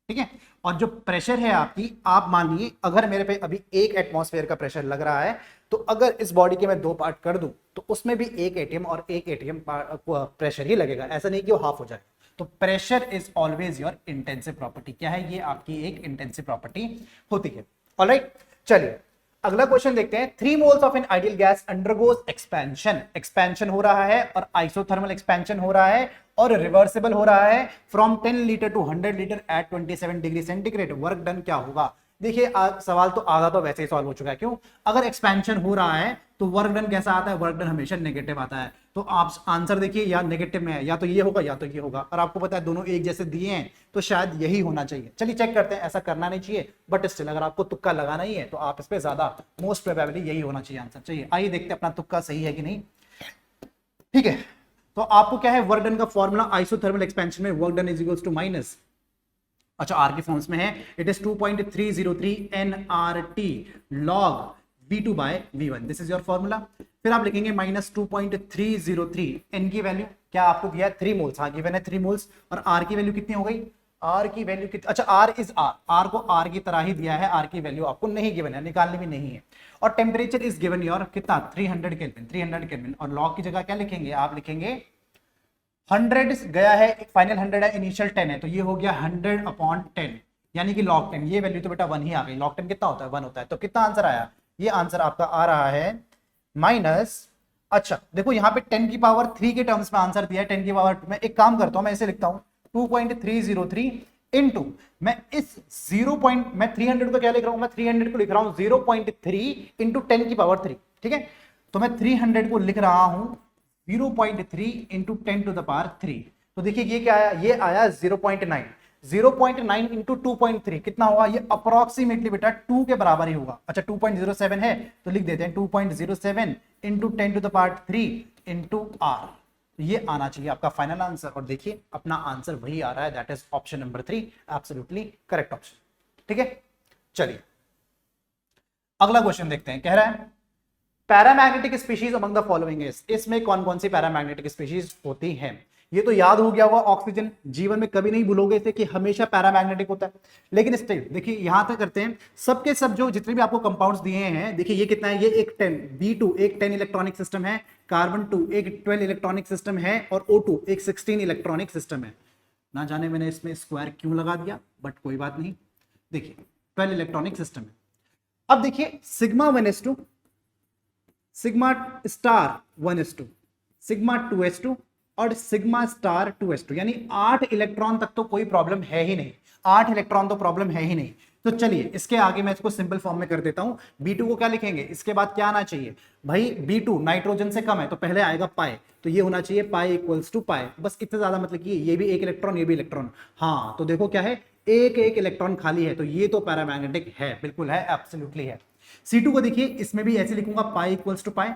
ठीक है, और जो प्रेशर है आपकी, आप मानिए अगर मेरे पे अभी 1 एटमॉस्फेयर का प्रेशर लग रहा है, तो अगर इस बॉडी के मैं 2 पार्ट कर दूं तो उसमें भी 1 एटीएम और 1 एटीएम प्रेशर ही लगेगा, ऐसा नहीं कि वो हाफ हो जाए। तो pressure is always your intensive property. क्या है? ये आपकी एक इंटेंसिव प्रॉपर्टी होती है। ऑलराइट, चलिए अगला क्वेश्चन देखते हैं। 3 moles of an ideal gas undergoes expansion. Expansion हो रहा है और आइसोथर्मल एक्सपेंशन हो रहा है और रिवर्सिबल हो रहा है from 10 litre to 100 litre at 27 degree centigrade. Work done क्या होगा? देखिए सवाल तो आधा तो वैसे ही सॉल्व हो चुका है। क्यों? अगर एक्सपेंशन हो रहा है तो वर्क डन कैसा आता है? वर्क डन हमेशा नेगेटिव आता है। तो आप आंसर देखिए, या नेगेटिव में है, या तो ये होगा या तो ये होगा, और आपको पता है दोनों एक जैसे दिए हैं तो शायद यही होना चाहिए। चलिए चेक करते हैं, ऐसा करना नहीं चाहिए, बट स्टिल अगर आपको तुक्का लगाना ही है तो आप इस पे ज्यादा मोस्ट प्रोबेबली यही होना चाहिए आंसर। चाहिए, आइए देखते हैं अपना तुक्का सही है कि नहीं। ठीक है, तो आपको क्या है? वर्क डन का फॉर्मूला आइसोथर्मल एक्सपेंशन में work done is equals to minus, अच्छा आर के फॉर्म्स में है, it is 2.303 nRT log V2 by V1, this is your formula. फिर आप लिखेंगे माइनस 2.303, n की वैल्यू क्या आपको दिया है? 3 मोल्स, हाँ गिवन है 3 मोल्स, और r की वैल्यू कितनी हो गई? r की वैल्यू कितनी? अच्छा r इज r को r की तरह ही दिया है, r की वैल्यू आपको नहीं गिवन है, निकालनी भी नहीं है। और टेम्परेचर इज गिवन योर कितना? 300 केल्विन, 300 केल्विन, और log की जगह क्या लिखेंगे? आप लिखेंगे 100 गया है, फाइनल 100 है, इनिशियल 10 है, तो ये हो गया 100/10, यानी कि log 10। ये वैल्यू तो बेटा 1 ही आ गई। log 10 कितना होता है? 1 होता है। तो कितना आंसर आया? ये आंसर आपका आ रहा है माइनस, अच्छा देखो यहाँ पे 10 की पावर 3 के टर्म्स में आंसर दिया है। 10 की पावर मैं एक काम करता हूं, मैं इसे लिखता हूं 2.303 इनटू, मैं इस 0. मैं 300 को क्या लिख रहा हूं? मैं 300 को लिख रहा हूं 0.3 इंटू 10 की पावर 3। ठीक है, तो मैं 300 को लिख रहा हूं 0.3 इंटू 10 टू द पावर 3। तो देखिए ये क्या आया, ये आया 0.9, 0.9 इंटू 2.3 कितना होगा, ये अप्रोक्सीमेटली बेटा 2 के बराबर ही होगा। अच्छा 2.07 है तो लिख देते हैं 2.07 इंटू 10⁻³ इंटू आर, ये आना चाहिए आपका फाइनल आंसर। और देखिए अपना आंसर वही आ रहा है, that is option number 3, absolutely correct option. ठीक है, चलिए अगला क्वेश्चन देखते हैं। कह रहा है paramagnetic species among the following is, इसमें कौन कौन सी पैरामैग्नेटिक स्पीशीज होती हैं। ये तो याद हो गया होगा, ऑक्सीजन, जीवन में कभी नहीं भूलोगे इसे कि हमेशा पैरामैग्नेटिक होता है। लेकिन स्टिल देखिए यहां तक करते हैं, सबके सब जो जितने भी आपको कंपाउंड्स दिए हैं, देखिए ये कितना है, ये एक 10, B2 एक 10 इलेक्ट्रॉनिक सिस्टम है, कार्बन 2 एक 12 इलेक्ट्रॉनिक सिस्टम है, और O2 एक 16 इलेक्ट्रॉनिक सिस्टम है। ना जाने मैंने इसमें स्क्वायर क्यों लगा दिया, बट कोई बात नहीं। देखिए 12 इलेक्ट्रॉनिक सिस्टम है। अब देखिए sigma 1s2, sigma star 1s2, sigma 2s2 और सिग्मा स्टार 2s2, यानी 8 इलेक्ट्रॉन तक तो कोई प्रॉब्लम है ही नहीं, 8 इलेक्ट्रॉन तो प्रॉब्लम है ही नहीं। तो चलिए इसके आगे मैं इसको सिंपल फॉर्म में कर देता हूं। B2 को क्या लिखेंगे, इसके बाद क्या आना चाहिए भाई, B2 नाइट्रोजन से कम है तो पहले आएगा पाई, तो ये होना चाहिए पाई इक्वल्स टू पाई, बस इतना ज्यादा मतलब कि ये भी एक इलेक्ट्रॉन ये भी इलेक्ट्रॉन। हाँ तो देखो क्या है, एक एक इलेक्ट्रॉन खाली है, तो ये तो पैरामैग्नेटिक है, बिल्कुल है, एब्सोल्युटली है। C2 को देखिए इसमें भी ऐसे लिखूंगा पाई इक्वल्स टू पाई,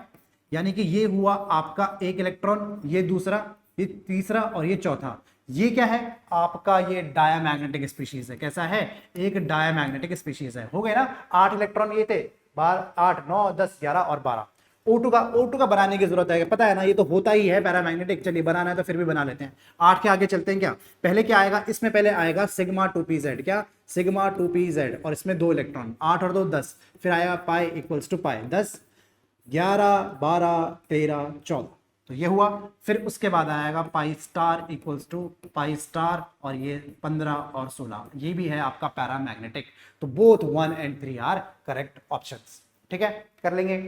यानी कि ये हुआ आपका एक इलेक्ट्रॉन, ये दूसरा, ये तीसरा और ये चौथा। ये क्या है आपका, ये डायामैग्नेटिक स्पीशीज है। कैसा है, एक डायामैग्नेटिक स्पीशीज है। हो गए ना, 8 इलेक्ट्रॉन ये थे, 8 9 10 11 और 12। O2 का बनाने की जरूरत है, पता है ना, ये तो होता ही है पैरामैग्नेटिक। चलिए बनाना है तो फिर भी बना लेते हैं। 8 के आगे चलते हैं क्या, पहले क्या आएगा, इसमें पहले आएगा सिग्मा 2pz, क्या सिग्मा 2pz, और इसमें 2 इलेक्ट्रॉन, 8 और 2 10, फिर आया पाई इक्वल्स टू पाई, 10 11 12 13 14, तो ये हुआ। फिर उसके बाद आएगा pi star equals to pi star, और ये 15 और 16, ये भी है आपका पैरामैग्नेटिक। तो both 1 and 3 are correct options. ठीक है, कर लेंगे।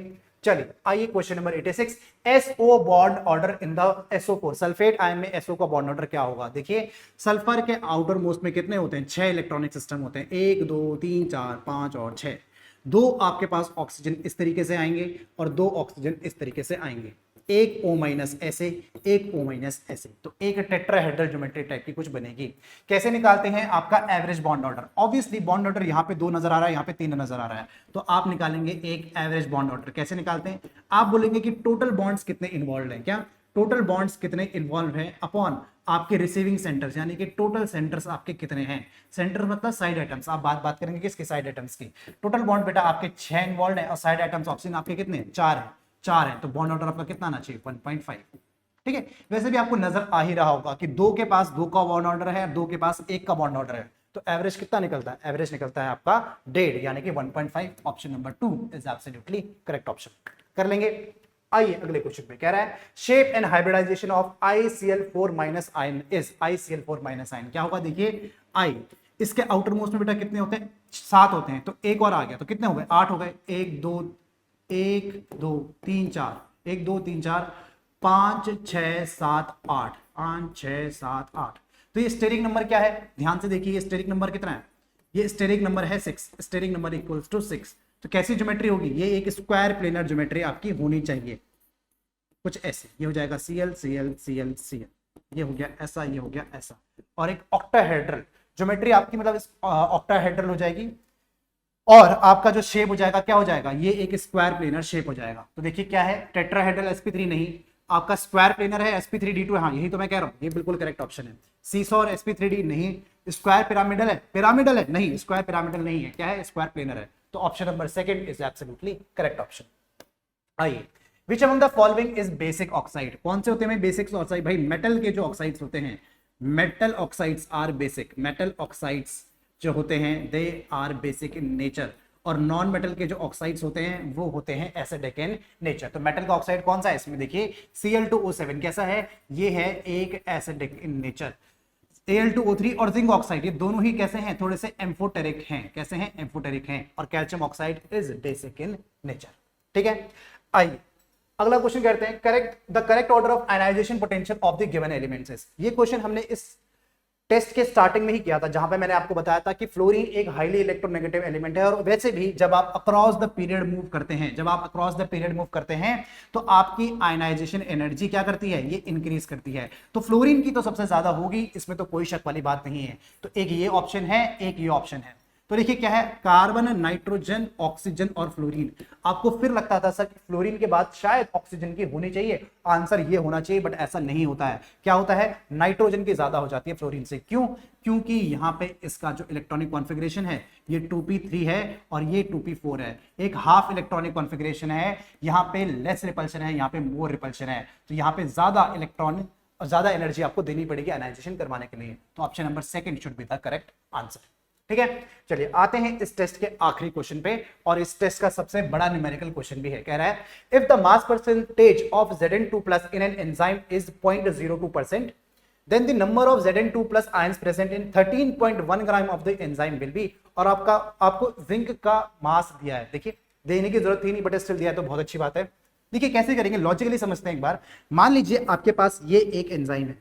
चलिए आइए question number 86, SO bond order in the SO4, sulphate ion में SO का बॉन्ड ऑर्डर क्या होगा। देखिए सल्फर के आउटर मोस्ट में कितने होते हैं, 6 इलेक्ट्रॉनिक सिस्टम होते हैं, 1 2 3 4 5 और 6। 2 आपके पास ऑक्सीजन इस तरीके से आएंगे और 2 ऑक्सीजन इस तरीके से आएंगे, एक O- ऐसे, एक O- ऐसे, तो एक टेट्राहेड्रल ज्योमेट्री टाइप की कुछ बनेगी। कैसे निकालते हैं आपका average bond order. Obviously bond order यहाँ पे 2 नजर आ रहा है, यहाँ पे 3 नजर आ रहा है, तो आप निकालेंगे एक एवरेज बॉन्ड ऑर्डर। कैसे निकालते हैं, आप बोलेंगे कि टोटल बॉन्ड्स कितने इन्वॉल्व हैं, क्या टोटल बॉन्ड्स कितने इन्वॉल्व हैं अपॉन आपके रिसीविंग सेंटर्स, यानी कि टोटल सेंटर्स आपके कितने हैं। सेंटर मतलब साइड आइटम्स, आप बात करेंगे किसके, साइड आइटम्स की। टोटल बॉन्ड बेटा आपके 6 इन्वॉल्व है, और साइड आइटम्स ऑप्शन आपके कितने, 4 है, तो बॉन्ड ऑर्डर आपका कितना आना चाहिए, 1.5। ठीक है, वैसे भी आपको नजर आ ही रहा होगा कि 2 के पास 2 का बॉन्ड ऑर्डर है, 2 के पास 1 का बॉन्ड ऑर्डर है, तो एवरेज कितना निकलता है, एवरेज निकलता है आपका 1.5, यानी कि 1.5। Option number 2 is absolutely correct option. कर लेंगे। आइए अगले क्वेश्चन पे, कह रहा है shape and hybridisation of ICl4- ion is, ICl4- ion क्या होगा। देखिए I, इसके आउटर मोस्ट में बेटा कितने होते हैं, 7 होते हैं, तो एक और आ गया, तो कितने हो गए, 8 हो गए, 1 2 3 4, 1 2 3 4 5 6 7 8, 5 6 7 8। तो ये स्टेरिक नंबर क्या है, ध्यान से देखिए, ये स्टेरिक नंबर कितना है, ये स्टेरिक नंबर है 6, स्टेरिक नंबर इक्वल्स टू 6। तो कैसी ज्योमेट्री होगी, ये एक स्क्वायर प्लेनर ज्योमेट्री आपकी होनी चाहिए, कुछ ऐसे। ये हो जाएगा Cl Cl Cl Cl, ये हो गया ऐसा, ये हो गया ऐसा, और एक ऑक्टाहेड्रल ज्योमेट्री आपकी, मतलब ऑक्टाहेड्रल हो जाएगी, और आपका जो शेप हो जाएगा क्या हो जाएगा, ये एक स्क्वायर प्लेनर शेप हो जाएगा। तो देखिए क्या है, टेट्राहेड्रल sp3 नहीं, आपका स्क्वायर प्लेनर है sp3d2, हाँ यही तो मैं कह रहा हूँ, ये बिल्कुल करेक्ट ऑप्शन है। सीसॉ और sp3d नहीं, स्क्वायर पिरामिडल है, पिरामिडल है नहीं, स्क्वायर पिरामिडल नहीं है, क्या है, स्क्वायर प्लेनर है। तो option number 2 is absolutely correct option. आइए, which among the following is basic oxide, कौन से होते हैं बेसिक ऑक्साइड, भाई मेटल के जो ऑक्साइड्स होते हैं, metal oxides are basic, metal oxides जो होते हैं they are basic in nature, और नॉन मेटल के जो ऑक्साइड्स होते हैं वो होते हैं एसिडिक इन नेचर। तो मेटल का ऑक्साइड कौन सा है इसमें, देखिए Cl2O7 कैसा है, ये है एक एसिडिक इन नेचर। Al2O3 और जिंक ऑक्साइड, ये दोनों ही कैसे हैं, थोड़े से एम्फोटेरिक हैं, कैसे हैं, एम्फोटेरिक हैं। और calcium oxide is basic in nature. ठीक है, आइए अगला क्वेश्चन करते हैं, correct the correct order of ionisation potential of the given elements is. ये क्वेश्चन हमने इस टेस्ट के स्टार्टिंग में ही किया था, जहां पे मैंने आपको बताया था कि फ्लोरीन एक हाईली इलेक्ट्रोनेगेटिव एलिमेंट है, और वैसे भी जब आप अक्रॉस द पीरियड मूव करते हैं तो आपकी आयनाइजेशन एनर्जी क्या करती है, ये इंक्रीज करती है। तो फ्लोरीन की तो सबसे ज्यादा होगी, इसमें तो कोई शक वाली बात नहीं है। तो एक ये ऑप्शन है, एक ये ऑप्शन है। तो देखिए क्या है, कार्बन, नाइट्रोजन, ऑक्सीजन और फ्लोरीन। आपको फिर लगता था सर फ्लोरीन के बाद शायद ऑक्सीजन की होनी चाहिए, आंसर ये होना चाहिए, बट ऐसा नहीं होता है। क्या होता है, नाइट्रोजन की ज्यादा हो जाती है फ्लोरीन से। क्यों? क्योंकि यहाँ पे इसका जो इलेक्ट्रॉनिक कॉन्फ़िगरेशन है ये 2p3 है और ये 2p4 है। एक हाफ इलेक्ट्रॉनिक कॉन्फ़िगरेशन है, यहाँ पे लेस रिपल्शन है, यहाँ पे मोर रिपल्शन है। तो यहाँ पे ज्यादा इलेक्ट्रॉनिक और ज्यादा एनर्जी आपको देनी पड़ेगी आयनाइजेशन करवाने के लिए। तो option number second should be the correct answer. ठीक है, चलिए आते हैं इस टेस्ट के आखिरी क्वेश्चन पे, और इस टेस्ट का सबसे बड़ा न्यूमेरिकल क्वेश्चन भी है। कह रहा है if the mass percentage of Zn2+ in an enzyme is 0.02%, then the number of Zn2+ ions present in 13.1 gram of the enzyme will be। और आपको जिंक का मास दिया है। देखिए देने की जरूरत ही नहीं, बट स्टिल दिया है तो बहुत अच्छी बात है। देखिए कैसे करेंगे, लॉजिकली समझते हैं एक बार। मान लीजिए आपके पास ये एक एंजाइम है,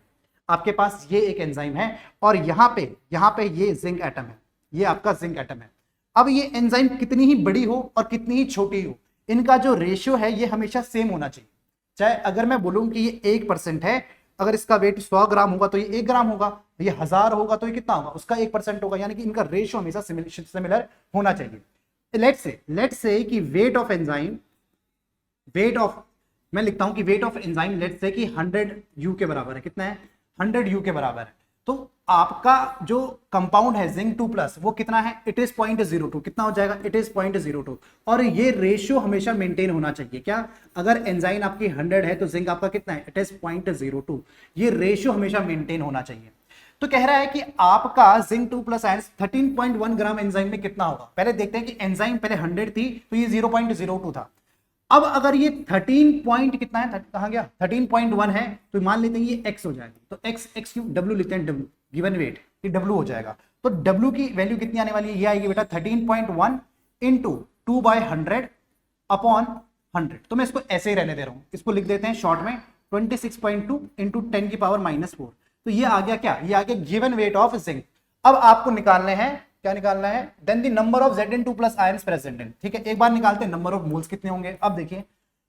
आपके पास ये एक एंजाइम है, और यहाँ पे ये जिंक एटम है, ये आपका जिंक एटम है। अब ये एंजाइम कितनी ही बड़ी हो और कितनी ही छोटी हो, इनका जो रेशियो है ये हमेशा सेम होना चाहिए। चाहे अगर मैं बोलूं कि ये 1% है, अगर इसका वेट 100 ग्राम होगा तो ये 1 ग्राम होगा, ये 1000 होगा तो ये कितना होगा, उसका 1% होगा। यानी कि इनका रेशियो हमेशा सिमिलर होना चाहिए। लेट्स से कि मैं लिखता हूं कि weight of enzyme let's say कि 100 U के बराबर है। कितना है, 100 U के बराबर है। तो आपका जो कंपाउंड है जिंक 2+, वो कितना है, इट इज 0.02। कितना हो जाएगा, इट इज 0.02। और ये रेशियो हमेशा मेंटेन होना चाहिए। क्या, अगर एंजाइम आपकी 100 है तो जिंक आपका कितना है, इट इज 0.02। ये रेशियो हमेशा मेंटेन होना चाहिए। तो कह रहा है कि आपका जिंक 2+ आयंस 13.1 ग्राम एंजाइम में कितना होगा। पहले देखते हैं कि एंजाइम पहले 100 थी तो ये 0.02 था। अब अगर ये 13 पॉइंट कितना है, कहां गया, 13.1 है, तो मान लेते हैं ये x हो जाएगी। तो x क्यों, w लिखते हैं, w गिवन वेट, ये w हो जाएगा। तो w की वैल्यू कितनी आने वाली है, ये आएगी बेटा 13.1 इंटू 2/100 अपॉन 100। तो मैं इसको ऐसे ही रहने दे रहा हूं, इसको लिख देते हैं शॉर्ट में 26.2 इंटू 10⁻⁻⁴। तो ये आ गया क्या, ये आ गया गिवन वेट ऑफ जिंक। अब आपको निकालने हैं, क्या निकालना है, then the number of Zn2+ ions present in. ठीक है, एक बार निकालते हैं नंबर ऑफ मोल्स कितने होंगे। अब देखिए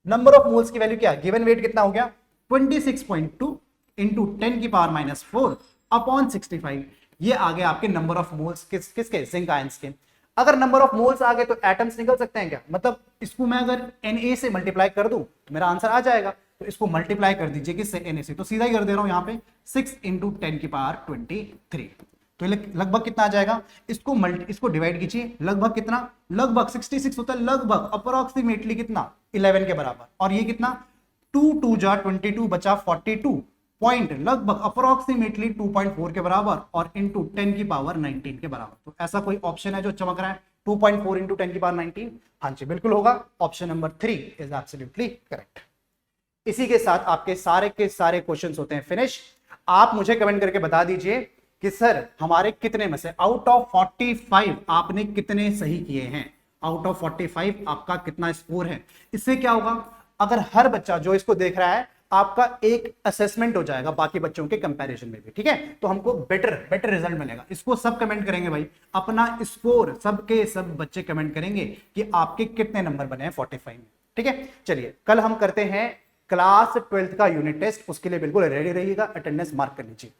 नंबर ऑफ मोल्स की वैल्यू क्या, गिवन वेट कितना हो गया, 26.2 इंटू 10⁻⁴ अपॉन 65। ये आ गया आपके नंबर ऑफ मोल्स किसके, जिंक आयंस के। अगर नंबर ऑफ मोल्स आ गए तो एटम्स निकल सकते हैं क्या, मतलब इसको मैं अगर Na से मल्टीप्लाई कर दूं तो मेरा आंसर आ जाएगा। तो इसको मल्टीप्लाई कर दीजिए किससे, Na से। तो सीधा ही कर दे रहा हूं यहाँ पे 6 इंटू 10⁻23। तो लगभग कितना आ जाएगा, इसको डिवाइड कीजिए, लगभग कितना, लगभग 66 होता है, लगभग अप्रोक्सीमेटली कितना 11 के बराबर। और ये कितना 2 जा 22 बचा 42 पॉइंट, लगभग अप्रोक्सीमेटली 2.4 के बराबर और इंटू 10⁻19 के बराबर। तो ऐसा कोई ऑप्शन है जो चमक रहा है, 2.4 इंटू 10⁻19। हाँ जी बिल्कुल होगा, option number 3 is absolutely correct. इसी के साथ आपके सारे के सारे क्वेश्चंस होते हैं फिनिश। आप मुझे कमेंट करके बता दीजिए कि सर हमारे कितने में से आउट ऑफ 45 आपने कितने सही किए हैं, आउट ऑफ 45 आपका कितना स्कोर है। इससे क्या होगा, अगर हर बच्चा जो इसको देख रहा है आपका एक असेसमेंट हो जाएगा बाकी बच्चों के कंपैरिजन में भी। ठीक है, तो हमको बेटर रिजल्ट मिलेगा। इसको सब कमेंट करेंगे भाई, अपना स्कोर सबके सब बच्चे कमेंट करेंगे कि आपके कितने नंबर बने हैं 45 में। ठीक है, चलिए कल हम करते हैं क्लास 12th का यूनिट टेस्ट, उसके लिए बिल्कुल रेडी रहिएगा, अटेंडेंस मार्क कर लीजिए।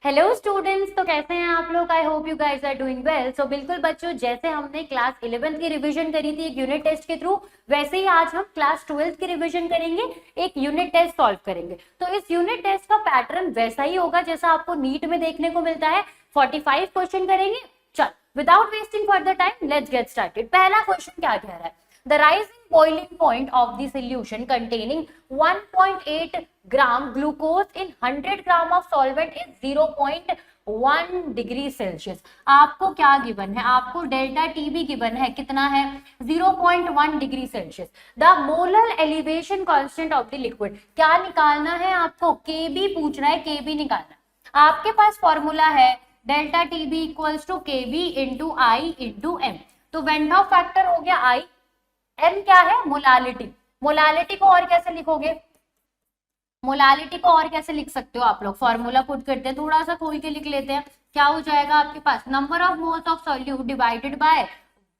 हेलो स्टूडेंट्स, तो कैसे हैं आप लोग। I hope you guys are doing well. So बिल्कुल बच्चों, जैसे हमने क्लास 11th की रिवीजन करी थी एक यूनिट टेस्ट के थ्रू, वैसे ही आज हम क्लास 12th की रिवीजन करेंगे, एक यूनिट टेस्ट सॉल्व करेंगे। तो इस यूनिट टेस्ट का पैटर्न वैसा ही होगा जैसा आपको नीट में देखने को मिलता है। 45 क्वेश्चन करेंगे। चल without wasting further time let's get started. पहला क्वेश्चन क्या कह रहा है, the rising boiling point of the solution containing 1.8 gram glucose in 100 gram of solvent is 0.1 degree Celsius. आपको क्या गिवन है, आपको डेल्टा टी भी गिवन है, कितना है 0.1 degree Celsius. The molar elevation constant of the liquid, क्या निकालना है आपको, के बी पूछ रहा है, के बी निकालना। आपके पास फॉर्मूला है delta T B equals to K B into I into M. तो वेंट ऑफ फैक्टर हो गया आई, एम क्या है मोलालिटी, मोलालिटी को और कैसे लिखोगे, मोलालिटी को और कैसे लिख सकते हो आप लोग, फॉर्मूला पुट करते हैं, थोड़ा सा खोल के लिख लेते हैं, क्या हो जाएगा आपके पास, number of moles of solute divided by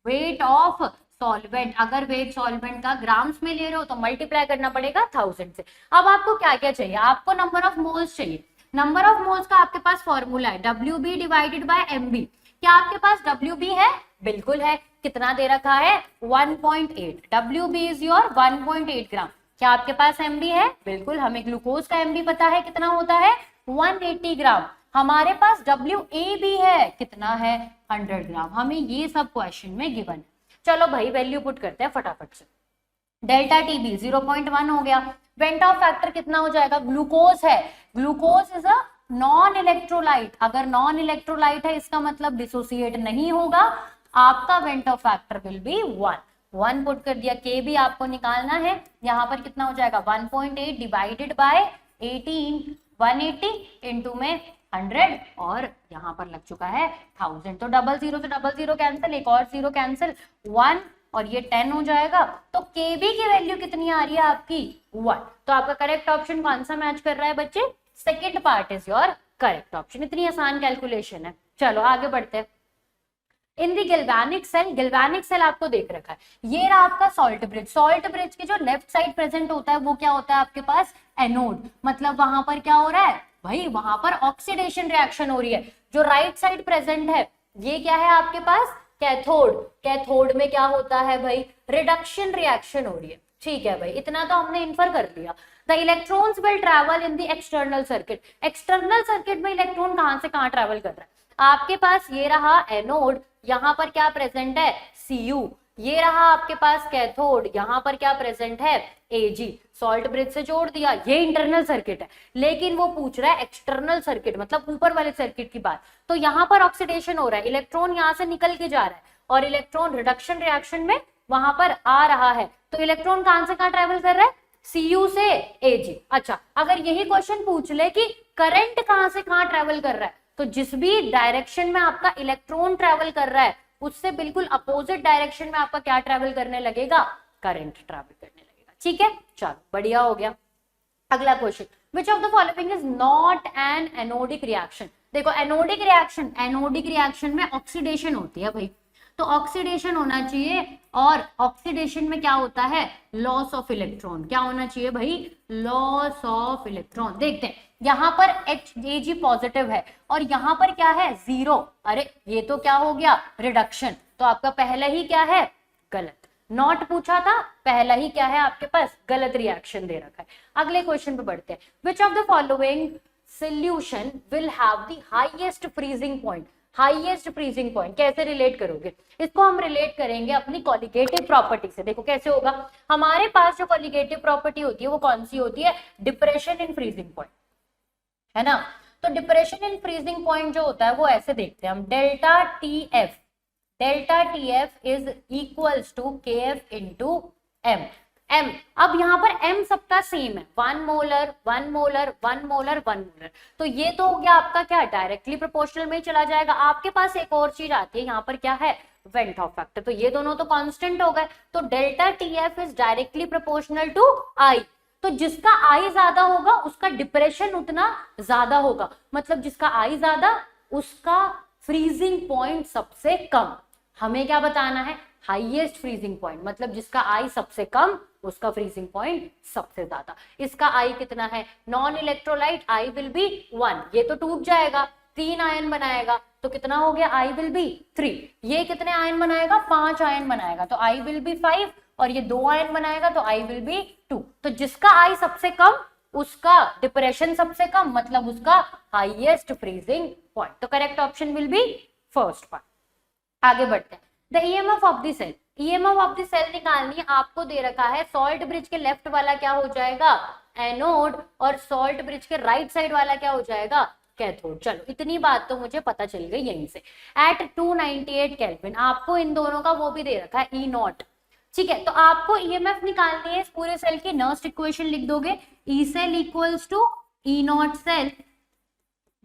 weight of solvent. अगर वेट सॉल्वेंट का ग्राम्स में ले रहे हो तो मल्टीप्लाई करना पड़ेगा 1000 से। अब आपको क्या क्या चाहिए, आपको नंबर ऑफ मोल्स चाहिए। नंबर ऑफ मोल्स का आपके पास फॉर्मूला है WB डिवाइडेड बाय MB। क्या आपके पास WB है? बिल्कुल है। कितना दे रखा है? 1.8। WB इज योर 1.8 ग्राम। क्या आपके पास MB है? बिल्कुल, हमें ग्लूकोज का MB पता है कितना होता है, 180 ग्राम। हमारे पास WAB है, कितना है, 100 ग्राम। हमें ये सब क्वेश्चन में गिवन है। चलो भाई वैल्यू पुट करते हैं फटाफट से। डेल्टा TB 0.1 हो गया। वेंट ऑफ फैक्टर कितना हो जाएगा, ग्लूकोज है, glucose is a non electrolyte. अगर नॉन इलेक्ट्रोलाइट है इसका मतलब डिसोसिएट नहीं होगा, आपका went Hoff factor will be 1 put कर दिया। के भी आपको निकालना है, यहाँ पर कितना हो जाएगा 1.8 डिवाइडेड बाय 18, 180 इंटू में 100 और यहाँ पर लग चुका है 1000। तो 00 से 00 कैंसिल, एक और 0 कैंसिल, 1 और ये 10 हो जाएगा। तो केबी की वैल्यू कितनी आ रही है आपकी, 1। तो आपका करेक्ट ऑप्शन कौन सा मैच कर रहा है बच्चे, second part is your correct option. इतनी आसान कैलकुलेशन है। चलो आगे बढ़ते हैं। इन दी गैल्वेनिक सेल आपको देख रखा है, ये रहा आपका सॉल्ट ब्रिज। सॉल्ट ब्रिज के जो लेफ्ट साइड प्रेजेंट होता है वो क्या होता है आपके पास, एनोड। मतलब वहां पर क्या हो रहा है भाई, वहां पर ऑक्सीडेशन रिएक्शन हो रही है। जो राइट साइड प्रेजेंट है ये क्या है आपके पास, कैथोड। कैथोड में क्या होता है भाई, रिडक्शन रिएक्शन हो रही है। ठीक है भाई, इतना तो हमने इन्फर कर लिया। The electrons will travel in the external circuit. External circuit में इलेक्ट्रॉन कहां से कहां ट्रैवल कर रहा है, आपके पास ये रहा एनोड, यहाँ पर क्या प्रेजेंट है, Cu। ये रहा आपके पास कैथोड, यहाँ पर क्या प्रेजेंट है, Ag। सॉल्ट ब्रिज से जोड़ दिया, ये इंटरनल सर्किट है। लेकिन वो पूछ रहा है एक्सटर्नल सर्किट, मतलब ऊपर वाले सर्किट की बात। तो यहाँ पर ऑक्सीडेशन हो रहा है, इलेक्ट्रॉन यहाँ से निकल के जा रहा है और इलेक्ट्रॉन रिडक्शन रिएक्शन में वहां पर आ रहा है। तो इलेक्ट्रॉन कहां से कहां ट्रेवल कर रहा है, Cu से Ag। अच्छा, अगर यही क्वेश्चन पूछ ले कि करंट कहां से कहां ट्रेवल कर रहा है, तो जिस भी डायरेक्शन में आपका इलेक्ट्रॉन ट्रेवल कर रहा है उससे बिल्कुल अपोजिट डायरेक्शन में आपका क्या ट्रेवल करने लगेगा, करंट ट्रेवल करने लगेगा। ठीक है, चलो बढ़िया हो गया। अगला question, which of the following is not an anodic reaction. देखो एनोडिक रिएक्शन में ऑक्सीडेशन होती है भाई, तो ऑक्सीडेशन होना चाहिए। और ऑक्सीडेशन में क्या होता है, लॉस ऑफ इलेक्ट्रॉन। क्या होना चाहिए भाई, लॉस ऑफ इलेक्ट्रॉन। देखते हैं, यहाँ पर Ag पॉजिटिव है और यहाँ पर क्या है, 0। अरे ये तो क्या हो गया, रिडक्शन। तो आपका पहला ही क्या है, गलत। नॉट पूछा था, पहला ही क्या है आपके पास, गलत रिएक्शन दे रखा है। अगले क्वेश्चन पे बढ़ते हैं। Which of the following solution will have the highest freezing point. Highest freezing point कैसे रिलेट करोगे, इसको हम रिलेट करेंगे अपनी कॉलिगेटिव प्रॉपर्टी से। देखो कैसे होगा, हमारे पास जो कॉलिगेटिव प्रॉपर्टी होती है वो कौन सी होती है, डिप्रेशन इन फ्रीजिंग पॉइंट, है ना। तो डिप्रेशन इन फ्रीजिंग पॉइंट जो होता है वो ऐसे देखते हैं हम, delta TF is equals to KF into M। अब यहाँ पर M सबका सेम है, 1 मोलर 1 मोलर 1 मोलर 1 मोलर। तो ये तो हो गया आपका क्या, डायरेक्टली प्रोपोर्शनल में ही चला जाएगा। आपके पास एक और चीज आती है, यहाँ पर क्या है, वेंट ऑफ फैक्टर। तो ये दोनों तो कांस्टेंट हो गए। तो delta TF is directly proportional to I। तो जिसका I ज्यादा होगा उसका डिप्रेशन उतना ज्यादा होगा, मतलब जिसका I ज्यादा उसका फ्रीजिंग पॉइंट सबसे कम। हमें क्या बताना है, हाईएस्ट फ्रीजिंग पॉइंट, मतलब जिसका I सबसे कम उसका फ्रीजिंग पॉइंट सबसे ज्यादा। इसका I कितना है, non electrolyte I will be 1। ये तो टूट जाएगा, 3 आयन बनाएगा, तो कितना हो गया, I विल बी 3। ये कितने आयन बनाएगा, 5 आयन बनाएगा, तो I विल बी 5। और ये 2 आयन बनाएगा तो I विल बी 2। तो जिसका I सबसे कम उसका डिप्रेशन सबसे कम, मतलब उसका हाईएस्ट फ्रीजिंग पॉइंट। तो correct option will be first part. आगे बढ़ते हैं। The EMF of the cell, EMF of the cell निकालनी है, आपको दे रखा है सॉल्ट ब्रिज के लेफ्ट वाला क्या हो जाएगा, एनोड, और सॉल्ट ब्रिज के राइट साइड वाला क्या हो जाएगा, कैथोड। चलो इतनी बात तो मुझे पता चल गई यहीं से। एट 298 केल्विन आपको इन दोनों का वो भी दे रखा है, E0। ठीक है, तो आपको EMF निकालनी है इस पूरे सेल की। नर्स्ट इक्वेशन लिख दोगे, E cell equals to E0 cell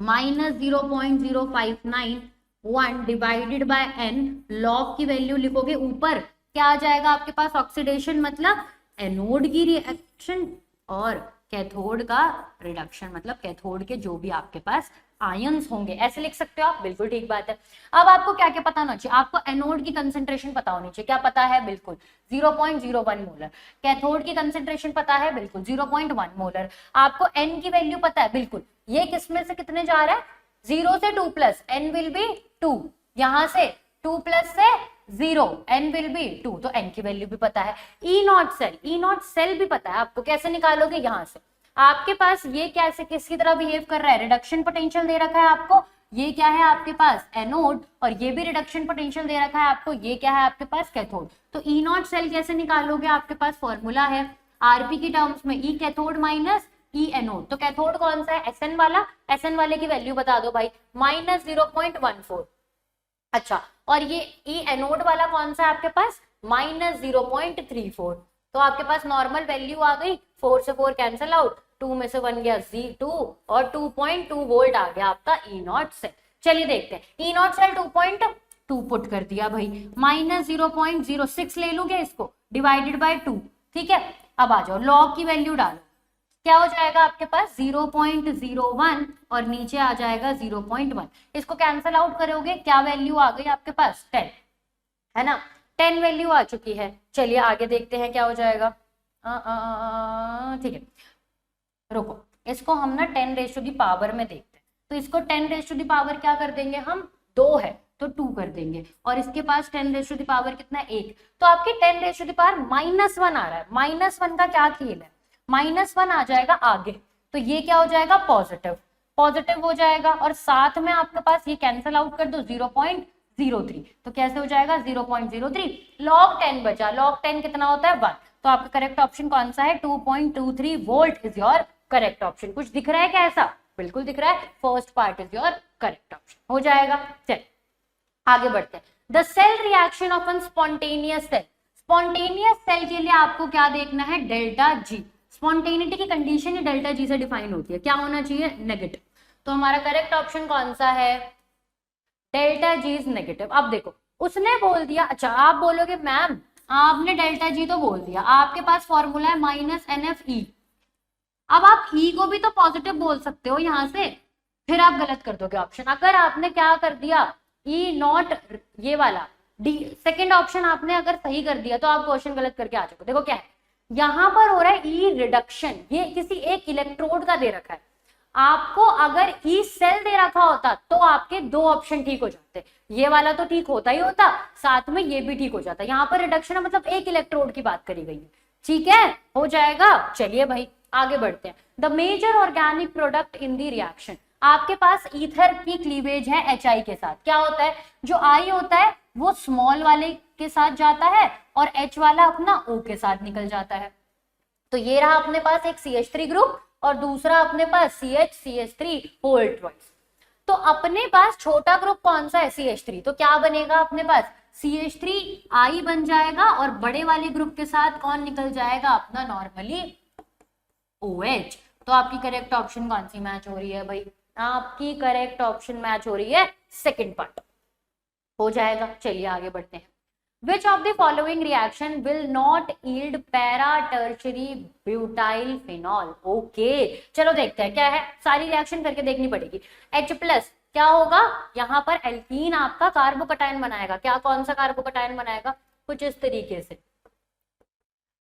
minus 0.0591 divided by n। Log की वैल्यू लिखोगे, ऊपर क्या आ जाएगा आपके पास, ऑक्सीडेशन मतलब एनोड की रिएक्शन, और कैथोड का रिडक्शन, मतलब कैथोड के जो भी आपके पास आयंस होंगे, ऐसे लिख सकते हो आप, बिल्कुल ठीक बात है। अब आपको क्या क्या पता होना चाहिए, आपको एनोड की कंसेंट्रेशन पता होनी चाहिए, क्या पता है, बिल्कुल 0.01 मोलर। कैथोड की कंसेंट्रेशन पता है, बिल्कुल 0.1 मोलर। आपको एन की वैल्यू पता है, बिल्कुल, ये किसमें से कितने जा रहा है, 0 से 2 प्लस, एन विल बी 2, यहां से 2 प्लस से 0, एन विल बी 2, तो एन की वैल्यू भी पता है। ई नॉट सेल भी पता है आपको, कैसे निकालोगे, यहां से आपके पास ये कैसे किसकी तरह बिहेव कर रहा है, रिडक्शन पोटेंशियल दे रखा है आपको, ये क्या है आपके पास एनोड, और ये भी रिडक्शन पोटेंशियल दे रखा है आपको, ये क्या है आपके पास कैथोड। तो ई नॉट सेल कैसे निकालोगे, आपके पास फॉर्मूला है आरपी की टर्म्स में, ई कैथोड माइनस ई एनोड। तो कैथोड कौन सा है, एसएन वाला, एसएन वाले की वैल्यू बता दो भाई, माइनस 0.14। अच्छा, और ये ई एनोड वाला कौन सा है आपके पास, माइनस 0.34। तो आपके पास नॉर्मल वैल्यू आ गई, 4 से 4 कैंसिल आउट, 2 में से 1 गया Z2 और 2.2 वोल्ट आ गया आपका ई नॉट सेल। चलिए देखते हैं, ई नॉट सेल 2.2 पुट कर दिया भाई, माइनस 0.06 ले लूं क्या इसको, डिवाइडेड बाय 2, ठीक है। अब आ जाओ लॉग की वैल्यू डालो, क्या हो जाएगा आपके पास 0.01 और नीचे आ जाएगा 0.1, इसको कैंसिल आउट करोगे, क्या वैल्यू आ गई आपके पास 10, है ना, 10 वैल्यू आ चुकी है। चलिए आगे देखते हैं क्या हो जाएगा, ठीक है, रुको, इसको हम ना 10 रेज़ टू दी पावर में देखते हैं। तो इसको 10 रेज़ टू दी पावर क्या कर देंगे हम, 2 है तो 2 कर देंगे, और इसके पास 10 रेज़ टू दी पावर कितना है, 1। तो आपकी 10 रेज़ टू दी पावर -1 आ रहा है, -1 का क्या खेल है, -1 आ जाएगा आगे, तो ये क्या हो जाएगा, पॉजिटिव, पॉजिटिव हो जाएगा, और साथ में आपके पास ये कैंसिल आउट कर दो 0.03, तो कैसे हो जाएगा 0.03, log 10 बचा, log 10 कितना होता है 1। तो आपका करेक्ट ऑप्शन कौन सा है, 2.23 volt is your correct option. कुछ दिख रहा है क्या ऐसा, बिल्कुल दिख रहा है, first part is your correct option हो जाएगा। चल आगे बढ़ते हैं, the cell reaction of an spontaneous cell, spontaneous cell के लिए आपको क्या देखना है, डेल्टा जी। स्पॉन्टेनिटी की कंडीशन ही डेल्टा जी से डिफाइन होती है, क्या होना चाहिए, नेगेटिव। तो हमारा करेक्ट ऑप्शन कौन सा है, डेल्टा जी इज नेगेटिव। अब देखो उसने बोल दिया, अच्छा आप बोलोगे मैम आपने डेल्टा जी तो बोल दिया, आपके पास फॉर्मूला है -NFE, अब आप ई को भी तो पॉजिटिव बोल सकते हो यहां से, फिर आप गलत कर दोगे ऑप्शन। अगर आपने क्या कर दिया, ई नॉट ये वाला डी सेकंड ऑप्शन आपने अगर सही कर दिया तो आप क्वेश्चन गलत करके आ चुके। देखो क्या है, यहां पर हो रहा है ई रिडक्शन, ये किसी एक इलेक्ट्रोड का दे रखा है, आपको अगर ई सेल दे रखा होता तो आपके 2 ऑप्शन ठीक हो जाते, ये वाला तो ठीक होता ही होता, साथ में ये भी ठीक हो जाता। यहाँ पर रिडक्शन है मतलब एक इलेक्ट्रोड की बात करी गई है, ठीक है, हो जाएगा। चलिए भाई आगे बढ़ते हैं, the major organic product in the reaction, आपके पास ईथर की क्लीवेज है HI के साथ, क्या होता है, जो I होता है वो स्मॉल वाले के साथ जाता है और H वाला अपना O के साथ निकल जाता है। तो ये रहा अपने पास एक CH3 ग्रुप और दूसरा अपने पास CH3 होल ट्वाइस। तो अपने पास छोटा ग्रुप कौन सा है, CH3, तो क्या बनेगा अपने पास CH3I बन जाएगा, और बड़े वाले ग्रुप के साथ कौन निकल जाएगा अपना नॉर्मली OH। तो आपकी करेक्ट ऑप्शन कौन सी मैच हो रही है भाई, आपकी करेक्ट ऑप्शन मैच हो रही है सेकंड पार्ट, हो जाएगा। चलिए आगे बढ़ते हैं, Which of the following reaction will not yield para-tertiary butyl phenol? Okay, चलो देखते हैं क्या है, सारी रिएक्शन करके देखनी पड़ेगी। H+ क्या होगा, यहाँ पर एल्कीन आपका कार्बोकटायन बनाएगा, क्या कौन सा कार्बोकटायन बनाएगा, कुछ इस तरीके से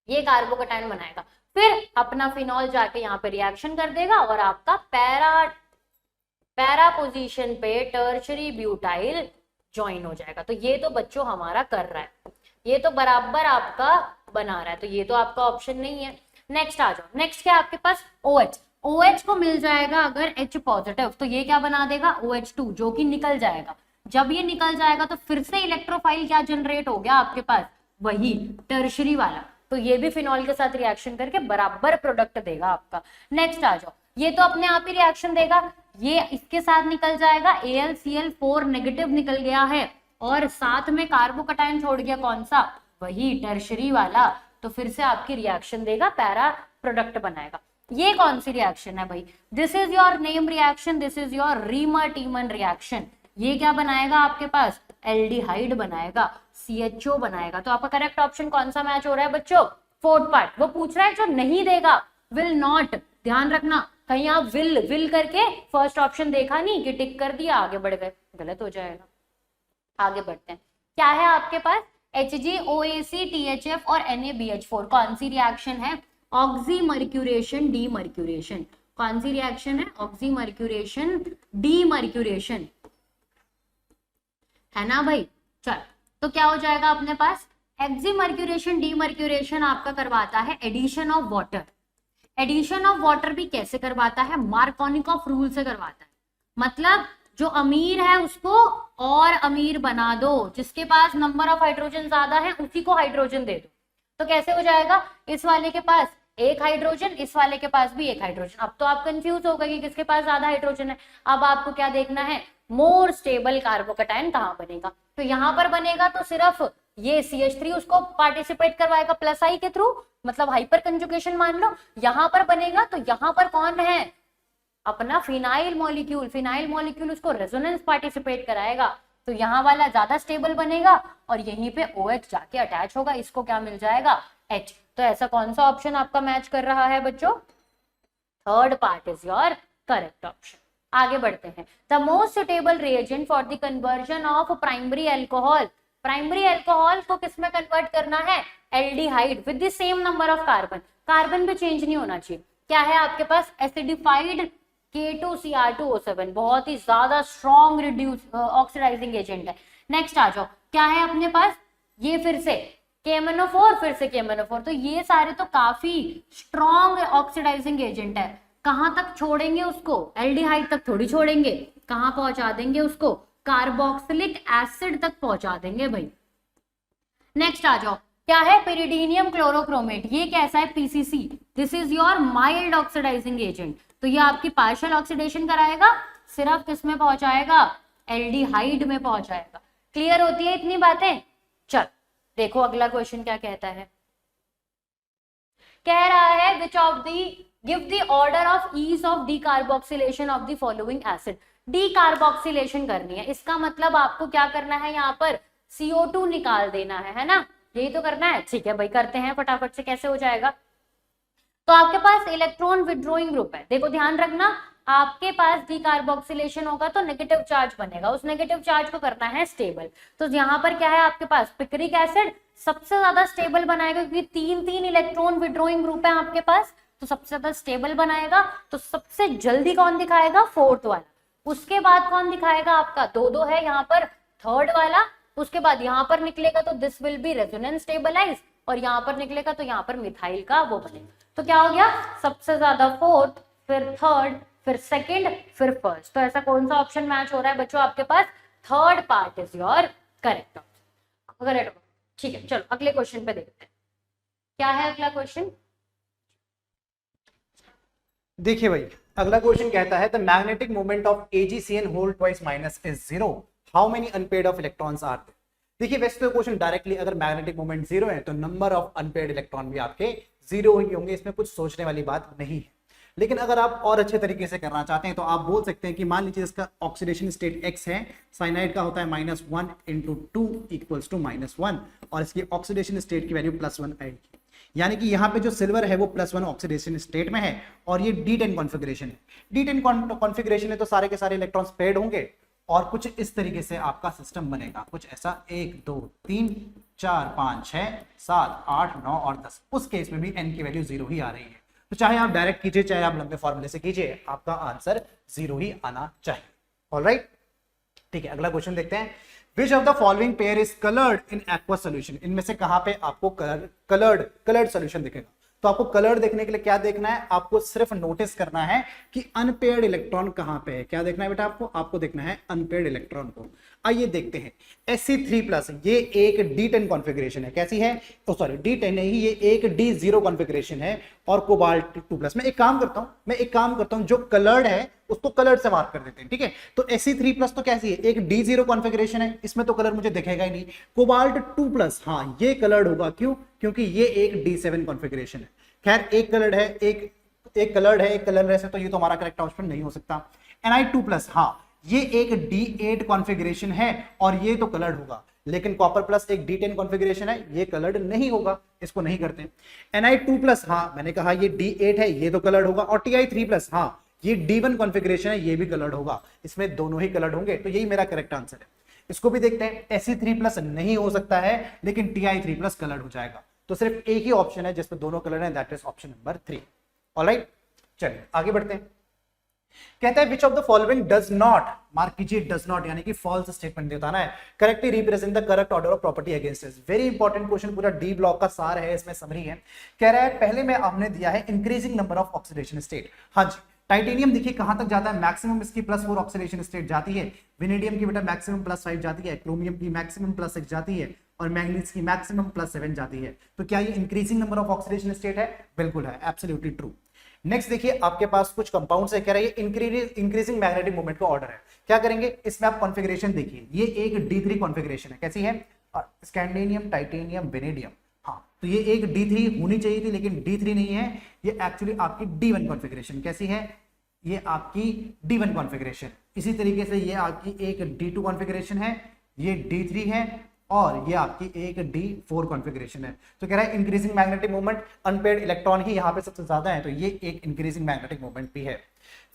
ये कार्बोकटायन बनाएगा, फिर अपना फिनॉल जाके यहाँ पे रिएक्शन कर देगा और आपका पैरा पोजीशन पे टर्शरी ब्यूटाइल ज्वाइन हो जाएगा। तो ये तो बच्चों हमारा कर रहा है, ये तो बराबर आपका बना रहा है, तो ये तो आपका ऑप्शन नहीं है। नेक्स्ट आ जाओ, नेक्स्ट क्या आपके पास OH, OH को मिल जाएगा अगर H पॉजिटिव, तो ये क्या बना देगा OH2, जो कि निकल जाएगा। जब ये निकल जाएगा तो फिर से इलेक्ट्रोफाइल क्या जनरेट हो गया आपके पास, वही टर्शरी वाला, तो ये भी फिनॉल के साथ रिएक्शन करके बराबर प्रोडक्ट देगा आपका। नेक्स्ट आ जाओ, ये तो अपने आप ही रिएक्शन देगा, ये इसके साथ निकल जाएगा, AlCl4 नेगेटिव निकल गया है और साथ में कार्बोकटायन छोड़ गया, कौन सा, वही टर्शरी वाला, तो फिर से आपकी रिएक्शन देगा, पैरा प्रोडक्ट बनाएगा। ये कौन सी रिएक्शन है भाई, this is your name reaction, this is your Reimer Tiemann reaction. ये क्या बनाएगा आपके पास, एल्डिहाइड बनाएगा, CHO बनाएगा। तो आपका करेक्ट ऑप्शन कौन सा मैच हो रहा है बच्चों, फोर्थ पार्ट। वो पूछ रहा है जो नहीं देगा, विल नॉट ध्यान रखना कहीं आप विल विल करके फर्स्ट ऑप्शन देखा नहीं कि टिक कर दिया आगे बढ़ गए, गलत हो जाएगा। आगे बढ़ते हैं, क्या है आपके पास HgOAc THF और NaBH4, कौन सी रिएक्शन है? Oxymercuration demercuration. कौन सी रिएक्शन है? ऑक्सीमर्क्यूरेशन डीमर्क्यूरेशन, है ना भाई। चल तो क्या हो जाएगा अपने पास, एक्सीमर्क्यूरेशन डीमर्क्यूरेशन आपका करवाता है addition of water. Addition of water भी कैसे करवाता है? मार्कोनिकॉफ रूल से करवाता है। मतलब जो अमीर है उसको और अमीर बना दो, जिसके पास नंबर ऑफ हाइड्रोजन ज्यादा है उसी को हाइड्रोजन दे दो। तो कैसे हो जाएगा, इस वाले के पास एक हाइड्रोजन, इस वाले के पास भी एक हाइड्रोजन। अब तो आप कंफ्यूज हो गए कि किसके पास ज्यादा हाइड्रोजन है। अब आपको क्या देखना है, मोर स्टेबल कार्बोकैटायन कहाँ बनेगा। तो यहाँ पर बनेगा तो सिर्फ ये CH3 उसको पार्टिसिपेट करवाएगा प्लस आई के थ्रू, मतलब हाइपर कंजुगेशन मान लो। यहाँ पर बनेगा तो यहाँ पर कौन है, अपना फिनाइल मॉलिक्यूल। फिनाइल मॉलिक्यूल उसको रेजोनेंस पार्टिसिपेट कराएगा, तो यहाँ वाला ज्यादा स्टेबल बनेगा और यहीं पे OH जाके अटैच होगा, इसको क्या मिल जाएगा, H। तो ऐसा कौन सा ऑप्शन आपका मैच कर रहा है बच्चों, third part is your correct option. आगे बढ़ते हैं, the most suitable reagent for the conversion of primary alcohol. Primary alcohol को किस में कन्वर्ट करना है, aldehyde with the same number of carbon. Carbon भी चेंज नहीं होना चाहिए। क्या है आपके पास, एसिडिफाइड K2Cr2O7, बहुत ही ज्यादा स्ट्रॉन्ग रिड्यूस ऑक्सीडाइजिंग एजेंट है। नेक्स्ट आ जाओ, क्या है अपने पास, ये फिर से KMnO4, फिर से KMnO4। तो ये सारे तो काफी स्ट्रॉन्ग ऑक्सीडाइजिंग एजेंट है। कहां तक छोड़ेंगे उसको, एल्डिहाइड तक थोड़ी छोड़ेंगे, कहां पहुंचा देंगे उसको, कार्बोक्सिलिक एसिड तक पहुंचा देंगे भाई। नेक्स्ट आ जाओ, क्या है, पेरिडीनियम क्लोरोक्रोमेट। ये कैसा है, PCC, this is your mild oxidising agent. तो ये आपकी पार्शियल ऑक्सीडेशन कराएगा, सिर्फ किस में पहुंचाएगा, एल्डिहाइड में पहुंचाएगा। क्लियर होती है इतनी बातें। चल देखो अगला क्वेश्चन क्या कहता है, कह रहा है which of the give the order of ease of decarboxylation of the following acid. Decarboxylation करनी है, इसका मतलब आपको क्या करना है, यहाँ पर CO2 निकाल देना है ना, यही तो करना है। ठीक है भाई, करते हैं फटाफट से, कैसे हो जाएगा। तो आपके पास इलेक्ट्रॉन विड्रॉइंग ग्रुप है, देखो ध्यान रखना, आपके पास डीकार्बोक्सिलेशन होगा तो नेगेटिव चार्ज बनेगा, उस नेगेटिव चार्ज को करना है स्टेबल। तो यहाँ पर क्या है आपके पास, पिक्रिक एसिड सबसे ज्यादा स्टेबल बनाएगा, क्योंकि तीन तीन इलेक्ट्रॉन विड्रॉइंग ग्रुप है आपके पास, तो सबसे ज्यादा स्टेबल बनाएगा। तो सबसे जल्दी कौन दिखाएगा, फोर्थ वाला। उसके बाद कौन दिखाएगा आपका, दो दो है यहाँ पर, थर्ड वाला। उसके बाद यहाँ पर निकलेगा तो this will be resonance stabilise, और यहाँ पर निकलेगा तो यहाँ पर मिथाइल का वो बनेगा। तो क्या हो गया, सबसे ज्यादा फोर्थ, फिर थर्ड, फिर सेकंड, फिर फर्स्ट। तो ऐसा कौन सा ऑप्शन मैच हो रहा है बच्चों आपके पास, third part is your correct option. Correct, ठीक है। चलो अगले क्वेश्चन पे देखते हैं, क्या है अगला क्वेश्चन। देखिए भाई, अगला क्वेश्चन कहता है the magnetic moment of AgCN whole twice minus is 0, how many unpaired of electrons are there. देखिए वैसे तो क्वेश्चन डायरेक्टली अगर मैग्नेटिक मोमेंट 0 है तो नंबर ऑफ अनपेयर्ड इलेक्ट्रॉन भी आपके 0 ही होंगे, इसमें कुछ सोचने वाली बात नहीं है। लेकिन अगर आप और अच्छे तरीके से करना चाहते हैं तो आप बोल सकते हैं कि मान लीजिए इसका ऑक्सीडेशन स्टेट X है, साइनाइड का होता है -1 × 2 = -1, और इसकी ऑक्सीडेशन स्टेट की वैल्यू +1 आएगी। यानी कि यहाँ पे जो सिल्वर है वो +1 ऑक्सीडेशन स्टेट में है, और ये D10 कॉन्फ़िगरेशन है। D10 कॉन्फ़िगरेशन है तो सारे के सारे इलेक्ट्रॉन्स पेयर्ड होंगे, और कुछ इस तरीके से आपका सिस्टम बनेगा, कुछ ऐसा 1 2 3 4 5 6 7 8 9 और 10। उस केस में भी n की वैल्यू 0 ही आ रही है। तो चाहे आप डायरेक्ट कीजिए, चाहे आप लंबे फॉर्मूले से कीजिए, आपका आंसर 0 ही आना चाहिए। ऑलराइट, ठीक है। अगला क्वेश्चन देखते हैं, which of the following pair is coloured in aqueous solution. इनमें से कहां पे आपको कलर्ड सोल्यूशन दिखेगा। तो आपको कलर देखने के लिए क्या देखना है, आपको सिर्फ नोटिस करना है कि अनपेयर्ड इलेक्ट्रॉन कहां पे है। क्या देखना है बेटा आपको देखना है अनपेयर्ड इलेक्ट्रॉन को। आइए देखते हैं, Sc3+, ये एक D10 कॉन्फ़िगरेशन है। कैसी है, सॉरी D10 नहीं, ये एक D0 कॉन्फ़िगरेशन है, और कोबाल्ट 2+। मैं एक काम करता हूं, जो कलर्ड है उसको कलर्ड से मार्क कर देते हैं, ठीक है। तो Sc3+ तो कैसी है, एक D0 कॉन्फ़िगरेशन है, इसमें तो कलर मुझे दिखेगा ही नहीं। कोबाल्ट 2+, हाँ ये कलर्ड होगा, क्यों, क्योंकि ये एक D7 कॉन्फ़िगरेशन है। खैर एक कलर्ड है, एक कलर्ड है, एक कलरलेस है, तो ये तो हमारा करेक्ट ऑप्शन नहीं हो सकता। Ni2+, हाँ ये एक D8 कॉन्फ़िगरेशन है, और ये तो कलर्ड होगा। लेकिन कॉपर प्लस एक D10 कॉन्फ़िगरेशन है, ये कलर्ड नहीं होगा, इसको नहीं करते। Ni2 प्लस, हाँ मैंने कहा ये D8 है, ये तो कलर्ड होगा। और Ti3 प्लस, हाँ ये D1 कॉन्फ़िगरेशन है, ये भी कलर्ड होगा। इसमें दोनों ही कलर्ड होंगे, तो यही मेरा करेक्ट आंसर है। इसको भी देखते हैं, Se3 प्लस नहीं हो सकता है, लेकिन Ti3 प्लस कलर्ड हो जाएगा। तो सिर्फ एक ही ऑप्शन है जिसमें दोनों कलर हैं, that is option number 3। Alright, चलिए आगे बढ़ते हैं। कहता है which of the following does not, mark कीजिए डज नॉट, यानी कि फॉल्स स्टेटमेंट देता है, correctly represent the correct order of property against is. Very important question, पूरा डी ब्लॉक का सार है, इसमें समरी है। कह रहा है पहले में आपने दिया है increasing number of oxidation state. हाँ जी, टाइटेनियम देखिए कहां तक जाता है, मैक्सिमम इसकी +4 ऑक्सीडेशन स्टेट जाती है। वेनेडियम की बेटा मैक्सिमम +5 जाती है, क्रोमियम की मैक्सिमम +6 जाती है, और मैंगनीज की मैक्सिमम +7 जाती है। तो क्या ये increasing number of oxidation state है? बिल्कुल है, एब्सोल्युटली ट्रू। नेक्स्ट देखिए आपके पास कुछ कंपाउंड्स है, कह रहा है इंक्रीजिंग मैग्नेटिक मोमेंट का ऑर्डर है। क्या करेंगे, इसमें आप कॉन्फ़िगरेशन देखिए, ये एक D3 कॉन्फ़िगरेशन है, कैसी है, स्कैंडिनियम, टाइटेनियम, वेनेडियम। हाँ, तो ये एक D3 होनी चाहिए थी, लेकिन D3 नहीं है, ये एक्चुअली आपकी D1 कॉन्फ़िगरेशन। कैसी है, ये आपकी D1 कॉन्फ़िगरेशन। इसी तरीके से ये आपकी एक D2 कॉन्फ़िगरेशन है, ये D3 है, और ये आपकी एक D4 कॉन्फ़िगरेशन है। तो कह रहा है increasing magnetic moment, unpaired electron ही यहाँ पे सबसे ज्यादा है, तो ये एक इंक्रीजिंग मैग्नेटिक मोमेंट भी है।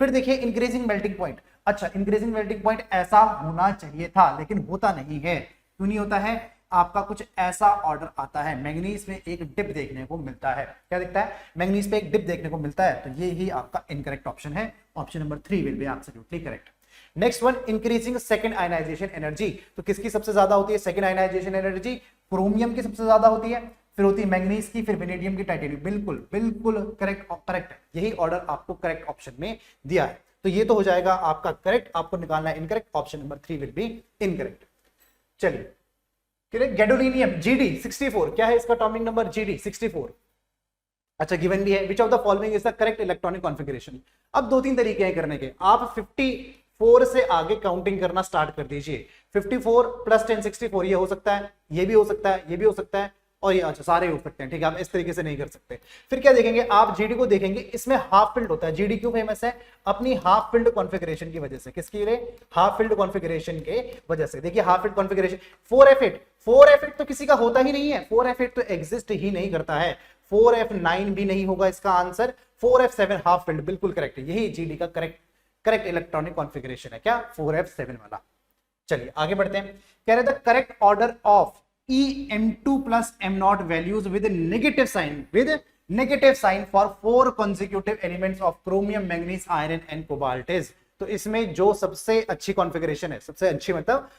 फिर देखिए इंक्रीजिंग मेल्टिंग पॉइंट। अच्छा, इंक्रीजिंग मेल्टिंग पॉइंट ऐसा होना चाहिए था, लेकिन होता नहीं है। क्यों नहीं होता है, आपका कुछ ऐसा ऑर्डर आता है, मैंगनीज में एक डिप देखने को मिलता है। क्या दिखता है, मैंगनीज पे एक डिप देखने को मिलता है, तो ये ही आपका इनकरेक्ट ऑप्शन है। Option number 3 will be absolutely correct. Next one, increasing second ionisation energy. तो किसकी सबसे ज्यादा होती है सेकंड आयनाइजेशन एनर्जी? क्रोमियम की सबसे ज्यादा होती है, फिर होती है मैंगनीज की, फिर वेनेडियम की, टाइटेनियम। बिल्कुल बिल्कुल करेक्ट, करेक्ट है, यही ऑर्डर आपको करेक्ट ऑप्शन में दिया है। तो ये तो हो जाएगा आपका करेक्ट, आपको निकालना है incorrect. Option number 3 will be incorrect. चलिए, गैडोलिनियम GD64, क्या है इसका एटॉमिक नंबर? GD64। अच्छा, गिवन भी है which of the following is the correct electronic configuration. अब 2-3 तरीके हैं करने के, आप 54 से आगे काउंटिंग करना स्टार्ट कर दीजिए। 54 + 10 64, ये हो सकता है, ये भी हो सकता है, ये भी हो सकता है, और ये अच्छा सारे हो सकते हैं। ठीक है, आप इस तरीके से नहीं कर सकते। फिर क्या देखेंगे आप, GD को देखेंगे, इसमें हाफ फिल्ड होता है। GD क्यों फेमस है? अपनी हाफ फिल्ड कॉन्फ़िगरेशन की वजह से। किसकी लिए? हाफ फिल्ड कॉन्फ़िगरेशन के वजह से। देखिए हाफ फिल्ड कॉन्फ़िगरेशन, 4f8 तो किसी का होता ही नहीं है, 4f8 तो एग्जिस्ट ही नहीं करता है। 4f9 भी नहीं होगा इसका आंसर, 4f7 हाफ फिल्ड बिल्कुल करेक्ट है। यही GD का करेक्ट इलेक्ट्रॉनिक कॉन्फ़िगरेशन है। क्या? 4f7 वाला। चलिए आगे बढ़ते हैं। कह रहे थे correct order of EM2 + M0 values with negative sign for 4 consecutive elements of chromium, manganese, iron and cobalt is. तो इसमें जो सबसे अच्छी कॉन्फ़िगरेशन है, सबसे अच्छी मतलब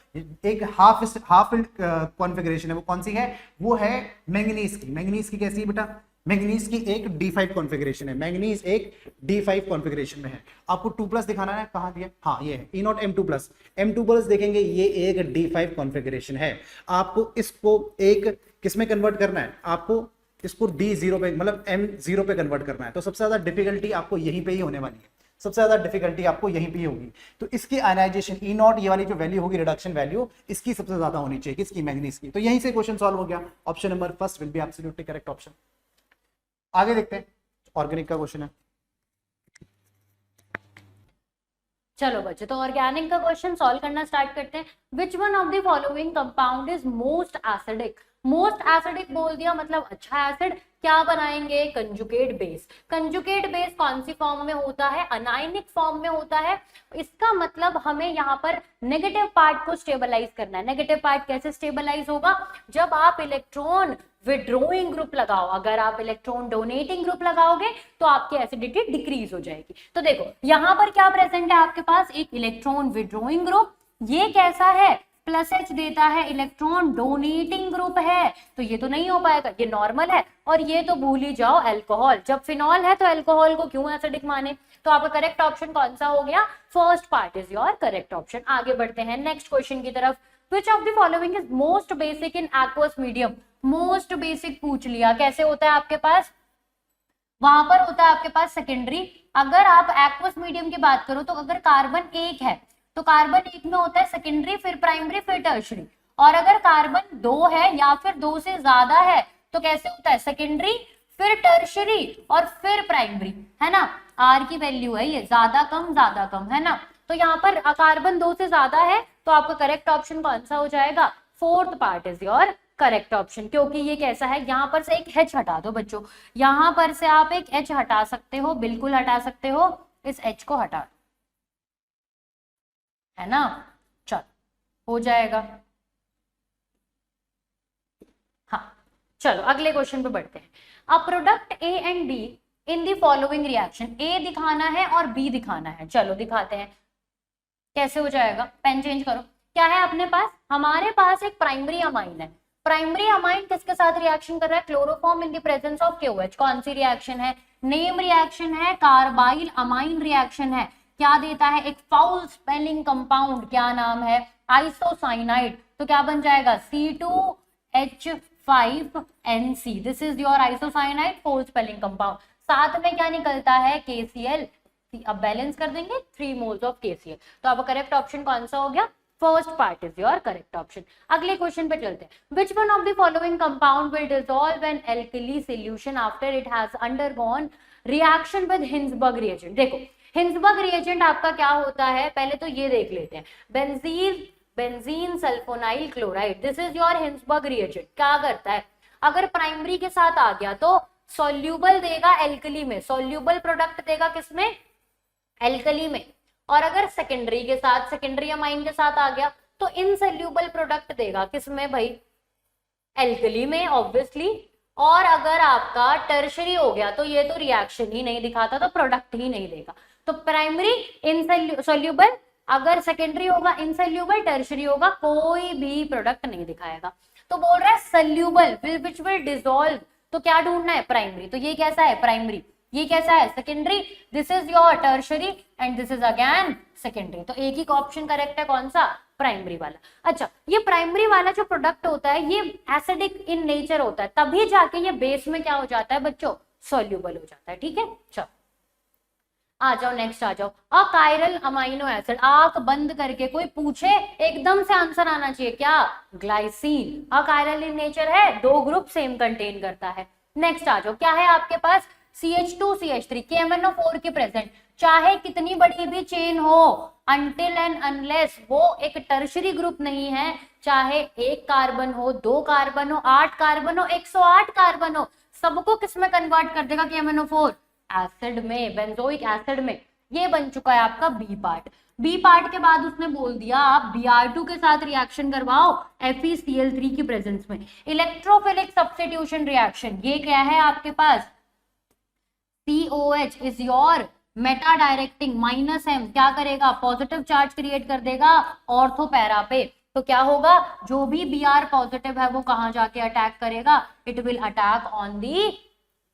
एक हाफ फिल्ड कॉन्फ़िगरेशन है, वो कौन सी है? वो है मैंगनीज की। मैंगनीज की कैसी है बेटा? मैंगनीज की एक D5 कॉन्फ़िगरेशन है, मैंगनीज एक D5 कॉन्फ़िगरेशन में है। आपको 2+ दिखाना है, कहां दिया? हाँ ये है E0 M2+। M2+ देखेंगे, ये एक D5 कॉन्फ़िगरेशन है। आपको इसको एक किसमें कन्वर्ट करना है? आपको इसको D0 पे, मतलब M0 पे कन्वर्ट करना है। तो सबसे ज्यादा डिफिकल्टी आपको यहीं पे ही होने वाली है, सबसे ज्यादा डिफिकल्टी आपको यहीं पे ही होगी। तो इसकी आयनाइजेशन E0, ये वाली जो वैल्यू होगी, रिडक्शन वैल्यू, इसकी सबसे ज्यादा होनी चाहिए। किसकी? मैंगनीज की। तो यहीं से क्वेश्चन सॉल्व हो गया। Option number 1 will be absolutely correct option. आगे देखते हैं, ऑर्गेनिक का क्वेश्चन है। चलो बच्चे, तो ऑर्गेनिक का क्वेश्चन सॉल्व करना स्टार्ट करते हैं। Which one of the following compound is most acidic? Most acidic बोल दिया मतलब अच्छा एसिड। क्या बनाएंगे? Conjugate base. कंजुगेट बेस कौन सी फॉर्म में होता है? अनायनिक फॉर्म में होता है। इसका मतलब हमें यहाँ पर नेगेटिव पार्ट को स्टेबलाइज करना है। नेगेटिव पार्ट कैसे स्टेबलाइज होगा? जब आप इलेक्ट्रॉन विड्रोइंग ग्रुप लगाओ। अगर आप इलेक्ट्रॉन डोनेटिंग ग्रुप लगाओगे तो आपकी एसिडिटी डिक्रीज हो जाएगी। तो देखो यहाँ पर क्या प्रेजेंट है आपके पास? एक इलेक्ट्रॉन विड्रोइंग ग्रुप। ये कैसा है? +H देता है, इलेक्ट्रॉन डोनेटिंग ग्रुप है, तो ये तो नहीं हो पाएगा, ये नॉर्मल है। और ये तो भूल ही जाओ, अल्कोहल। जब फिनॉल है तो अल्कोहल को क्यों एसिडिक माने? तो आपका करेक्ट ऑप्शन कौन सा हो गया? First part is your correct option. आगे बढ़ते हैं नेक्स्ट क्वेश्चन की तरफ। विच of the following is most basic in aqueous medium? Most basic पूछ लिया, कैसे होता है आपके पास? वहां पर होता है आपके पास सेकेंडरी। अगर आप एक्वस मीडियम की बात करो तो अगर कार्बन 1 है तो कार्बन 1 में होता है सेकेंडरी, फिर प्राइमरी, फिर टर्शरी। और अगर कार्बन 2 है या फिर 2 से ज्यादा है तो कैसे होता है? सेकेंडरी, फिर टर्शरी और फिर प्राइमरी, है ना। आर की वैल्यू है ये, ज्यादा कम, है ना। तो यहाँ पर कार्बन 2 से ज्यादा है तो आपका करेक्ट ऑप्शन कौन सा हो जाएगा? Fourth part is your correct option, क्योंकि ये कैसा है, यहाँ पर से एक एच हटा दो बच्चों, यहाँ पर से आप एक एच हटा सकते हो, बिल्कुल हटा सकते हो, इस एच को हटा दो, है ना, चल हो जाएगा। हाँ चलो अगले क्वेश्चन पे बढ़ते हैं। Uh product A and D in the following reaction, A दिखाना है और बी दिखाना है, चलो दिखाते हैं कैसे हो जाएगा, पेन चेंज करो। क्या है अपने पास, हमारे पास एक प्राइमरी अमाइन है, प्राइमरी अमाइन किसके साथ रिएक्शन कर रहा है, chloroform in the presence of KOH, कौन सी रिएक्शन है, नेम रिएक्शन है, कार्बाइल अमाइन रिएक्शन है, क्या देता है, एक फाउल स्पेलिंग कंपाउंड, क्या नाम है, आइसोसाइनाइड, तो क्या बन जाएगा C2H5NC, this is your isocyanide foul spelling compound, साथ में क्या निकलता है KCl, अब बैलेंस कर देंगे 3 मोल्स ऑफ KCl, तो अब करेक्ट ऑप्शन कौन सा हो गया, first part is your correct option. अगले क्वेश्चन पे चलते हैं, which one of the following compound will dissolve an alkali solution after it has undergone reaction with Hinsberg reagent. देखो हिंसबर्ग रिएजेंट आपका क्या होता है, पहले तो ये देख लेते हैं, benzene sulfonyl chloride, this is your Hinsberg reagent, क्या करता है, अगर प्राइमरी के साथ आ गया तो सॉल्यूबल देगा एल्कली में, सॉल्यूबल प्रोडक्ट देगा किसमें, एल्कली में, और अगर सेकेंडरी के साथ, सेकेंडरी अमाइन के साथ आ गया तो इनसोल्यूबल प्रोडक्ट देगा किसमें भाई, एल्कली में ऑब्वियसली, और अगर आपका टर्शरी हो गया तो ये तो रिएक्शन ही नहीं दिखाता, तो प्रोडक्ट ही नहीं देगा, तो प्राइमरी इनसोल्यूबल, अगर सेकेंडरी होगा इनसोल्यूबल, टर्शरी होगा कोई भी प्रोडक्ट नहीं दिखाएगा, तो बोल रहा है सोल्यूबल विच विल डिसॉल्व, तो क्या ढूंढना है, प्राइमरी, तो ये कैसा है प्राइमरी, ये कैसा है secondary, this is your tertiary and this is again secondary, तो एक ही ऑप्शन करेक्ट है, कौन सा, प्राइमरी वाला। अच्छा ये प्राइमरी वाला जो प्रोडक्ट होता है ये एसिडिक इन नेचर होता है, तभी जाके ये बेस में क्या हो जाता है बच्चों, सॉल्यूबल हो जाता है, ठीक है। चलो आ जाओ नेक्स्ट आ जाओ, अकायरल अमाइनो एसिड, आंख बंद करके कोई पूछे एकदम से आंसर आना चाहिए, क्या, ग्लाइसिन, अकायरल इन नेचर है, 2 ग्रुप सेम कंटेन करता है। नेक्स्ट आ जाओ, क्या है आपके पास, CH2CH3 KMnO4 की प्रेजेंट, चाहे कितनी बड़ी भी चेन हो, अनटिल एंड अनलेस वो एक टर्शरी ग्रुप नहीं है, चाहे 1 कार्बन हो, 2 कार्बन हो, 8 कार्बन हो, 108 कार्बन हो, सबको किस में कन्वर्ट कर देगा KMnO4, एसिड में, बेंजोइक एसिड में, ये बन चुका है आपका बी पार्ट। बी पार्ट के बाद उसने बोल दिया आप Br2 के साथ रिएक्शन करवाओ FeCl3 की प्रेजेंस में, इलेक्ट्रोफिलिक सब्स्टिट्यूशन रिएक्शन, ये क्या है आपके पास, COH is your Meta directing, -M क्या करेगा, पॉजिटिव चार्ज क्रिएट कर देगा ऑर्थो पैरा पे, तो क्या होगा, जो भी Br पॉजिटिव है वो कहां जाके अटैक करेगा, it will attack on the,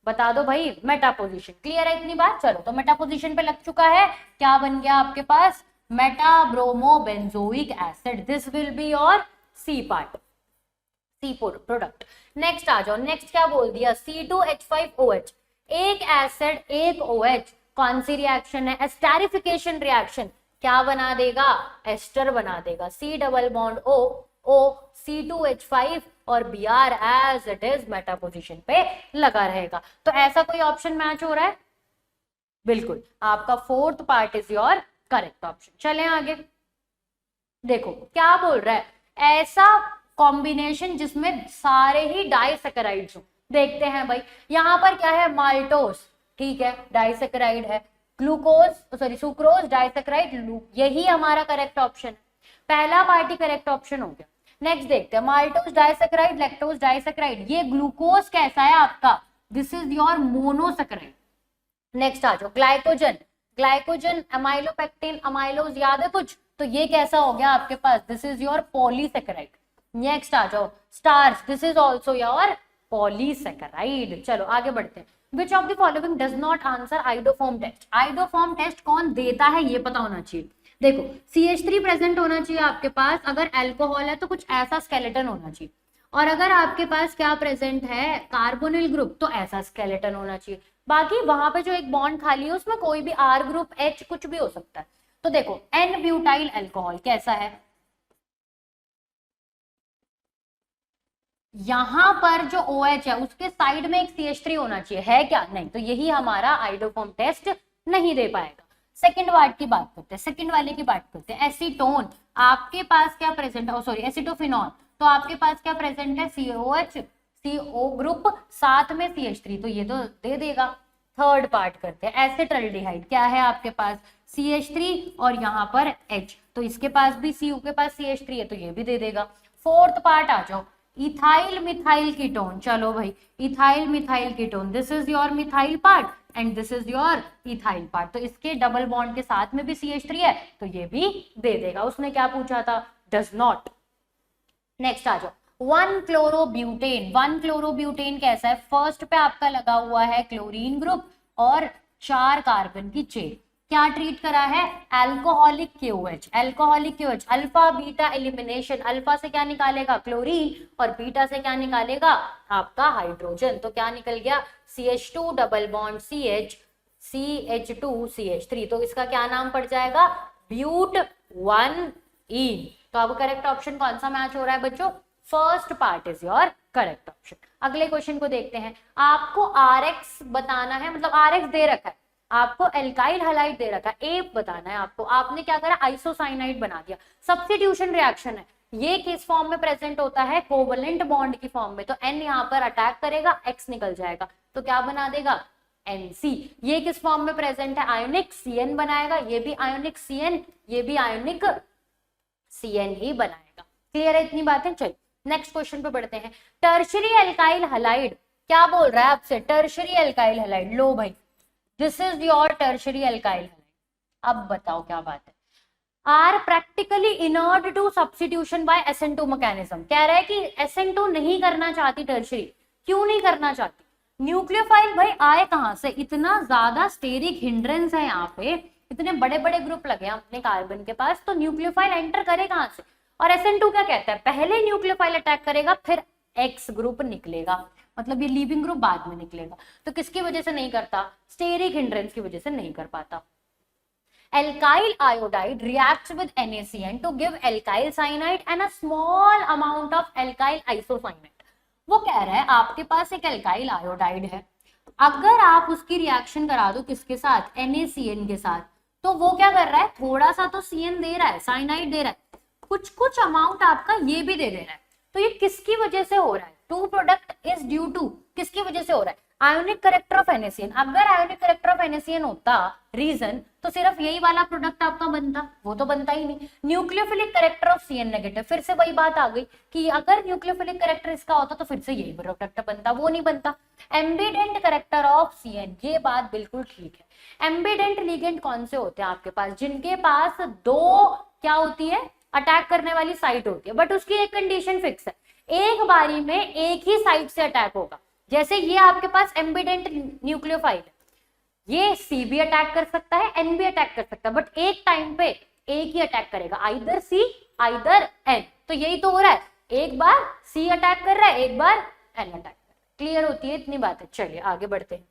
बता दो भाई, मेटा पोजीशन, क्लियर है इतनी बात, चलो तो मेटा पोजीशन पे लग चुका है, क्या बन गया आपके पास, meta bromo benzoic acid, this will be your C part, C product. Next आ जाओ, नेक्स्ट क्या बोल दिया, C2H5OH, एक एसिड एक OH, कौन सी रिएक्शन है, एस्टेरिफिकेशन रिएक्शन, क्या बना देगा, एस्टर बना देगा, C double bond O C2H5 और Br as it is meta position पे लगा रहेगा, तो ऐसा कोई ऑप्शन मैच हो रहा है, बिल्कुल आपका fourth part is your correct option. चलें आगे, देखो क्या बोल रहा है, ऐसा कॉम्बिनेशन जिसमें सारे ही डाइसैकेराइड्स हो, देखते हैं भाई, यहां पर क्या है, माल्टोस, ठीक है डाइसैकेराइड है, ग्लूकोज सॉरी सुक्रोज डाइसैकेराइड, यही हमारा करेक्ट ऑप्शन है, पहला पार्टी करेक्ट ऑप्शन हो गया। नेक्स्ट देखते हैं, माल्टोज डाइसैकेराइड, लैक्टोज डाइसैकेराइड, ये ग्लूकोज कैसा है आपका, this is your monosaccharide. Next आ जाओ, ग्लाइकोजन, ग्लाइकोजन अमाइलोपेक्टिन, अमाइलोज याद है कुछ, तो ये कैसा हो गया आपके पास, this is your polysaccharide. Next आ जाओ, starch, this is also your polysaccharide. चलो आगे बढ़ते हैं, which of the following does not answer iodoform test, iodoform test कौन देता है ये पता होना चाहिए। देखो CH3 प्रेजेंट होना चाहिए आपके पास, अगर अल्कोहल है तो कुछ ऐसा स्केलेटन होना चाहिए, और अगर आपके पास क्या प्रेजेंट है, कार्बोनिल ग्रुप, तो ऐसा स्केलेटन होना चाहिए, बाकी वहां पे जो एक बॉन्ड खाली है उसमें कोई भी R ग्रुप H कुछ भी हो सकता है। तो देखो N ब्यूटाइल अल्कोहल कैसा है, यहां पर जो OH है उसके साइड में एक CH3 होना चाहिए, है क्या, नहीं, तो यही हमारा आइडोफॉर्म टेस्ट नहीं दे पाएगा। सेकंड वार्ड की बात करते हैं, सेकंड वाले की बात करते हैं, एसीटोन, आपके पास क्या प्रेजेंट है, सॉरी एसिटोफिनॉल, तो आपके पास क्या प्रेजेंट है, COH CO ग्रुप साथ में CH3, तो ये तो दे देगा। थर्ड पार्ट करते हैं, एसिटाल्डिहाइड क्या है आपके पास, CH3 और यहाँ पर H, तो इसके पास भी CU के पास CH3 है तो ये भी दे देगा। फोर्थ पार्ट आ जाओ, इथाइल मिथाइल कीटोन, चलो भाई ethyl methyl ketone, this is your methyl part and this is your ethyl part, तो इसके डबल बॉन्ड के साथ में भी CH3 है तो ये भी दे देगा। उसने क्या पूछा था, डज नॉट। नेक्स्ट आ जाओ 1-क्लोरोब्यूटेन। 1-क्लोरोब्यूटेन कैसा है, फर्स्ट पे आपका लगा हुआ है क्लोरीन ग्रुप और 4 कार्बन की चेन, क्या ट्रीट करा है, alcoholic KOH। Alcoholic KOH alpha beta elimination, alpha से क्या निकालेगा क्लोरीन और बीटा से क्या निकालेगा आपका हाइड्रोजन, तो क्या निकल गया CH2 double bond CH CH2 CH3, तो इसका क्या नाम पड़ जाएगा, ब्यूट 1-ईन। तो अब करेक्ट ऑप्शन कौन सा मैच हो रहा है बच्चों, first part is your correct option. अगले क्वेश्चन को देखते हैं, आपको RX बताना है, मतलब RX दे रखा है आपको, एल्काइल हैलाइड दे रखा है, A बताना है आपको, आपने क्या करा आइसोसाइनाइड बना दिया। सब्स्टिट्यूशन रिएक्शन है, ये किस फॉर्म में प्रेजेंट होता है, कोवलेंट बॉन्ड की फॉर्म में, तो N यहाँ पर अटैक करेगा, X निकल जाएगा तो क्या बना देगा NC। ये किस फॉर्म में प्रेजेंट है, आयोनिक CN बनाएगा, ये भी आयोनिक CN, ये भी आयोनिक CN ही बनाएगा। क्लियर है इतनी बातें, चलिए नेक्स्ट क्वेश्चन पे बढ़ते हैं। टर्शरी एल्काइल हैलाइड क्या बोल रहा है आपसे, टर्शरी एल्काइल हैलाइड, लो भाई this is your tertiary alkyl halide. अब बताओ क्या बात है, are practically inert to substitution by SN2 mechanism, कह रहा है कि SN2 नहीं करना चाहती टर्शरी, क्यों नहीं करना चाहती, न्यूक्लियोफाइल भाई आए कहां से, इतना ज्यादा स्टेरिक हिंड्रेंस है यहाँ पे, इतने बड़े बड़े ग्रुप लगे हैं अपने कार्बन के पास, तो न्यूक्लियोफाइल एंटर करे कहां से, और SN2 क्या कहता है, पहले न्यूक्लियोफाइल अटैक करेगा फिर X ग्रुप निकलेगा, मतलब ये लीविंग ग्रुप बाद में निकलेगा, तो किसकी वजह से नहीं करता, स्टेरिक हिंड्रेंस की वजह से नहीं कर पाता। Alkyl iodide reacts with NaCN to give alkyl cyanide and a small amount of alkyl isocyanate। वो कह रहा है आपके पास एक alkyl iodide है, अगर आप उसकी रिएक्शन करा दो किसके साथ, NaCN के साथ, तो वो क्या कर रहा है, थोड़ा सा तो CN दे रहा है, साइनाइड दे रहा है, कुछ कुछ अमाउंट आपका ये भी दे रहा है, तो ये किसकी वजह से हो रहा है, two product is due to, किसकी वजह से हो रहा है, आयोनिक करेक्टर ऑफ NaCN। अगर आयोनिक करेक्टर ऑफ NaCN होता रीजन, तो सिर्फ यही वाला प्रोडक्ट आपका बनता, वो तो बनता ही नहीं। Nucleophilic character of CN negative, फिर से वही बात आ गई कि अगर न्यूक्लियोफिलिक करेक्टर इसका होता तो फिर से यही प्रोडक्ट बनता, वो नहीं बनता। एम्बिडेंट करेक्टर ऑफ CN, ये बात बिल्कुल ठीक है। एम्बिडेंट लिगेंड कौन से होते हैं आपके पास, जिनके पास दो क्या होती है, अटैक करने वाली साइट होती है, बट उसकी एक कंडीशन फिक्स है, एक बारी में एक ही साइट से अटैक होगा। जैसे ये आपके पास एम्बिडेंट न्यूक्लियोफाइल है, ये C भी अटैक कर सकता है, N भी अटैक कर सकता है, बट एक टाइम पे एक ही अटैक करेगा, आइदर C आइदर N। तो यही तो हो रहा है, एक बार C अटैक कर रहा है, एक बार N अटैक कर रहा है। क्लियर होती है इतनी बात है, चलिए आगे बढ़ते हैं।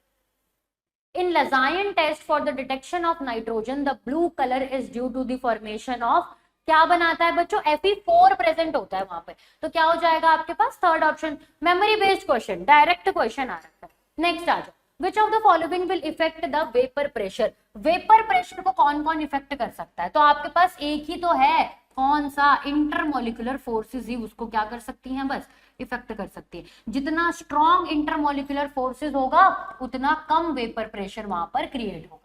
In Lazayan test for the detection of nitrogen, the blue color is due to the formation of, क्या बनाता है बच्चों, Fe4 प्रेजेंट होता है वहां पे, तो क्या हो जाएगा आपके पास third option. Memory based question, direct question आ रहा है। नेक्स्ट आ जाओ, which of the following will effect the vapour pressure, vapour pressure को कौन कौन इफेक्ट कर सकता है, तो आपके पास एक ही तो है, कौन सा, इंटरमोलिकुलर फोर्सेस ही उसको क्या कर सकती हैं, बस इफेक्ट कर सकती है। जितना स्ट्रॉन्ग इंटरमोलिकुलर फोर्सेस होगा उतना कम वेपर प्रेशर वहां पर क्रिएट होगा।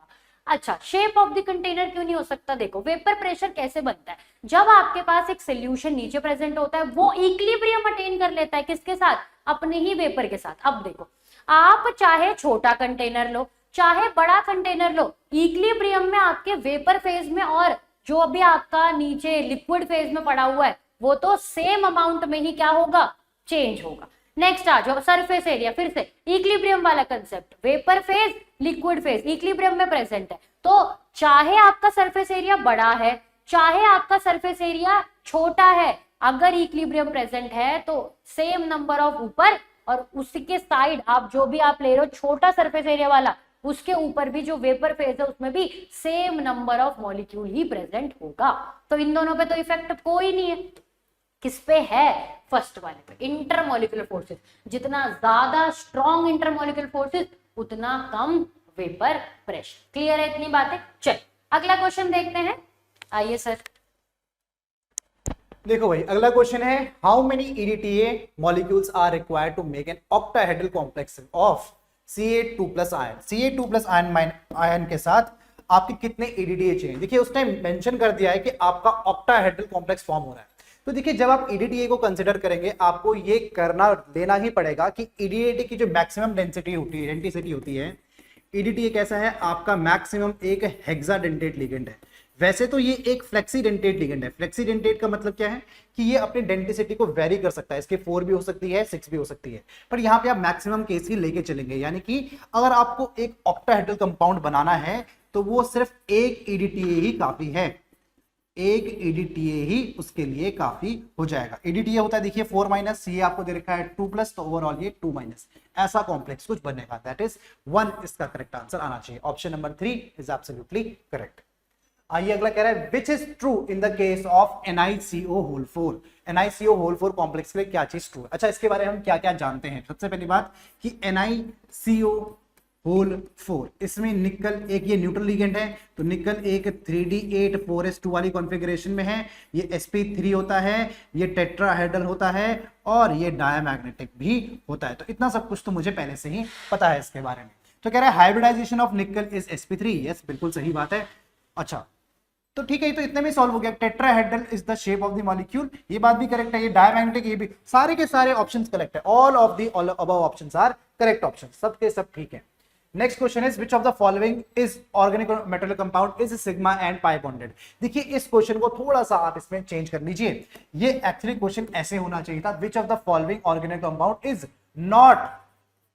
अच्छा, शेप ऑफ द कंटेनर क्यों नहीं हो सकता, देखो वेपर प्रेशर कैसे बनता है, जब आपके पास एक सोल्यूशन नीचे प्रेजेंट होता है वो इक्विलिब्रियम अटेन कर लेता है किसके साथ, अपने ही वेपर के साथ। अब देखो आप चाहे छोटा कंटेनर लो चाहे बड़ा कंटेनर लो, इक्विलिब्रियम में आपके वेपर फेज में और जो अभी आपका नीचे लिक्विड फेज में पड़ा हुआ है वो तो सेम अमाउंट में ही क्या होगा, चेंज होगा। नेक्स्ट आ जाओ, सरफेस एरिया, फिर से इक्विलिब्रियम वाला concept, vapour phase liquid phase equilibrium में प्रेजेंट है, तो चाहे आपका सरफेस एरिया बड़ा है चाहे आपका सरफेस एरिया छोटा है, अगर इक्विलिब्रियम प्रेजेंट है तो सेम नंबर ऑफ ऊपर और उसके साइड आप जो भी आप ले रहे हो छोटा सरफेस एरिया वाला, उसके ऊपर भी जो वेपर फेज है उसमें भी same number of molecule he present होगा। तो इन दोनों पे तो इफेक्ट कोई नहीं है, किस पे है, फर्स्ट वाले पे, इंटरमोलिकुलर फोर्सेस। जितना ज्यादा स्ट्रॉन्ग इंटरमोलिकुलर फोर्सेस उतना कम वेपर प्रेशर। क्लियर है इतनी बातें, चल अगला क्वेश्चन देखते हैं। आइए सर, देखो भाई अगला क्वेश्चन है, how many EDTA molecules are required to make an octahedral complex of Ca2 plus ion. Ca2 plus ion के साथ आपके कितने EDTA चाहिए? देखिए उसने मेंशन कर दिया है कि आपका ऑक्टाहेड्रल कॉम्प्लेक्स फॉर्म हो रहा है। तो देखिए जब आप EDTA को कंसिडर करेंगे आपको ये करना लेना ही पड़ेगा कि EDTA की जो मैक्सिमम डेंसिटी होती है, EDTA कैसा है आपका, मैक्सिमम एक हेक्साडेंटेट लिगेंड है। वैसे तो ये एक फ्लेक्सीडेंटेट लिगेंड है। फ्लेक्सीडेंटेट का मतलब क्या है कि ये अपनी डेंसिटी को वेरी कर सकता है, इसके 4 भी हो सकती है, 6 भी हो सकती है, पर यहाँ पे आप मैक्सिमम केस ही लेके चलेंगे। यानी कि अगर आपको एक ऑक्टाहेड्रल कंपाउंड बनाना है तो वो सिर्फ एक EDTA ही काफी है, एक EDTA ही उसके लिए काफी हो जाएगा। EDTA होता है देखिए 4 ये आपको दे रखा है 2+, तो ओवरऑल ये 2-, ऐसा कॉम्प्लेक्स कुछ बनेगा। दैट इज 1 इसका करेक्ट आंसर आना चाहिए। Option number 3 is absolutely correct. आइए अगला कह रहा है which is true in the case of NiCO4। NiCO4 complex के लिए क्या चीज ट्रू है? अच्छा इसके बारे में हम क्या क्या जानते हैं। सबसे पहली बात कि NiCO4 इसमें निकल एक ये न्यूट्रल लिगेंड है, तो निकल एक 3D8 4s2 वाली कॉन्फ़िगरेशन में है। ये sp3 होता है, ये टेट्राहेड्रल होता है और ये डायमैग्नेटिक भी होता है। तो इतना सब कुछ तो मुझे पहले से ही पता है इसके बारे में। तो कह रहा है hybridization of nickel is sp3। Yes बिल्कुल सही बात है। अच्छा तो ठीक है, तो इतने में सॉल्व हो गया। Tetrahedral is the shape of the molecule, ये बात भी करेक्ट है। ये डायमैग्नेटिक, ये भी सारे के सारे ऑप्शंस करेक्ट है। All of the above options are correct option, सब के सब ठीक है। Next question is which of the following is organic metal compound is sigma and pi bonded. देखिए इस क्वेश्चन को थोड़ा सा आप इसमें चेंज कर लीजिए। ये एक्चुअली क्वेश्चन ऐसे होना चाहिए था, विच of the following organic compound is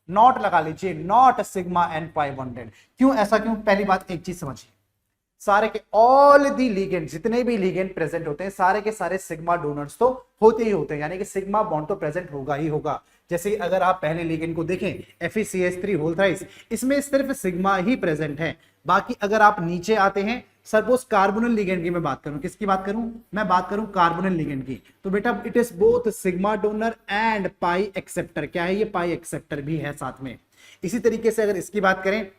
not लगा लीजिए, not sigma and pi bonded. क्यों ऐसा क्यों? पहली बात एक चीज समझिए, सारे के ऑल दी लिगेंड, जितने भी लिगेंड प्रेजेंट होते हैं सारे के सारे सिग्मा डोनर्स तो होते ही होते हैं, यानी कि सिग्मा बॉन्ड तो प्रेजेंट होगा ही होगा। जैसे अगर आप पहले लिगेंड को देखें FeCH3 होल थ्राइस, इसमें सिर्फ सिग्मा ही प्रेजेंट है। बाकी अगर आप नीचे आते हैं, सपोज कार्बोनिल लिगेंड की मैं बात करूं, किसकी बात करूं? मैं बात करूं कार्बोनिल लिगेंड की, तो बेटा it is both sigma donor and pi acceptor. क्या है ये? पाई एक्सेप्टर भी है साथ में। इसी तरीके से अगर इसकी बात करें,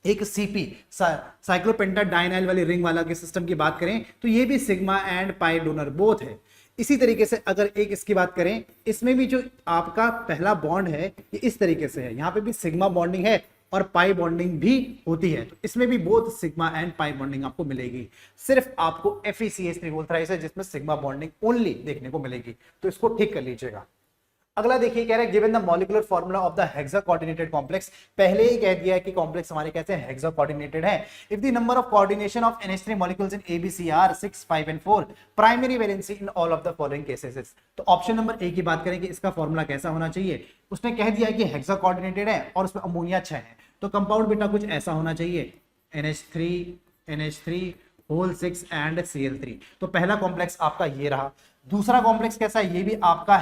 एक CP साइक्लोपेंटाडाइनाइल वाली रिंग वाला के सिस्टम की बात करें, तो ये भी sigma and pi donor both है। इसी तरीके से अगर एक इसकी बात करें, इसमें भी जो आपका पहला बॉन्ड है ये इस तरीके से है, यहाँ पे भी सिग्मा बॉन्डिंग है और पाई बॉन्डिंग भी होती है, तो इसमें भी both sigma and pi bonding आपको मिलेगी। सिर्फ आपको FeCH3 होल थ्राइस है जिसमें सिग्मा बॉन्डिंग ओनली देखने को मिलेगी, तो इसको ठीक कर लीजिएगा। अगला देखिए कह रहे हैं given the molecular formula of the hexa coordinated complex. पहले ही कह दिया है कि कॉम्प्लेक्स हमारे कैसे हेक्सा कोऑर्डिनेटेड है। If the number of coordination of NH3 molecules in ABC are 6, 5 and 4, primary valency in all of the following cases. तो ऑप्शन नंबर ए की बात करें कि इसका फॉर्मूला कैसा होना चाहिए, उसने कह दिया है कि हेक्सा कोऑर्डिनेटेड है और उसमें अमोनिया 6 है, तो कंपाउंड बेटा कुछ ऐसा होना चाहिए NH3 होल 6 एंड Cl3। तो पहला कॉम्प्लेक्स आपका ये रहा। दूसरा कॉम्प्लेक्स कैसा है? ये भी आपका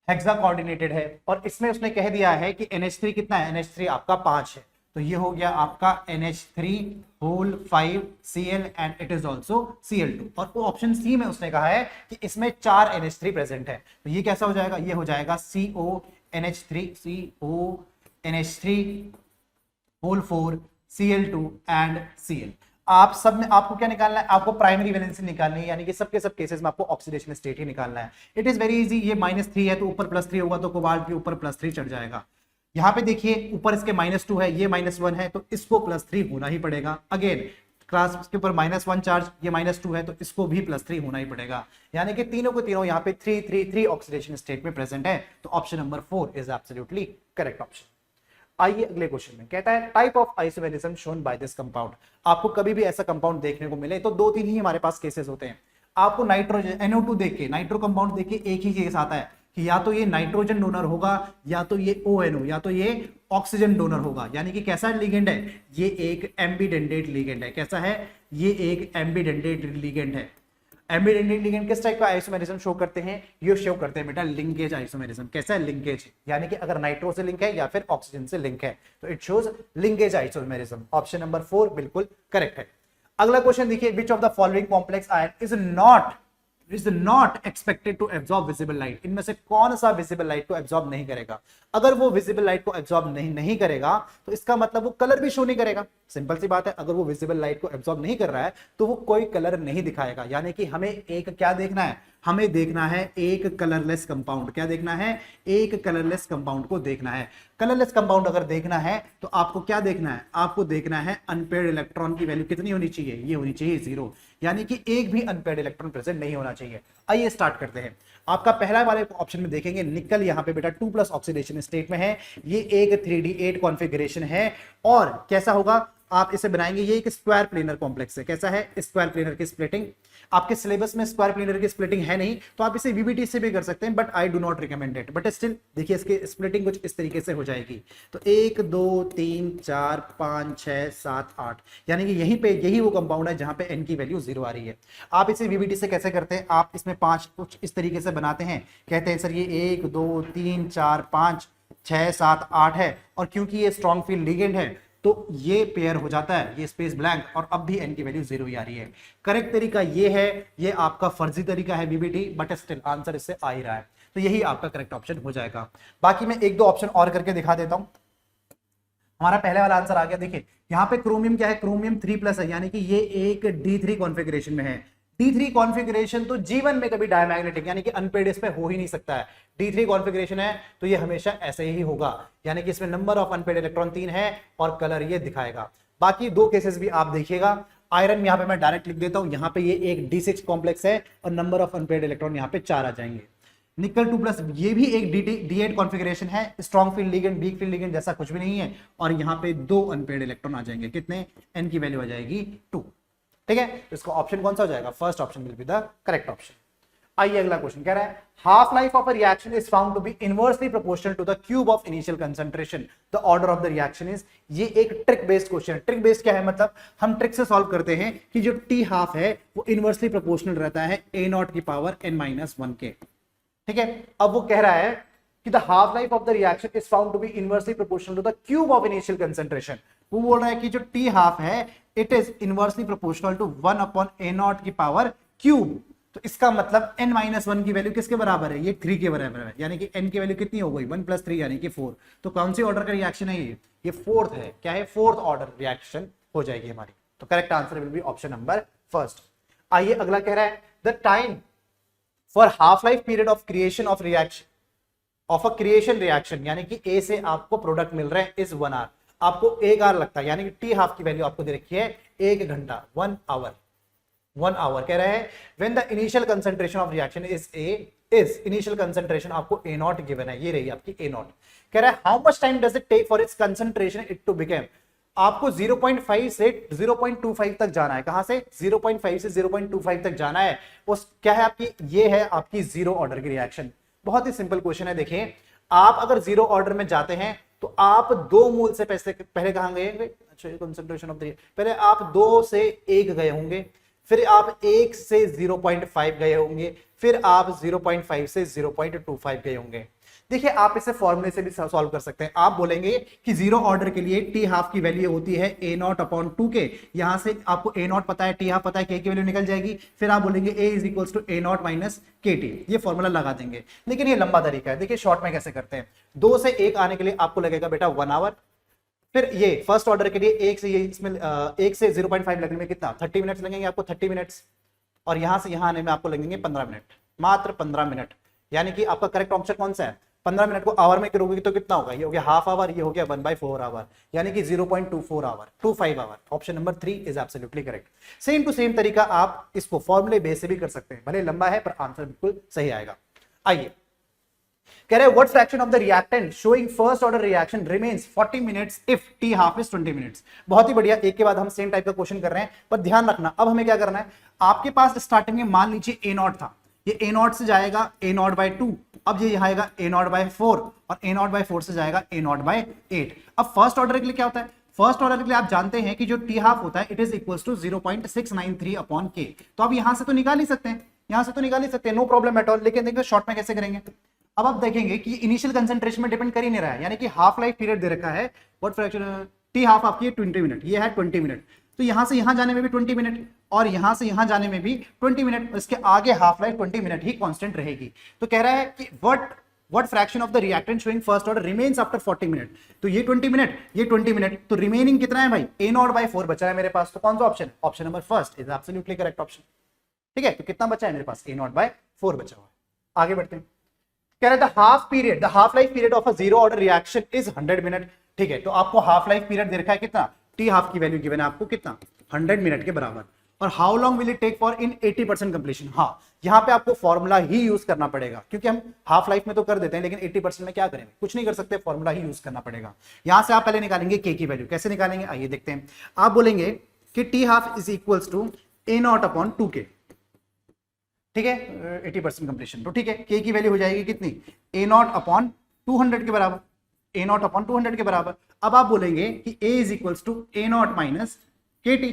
हेक्सा कोऑर्डिनेटेड है और इसमें उसने कह दिया है कि NH3 कितना है? NH3 आपका 5 है, तो ये हो गया आपका NH3 whole 5 Cl and it is also Cl2। और वो ऑप्शन सी में उसने कहा है कि इसमें 4 NH3 प्रेजेंट है, तो ये कैसा हो जाएगा? ये हो जाएगा CONH3 whole 4 Cl2 and Cl। आप सब में आपको क्या निकालना है? आपको प्राइमरी वैलेंसी निकालनी है, यानी कि सबके सब केसेस में आपको ऑक्सीडेशन स्टेट ही निकालना है। It is very easy. ये -3 है तो ऊपर +3 होगा, तो कोबाल्ट के ऊपर +3 चढ़ जाएगा। यहाँ पे देखिए ऊपर इसके -2 है, ये -1 है, तो इसको +3 होना ही पड़ेगा। अगेन क्लास के ऊपर -1 चार्ज, ये -2 है, तो इसको भी +3 होना ही पड़ेगा। यानी कि तीनों के तीनों यहाँ पे 3 ऑक्सीडेशन स्टेट में प्रेजेंट है, तो option number 4 is absolutely correct option. आइए अगले क्वेश्चन में कहता है type of isomerism shown by this compound. आपको कभी भी ऐसा कंपाउंड देखने को मिले तो 2-3 ही हमारे पास केसेस होते हैं। आपको नाइट्रोजन NO2 देख के, नाइट्रो कंपाउंड देख के एक ही केस आता है कि या तो ये नाइट्रोजन डोनर होगा, या तो ये ONO, या तो ये ऑक्सीजन डोनर होगा। यानी कि कैसा लिगेंड है? ये एक एम्बिडेंटेट लिगेंड है। कैसा है? ये एक एम्बिडेंटेट लिगेंड है। एम्बिडेंटेट लिगेंड किस टाइप का आइसोमेरिज्म शो करते हैं? ये शो करते हैं बेटा लिंकेज आइसोमेरिज्म। कैसा है? लिंकेज, यानी कि अगर नाइट्रो से लिंक है या फिर ऑक्सीजन से लिंक है, तो it shows linkage isomerism. Option number 4 बिल्कुल करेक्ट है। अगला क्वेश्चन देखिए, which of the following complex ion is not is not expected to absorb visible light. इनमें से कौन सा विजिबल लाइट को एब्जॉर्ब नहीं करेगा? अगर वो विजिबल लाइट को एब्जॉर्ब नहीं करेगा तो इसका मतलब वो कलर भी शो नहीं करेगा। सिंपल सी बात है, अगर वो विजिबल लाइट को एब्जॉर्ब नहीं कर रहा है तो वो कोई कलर नहीं दिखाएगा। यानी कि हमें एक क्या देखना है, हमें देखना है एक कलरलेस कंपाउंड। क्या देखना है? एक कलरलेस कंपाउंड को देखना है। कलरलेस कंपाउंड अगर देखना है तो आपको क्या देखना है? आपको देखना है अनपेयर्ड इलेक्ट्रॉन की वैल्यू कितनी होनी चाहिए? ये होनी चाहिए 0, यानी कि एक भी अनपेयर्ड इलेक्ट्रॉन प्रेजेंट नहीं होना चाहिए। आइए स्टार्ट करते हैं। आपका पहला वाले ऑप्शन में देखेंगे निकल यहाँ पे बेटा 2+ ऑक्सीडेशन स्टेट में है। ये एक 3d8 कॉन्फ़िगरेशन है और कैसा होगा आप इसे बनाएंगे? ये एक स्क्वायर प्लेनर कॉम्प्लेक्स है। कैसा है? स्क्वायर प्लेनर की स्प्लिटिंग। आपके सिलेबस में स्क्वायर प्लेनर की स्प्लिटिंग है नहीं तो आप इसे वीबीटी से भी कर सकते हैं, but I do not recommend it. But still देखिए इसकी स्प्लिटिंग कुछ इस तरीके से हो जाएगी। तो 1 2 3 4 5 6 7 8, यानी कि यही वो कंपाउंड है जहां पे n की वैल्यू 0 आ रही है। आप इसे वीबीटी से कैसे करते हैं? आप इसमें 5 कुछ इस तरीके से बनाते हैं, कहते हैं सर ये 1 2 3 4 5 6 7 8 है, और क्योंकि ये स्ट्रॉन्ग फील्ड लिगेंड है तो ये पेयर हो जाता है, ये स्पेस ब्लैंक, और अब भी n की वैल्यू 0 ही आ रही है। करेक्ट तरीका ये है, ये आपका फर्जी तरीका है बीबीटी, बट स्टिल आंसर इससे आ ही रहा है, तो यही आपका करेक्ट ऑप्शन हो जाएगा। बाकी मैं 1-2 ऑप्शन और करके दिखा देता हूं। हमारा पहले वाला आंसर आ गया। देखिए यहाँ पे क्रोमियम क्या है? क्रोमियम 3+ है, यानी कि ये एक D3 कॉन्फ़िगरेशन में है। D3 कॉन्फ़िगरेशन तो जीवन में कभी डायमैग्नेटिक यानी कि अनपेयर्ड इस पे हो ही नहीं सकता है। D3 कॉन्फ़िगरेशन है तो ये हमेशा ऐसे ही होगा, यानी कि इसमें नंबर ऑफ अनपेयर्ड इलेक्ट्रॉन 3 है और कलर ये दिखाएगा। बाकी 2 केसेस भी आप देखिएगा। आयरन यहाँ पे मैं डायरेक्ट लिख देता हूं, यहाँ पे ये एक D6 कॉम्प्लेक्स है और नंबर ऑफ अनपेयर्ड इलेक्ट्रॉन यहाँ पे 4 आ जाएंगे। निकल 2+, ये भी एक D8 कॉन्फ़िगरेशन है, strong field ligand weak field ligand जैसा कुछ भी नहीं है, और यहाँ पे 2 अनपेयर्ड इलेक्ट्रॉन आ जाएंगे। कितने? n की वैल्यू आ जाएगी 2। ठीक है, तो इसका ऑप्शन कौन सा हो जाएगा? First option will be the correct option. आइए अगला क्वेश्चन कह रहा है half life of a reaction is found to be inversely proportional to the cube of initial concentration, the order of the reaction is. ये एक ट्रिक बेस्ड क्वेश्चन है। ट्रिक बेस्ड क्या है? मतलब हम ट्रिक से सॉल्व करते हैं कि जो टी हाफ है वो इनवर्सली प्रोपोर्शनल रहता है a0 की पावर n-1 के। ठीक है, अब वो कह रहा है कि the half life of the reaction is found to be inversely proportional to the cube of initial concentration. वो बोल रहा है कि जो टी हाफ है it is inversely proportional to 1/a0 की पावर क्यूब। तो इसका मतलब n-1 की वैल्यू किसके बराबर है? ये 3 के बराबर है, यानी कि n की वैल्यू कितनी हो गई? 1 + 3 यानी कि 4। तो कौन सी ऑर्डर का रिएक्शन है ये 4th है। क्या है? 4th ऑर्डर रिएक्शन हो जाएगी हमारी। तो correct answer will be option number first. आइए अगला कह रहा है the time for half life period of creation of reaction of a creation reaction, यानी कि ए से आपको प्रोडक्ट मिल रहा है इस 1 आवर, आपको 1 आवर लगता है, यानी कि टी हाफ की वैल्यू आपको दे रखी है 1 घंटा, 1 आवर। 1 आवर कह रहे हैं when the initial concentration of reaction is initial concentration आपको A0 गिवन है, ये रही आपकी A0। कह रहा है how much time does it take for its concentration it to become. आपको 0.5 से 0.25 तक जाना है। कहां से? 0.5 से 0.25 तक जाना है। उस क्या है आपकी? ये है आपकी 0 ऑर्डर की रिएक्शन। बहुत ही सिंपल क्वेश्चन है। देखिए आप अगर 0 ऑर्डर में जाते हैं तो आप 2 मोल से पहले कहां गए? अच्छा, कंसंट्रेशन ऑफ द, पहले आप 2 से 1 गए होंगे, फिर आप 1 से 0.5 गए होंगे, फिर आप 0.5 से 0.25 गए होंगे। देखिए आप इसे फॉर्मूले से भी सॉल्व कर सकते हैं। आप बोलेंगे कि 0 ऑर्डर के लिए टी हाफ की वैल्यू होती है A0/2k। यहां से आपको A0 पता है, टी हाफ पता है, k की वैल्यू निकल जाएगी। फिर आप बोलेंगे A = A0 - KT, ये फॉर्मूला लगा देंगे। लेकिन ये लंबा तरीका है। देखिए शॉर्ट में कैसे करते हैं। 2 से 1 आने के लिए आपको लगेगा बेटा 1 आवर। फिर ये फर्स्ट ऑर्डर के लिए 1 से ये इसमें 1 से 0.5 लगने में कितना? 30 मिनट्स लगेंगे आपको, 30 मिनट्स। और यहां से यहां आने में आपको लगेंगे 15 मिनट, मात्र 15 मिनट। यानी कि आपका करेक्ट ऑप्शन कौन सा है? 15 मिनट को आवर में करोगे तो कितना होगा? ये हो गया हाफ आवर, ये हो गया 1/4 आवर, यानी कि 0.24 आवर, 25 आवर। Option number 3 is absolutely correct. Same to same तरीका आप इसको फॉर्मूले बेस से भी कर सकते हैं, भले लंबा है पर आंसर बिल्कुल सही आएगा। आइए कह रहे हैं what fraction of the reactant showing first order reaction remains 40 minutes if T half is 20 minutes. बहुत ही बढ़िया, एक के बाद हम सेम टाइप का क्वेश्चन कर रहे हैं, पर ध्यान रखना अब हमें क्या करना है। आपके पास स्टार्टिंग में मान लीजिए A0 था, ये A0 से जाएगा A0/2, अब ये आएगा A0/4 और A0/4 से जाएगा A0/8। अब फर्स्ट ऑर्डर के लिए क्या होता है? फर्स्ट ऑर्डर के लिए आप जानते हैं कि जो टी हाफ होता है it is equal to 0.693/k। तो अब यहां से तो निकाल ही सकते हैं, यहां से तो निकाल ही सकते हैं, नो प्रॉब्लम एट ऑल। लेकिन देखिए शॉर्ट में कैसे करेंगे। अब आप देखेंगे कि इनिशियल कंसंट्रेशन में डिपेंड कर ही नहीं रहा है, यानी कि हाफ लाइफ पीरियड दे रखा है। व्हाट फ्रैक्शन टी हाफ आपकी 20 मिनट, ये है 20 मिनट। तो यहां से यहां जाने में भी 20 मिनट और यहां से यहां जाने में भी 20 मिनट, इसके आगे हाफ लाइफ 20 मिनट ही कांस्टेंट रहेगी। तो कह रहा है कि what fraction of the reactant showing first order remains after 40 minute. तो ये 20 मिनट, ये 20 मिनट, तो रिमेनिंग कितना है भाई, A0/4 बचा है मेरे पास। तो कौन सा option, option number first is absolutely correct option. ठीक है, तो कितना बचा है मेरे पास, A0/4 बचा हुआ है। आगे बढ़ते हैं, कह रहे हैं the half life period of a zero order reaction is 100 minute. ठीक है, तो आपको हाफ लाइफ पीरियड दे रखा है कितना, टी हाफ की वैल्यू गिवन है आपको कितना, 100 मिनट के बराबर। और how long will it take for in 80% completion. हाँ, यहाँ पे आपको फॉर्मूला ही यूज करना पड़ेगा, क्योंकि हम हाफ लाइफ में तो कर देते हैं, लेकिन 80% में क्या करेंगे, कुछ नहीं कर सकते, फॉर्मूला ही यूज करना पड़ेगा। यहां से आप पहले निकालेंगे के की वैल्यू। कैसे निकालेंगे, आइए देखते हैं। आप बोलेंगे कि T half is equals to A0/2K। ठीक है, 80% कंप्लीशन। तो ठीक है, के की वैल्यू हो जाएगी कितनी, A0/200 के बराबर, A0/200 के बराबर। अब आप बोलेंगे कि A is equals to A0 - KT,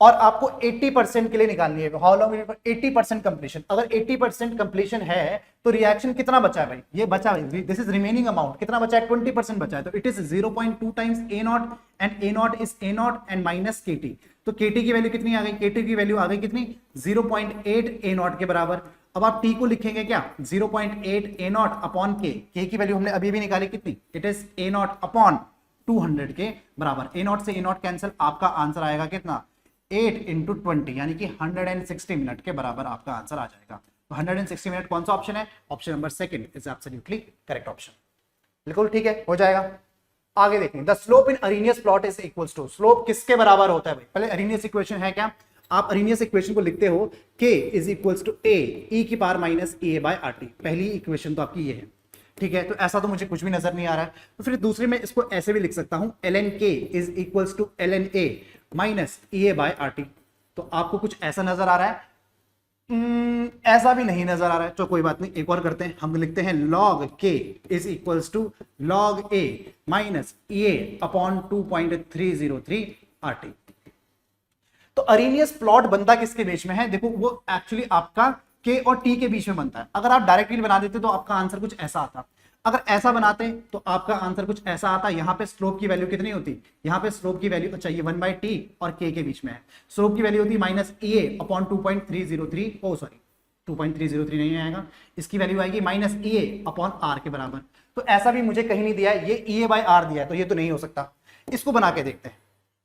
और आपको 80% के लिए निकालनी है। How long, 80% completion. अगर 80% कंप्लीशन है तो रिएक्शन कितना बचा है भाई, ये बचा है, दिस इज रिमेनिंग अमाउंट, कितना बचा है, 20% बचा है। तो it is 0.2 times A0 and A0 is A0 and minus KT। तो KT की वैल्यू कितनी आ गई, KT की वैल्यू आ गई कितनी, 0.8 A0 के बराबर। अब आप T को लिखेंगे क्या, 0.8 A0/K। K की वैल्यू हमने अभी भी निकाली कितनी, इट इज A0/200 के बराबर। A0 से A0 कैंसिल, आपका आंसर आएगा कितना, 8 × 20 यानी कि 160 मिनट के बराबर आपका आंसर आ जाएगा। तो 160 मिनट कौन सा ऑप्शन है, option number second is absolutely correct option. बिल्कुल ठीक है, हो जाएगा। आगे देखें, the slope in Arrhenius plot is equals to, slope किसके बराबर होता है भाई, पहले अरेनियस इक्वेशन है क्या, आप अरेनियस इक्वेशन को लिखते हो k is equals to a e⁻ EA/RT। पहली इक्वेशन तो आपकी ये है। ठीक है, तो ऐसा तो मुझे कुछ भी नजर नहीं आ रहा है, तो फिर दूसरे में इसको ऐसे भी लिख सकता हूं, ln k is equals to ln a minus EA/RT। तो आपको कुछ ऐसा नजर आ रहा है, ऐसा भी नहीं नजर आ रहा है, तो कोई बात नहीं, एक और करते हैं, हम लिखते हैं log k is equals to log a minus EA/2.303 RT। तो अरेनियस प्लॉट बनता किसके बीच में है, देखो वो एक्चुअली आपका K और T के बीच में बनता है। अगर आप डायरेक्टली बना देते तो आपका आंसर कुछ ऐसा आता, अगर ऐसा बनाते तो आपका आंसर कुछ ऐसा आता। यहाँ पे स्लोप की वैल्यू कितनी होती, यहाँ पे स्लोप की वैल्यू, अच्छा ये 1/T और K के बीच में है, स्लोप की वैल्यू होती माइनस EA/2.303, ओ सॉरी 2.303 नहीं आएगा, इसकी वैल्यू आएगी माइनस EA/R के बराबर। तो ऐसा भी मुझे कहीं नहीं दिया है, ये EA/R दिया है, तो ये तो नहीं हो सकता। इसको बना के देखते हैं,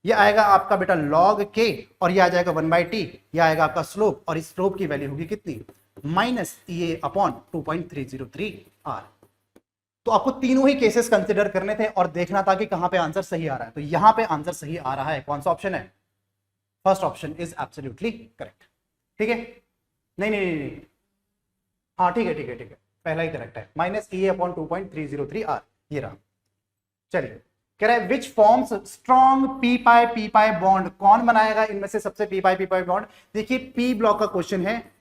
ये आएगा आपका बेटा log k और ये आ जाएगा 1/T, ये आएगा आपका स्लोप, और इस स्लोप की वैल्यू होगी कितनी, माइनस EA/2.303 R। तो आपको तीनों ही केसेस कंसिडर करने थे और देखना था कि कहां पे आंसर सही आ रहा है। तो यहां पे आंसर सही आ रहा है, कौन सा ऑप्शन है, first option is absolutely correct. ठीक है, नहीं नहीं नहीं, हाँ ठीक है ठीक है ठीक है, पहला ही करेक्ट है, माइनस EA/2.303 R, ये रहा। चलिए, कह रहा है which forms strong p pi bond, कौन बनाएगा इनमें से सबसे p पाई बॉन्ड। देखिए p ब्लॉक का क्वेश्चन है,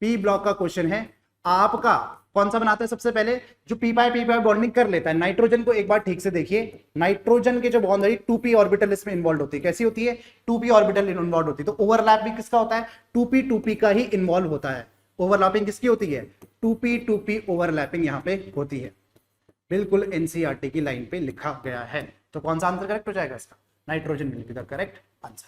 p ब्लॉक का क्वेश्चन है आपका, कौन सा बनाता है सबसे पहले, जो p पाई बॉन्डिंग कर लेता है। नाइट्रोजन को एक बार ठीक से देखिए, नाइट्रोजन के जो बॉन्ड है 2p ऑर्बिटल इसमें इन्वॉल्व होती है। कैसी होती है, 2p ऑर्बिटल इन्वॉल्व होती है। तो ओवरलैप भी किसका होता है, 2p का ही इन्वॉल्व होता है। ओवरलैपिंग किसकी होती है, 2p ओवरलैपिंग यहाँ पे होती है। बिल्कुल एनसीईआरटी की लाइन पे लिखा गया है। तो कौन सा आंसर करेक्ट हो जाएगा इसका, nitrogen will be the correct answer.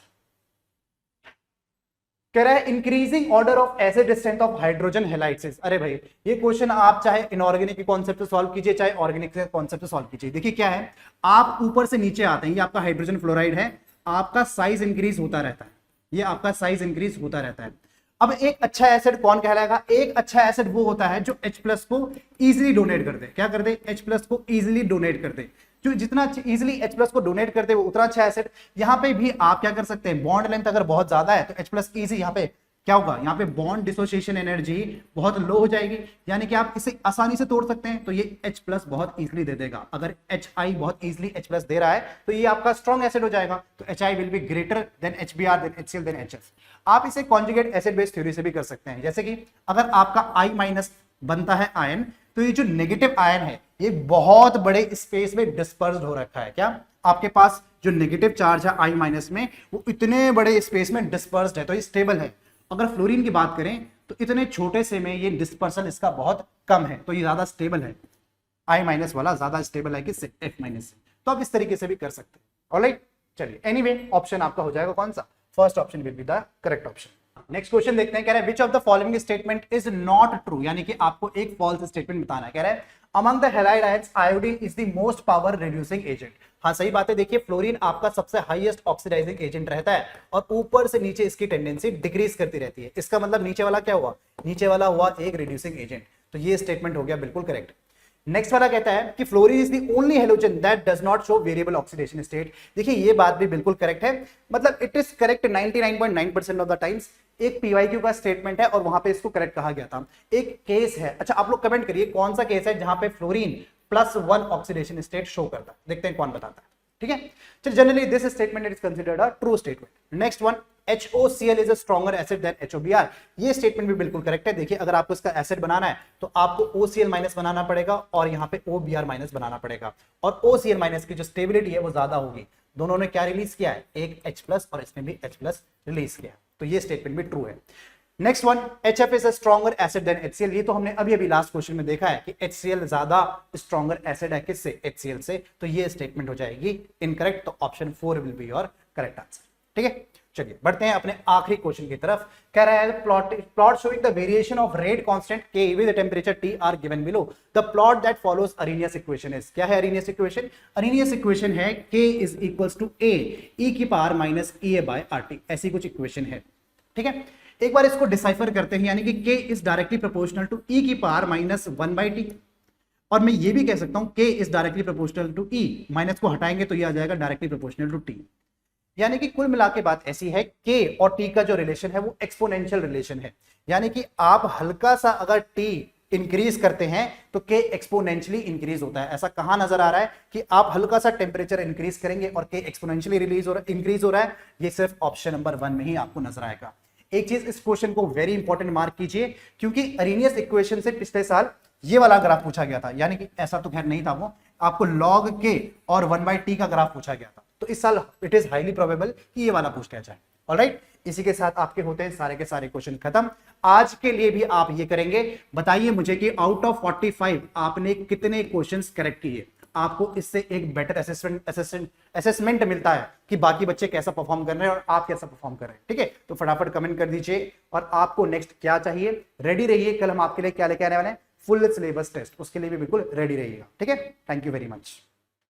कह रहा है increasing order of acid strength of hydrogen halides. अरे भाई, ये क्वेश्चन आप चाहे इनऑर्गेनिक के कॉन्सेप्ट से सॉल्व कीजिए, चाहे ऑर्गेनिक के कॉन्सेप्ट से सॉल्व कीजिए। देखिए क्या है, आप ऊपर से नीचे आते हैं, ये आपका हाइड्रोजन फ्लोराइड है, आपका साइज इंक्रीज होता रहता है, ये आपका साइज इंक्रीज होता रहता है। अब एक अच्छा एसिड कौन कहलाएगा, एक अच्छा एसिड वो होता है जो H+ को इजीली डोनेट कर दे। क्या कर दे, H+ को इजीली डोनेट कर दे। जो जितना इजीली H+ को डोनेट करते वो उतना अच्छा एसिड। यहाँ पे भी आप क्या कर सकते हैं, बॉन्ड लेंथ अगर बहुत ज्यादा है तो H+ इजी, यहाँ पे क्या होगा, यहाँ पे बॉन्ड डिसोसिएशन एनर्जी बहुत लो हो जाएगी, यानी कि आप इसे आसानी से तोड़ सकते हैं। तो ये H+ बहुत इजीली दे देगा। अगर HI बहुत इजीली H+ दे रहा है तो ये आपका स्ट्रॉन्ग एसिड हो जाएगा। तो HI will be greater than HBr than HCl than HS। आप इसे कॉन्जुगेट एसिड बेस थ्योरी से भी कर सकते हैं। जैसे कि अगर आपका I- बनता है आयन, तो ये जो नेगेटिव आयन है ये बहुत बड़े स्पेस में डिस्पर्स्ड हो रखा है। क्या आपके पास जो नेगेटिव चार्ज है I- में वो इतने बड़े स्पेस में डिस्पर्स्ड है, तो ये स्टेबल है। अगर फ्लोरीन की बात करें तो इतने छोटे से में ये डिस्पर्सन इसका बहुत कम है, तो ये ज्यादा स्टेबल है। I- वाला ज्यादा स्टेबल है किससे, F- से। तो आप इस तरीके से भी कर सकते हैं। ऑलराइट, चलिए एनीवे ऑप्शन आपका हो जाएगा कौन सा, first option will be the correct option. Next question देखते हैं, कह रहा है which of the following statement is not true, यानी कि आपको एक फॉल्स स्टेटमेंट बताना है। कह रहा है among the halide ions iodine is the most power reducing agent. हाँ सही बात है, देखिए फ्लोरीन आपका सबसे हाईएस्ट ऑक्सीडाइजिंग एजेंट रहता है और ऊपर से नीचे इसकी टेंडेंसी डिक्रीज करती रहती है। इसका मतलब नीचे वाला क्या हुआ, नीचे वाला हुआ एक रिड्यूसिंग एजेंट। तो ये स्टेटमेंट हो गया बिल्कुल करेक्ट। नेक्स्ट वाला कहता है कि fluorine is the only halogen that does not show variable oxidation state. देखिए ये बात भी बिल्कुल करेक्ट है, मतलब it is correct 99.9% of the times. एक पीवाईक्यू का स्टेटमेंट है और वहां पे इसको करेक्ट कहा गया था। एक केस है, अच्छा आप लोग कमेंट करिए कौन सा केस है जहां पे फ्लोरीन +1 ऑक्सीडेशन स्टेट शो करता है, देखते हैं कौन बताता है। ठीक है, चलिए generally this statement is considered a true statement. Next one, HOCl is a stronger acid than HOBr। ये स्टेटमेंट भी बिल्कुल करेक्ट है। देखिए अगर आपको इसका एसिड बनाना है तो आपको OCl माइनस बनाना पड़ेगा और यहाँ पे OBr माइनस बनाना पड़ेगा, और OCl माइनस की जो स्टेबिलिटी है वो ज्यादा होगी। दोनों ने क्या रिलीज किया है, एक H+ और इसने भी H+ रिलीज किया, तो ये स्टेटमेंट भी ट्रू है। Next one, HF is a stronger acid than HCl। ये तो हमने अभी लास्ट क्वेश्चन में देखा है कि HCl ज्यादा स्ट्रॉन्गर एसिड है किससे, HCl से, तो ये स्टेटमेंट हो जाएगी इनकरेक्ट। तो option 4 will be your correct answer. ठीक है, चलिए बढ़ते हैं अपने आखिरी क्वेश्चन की तरफ। कह रहा है plot showing the variation of rate constant K with temperature T are given below. The plot that follows Arrhenius equation is. क्या है अरेनियस इक्वेशन, अरेनियस इक्वेशन है K is equals to A e की power minus EA by RT, ऐसी कुछ इक्वेशन है। ठीक है, एक बार इसको डिसाइफर करते हैं, यानी कि K is directly proportional to E की पावर माइनस 1/T, और मैं ये भी कह सकता हूं K is directly proportional to E, minus को हटाएंगे तो ये आ जाएगा डायरेक्टली प्रोपोर्शनल टू T। यानी कि कुल मिला के बात ऐसी है K और T का जो रिलेशन है वो एक्सपोनेंशियल रिलेशन है, यानी कि आप हल्का सा अगर T इंक्रीज करते हैं तो K एक्सपोनेंशियली इंक्रीज होता है। ऐसा कहां नजर आ रहा है कि आप हल्का सा टेम्परेचर इंक्रीज करेंगे और K एक्सपोनेंशियली इंक्रीज हो रहा है, ये सिर्फ ऑप्शन नंबर 1 में ही आपको नजर आएगा। एक चीज इस क्वेश्चन को वेरी इंपॉर्टेंट मार्क कीजिए, क्योंकि अरेनियस इक्वेशन से पिछले साल ये वाला ग्राफ पूछा गया था, यानी कि ऐसा तो खैर नहीं था, वो आपको log K और 1/T का ग्राफ पूछा गया था। तो इस साल इट इज हाईली प्रोबेबल कि ये वाला पूछ लिया जाए। ऑलराइट, इसी के साथ आपके होते हैं सारे के सारे क्वेश्चन खत्म। आज के लिए भी आप ये करेंगे, बताइए मुझे कि आउट ऑफ 45 आपने कितने क्वेश्चंस करेक्ट किए। आपको इससे एक बेटर असेसमेंट मिलता है कि बाकी बच्चे कैसा परफॉर्म कर रहे हैं और आप कैसा परफॉर्म कर रहे हैं। ठीक है, तो फटाफट कमेंट कर दीजिए। और आपको नेक्स्ट क्या चाहिए, रेडी रहिए, कल हम आपके लिए क्या लेके आने वाले हैं, फुल सिलेबस टेस्ट, उसके लिए भी बिल्कुल रेडी रहिएगा। ठीक है, थैंक यू वेरी मच।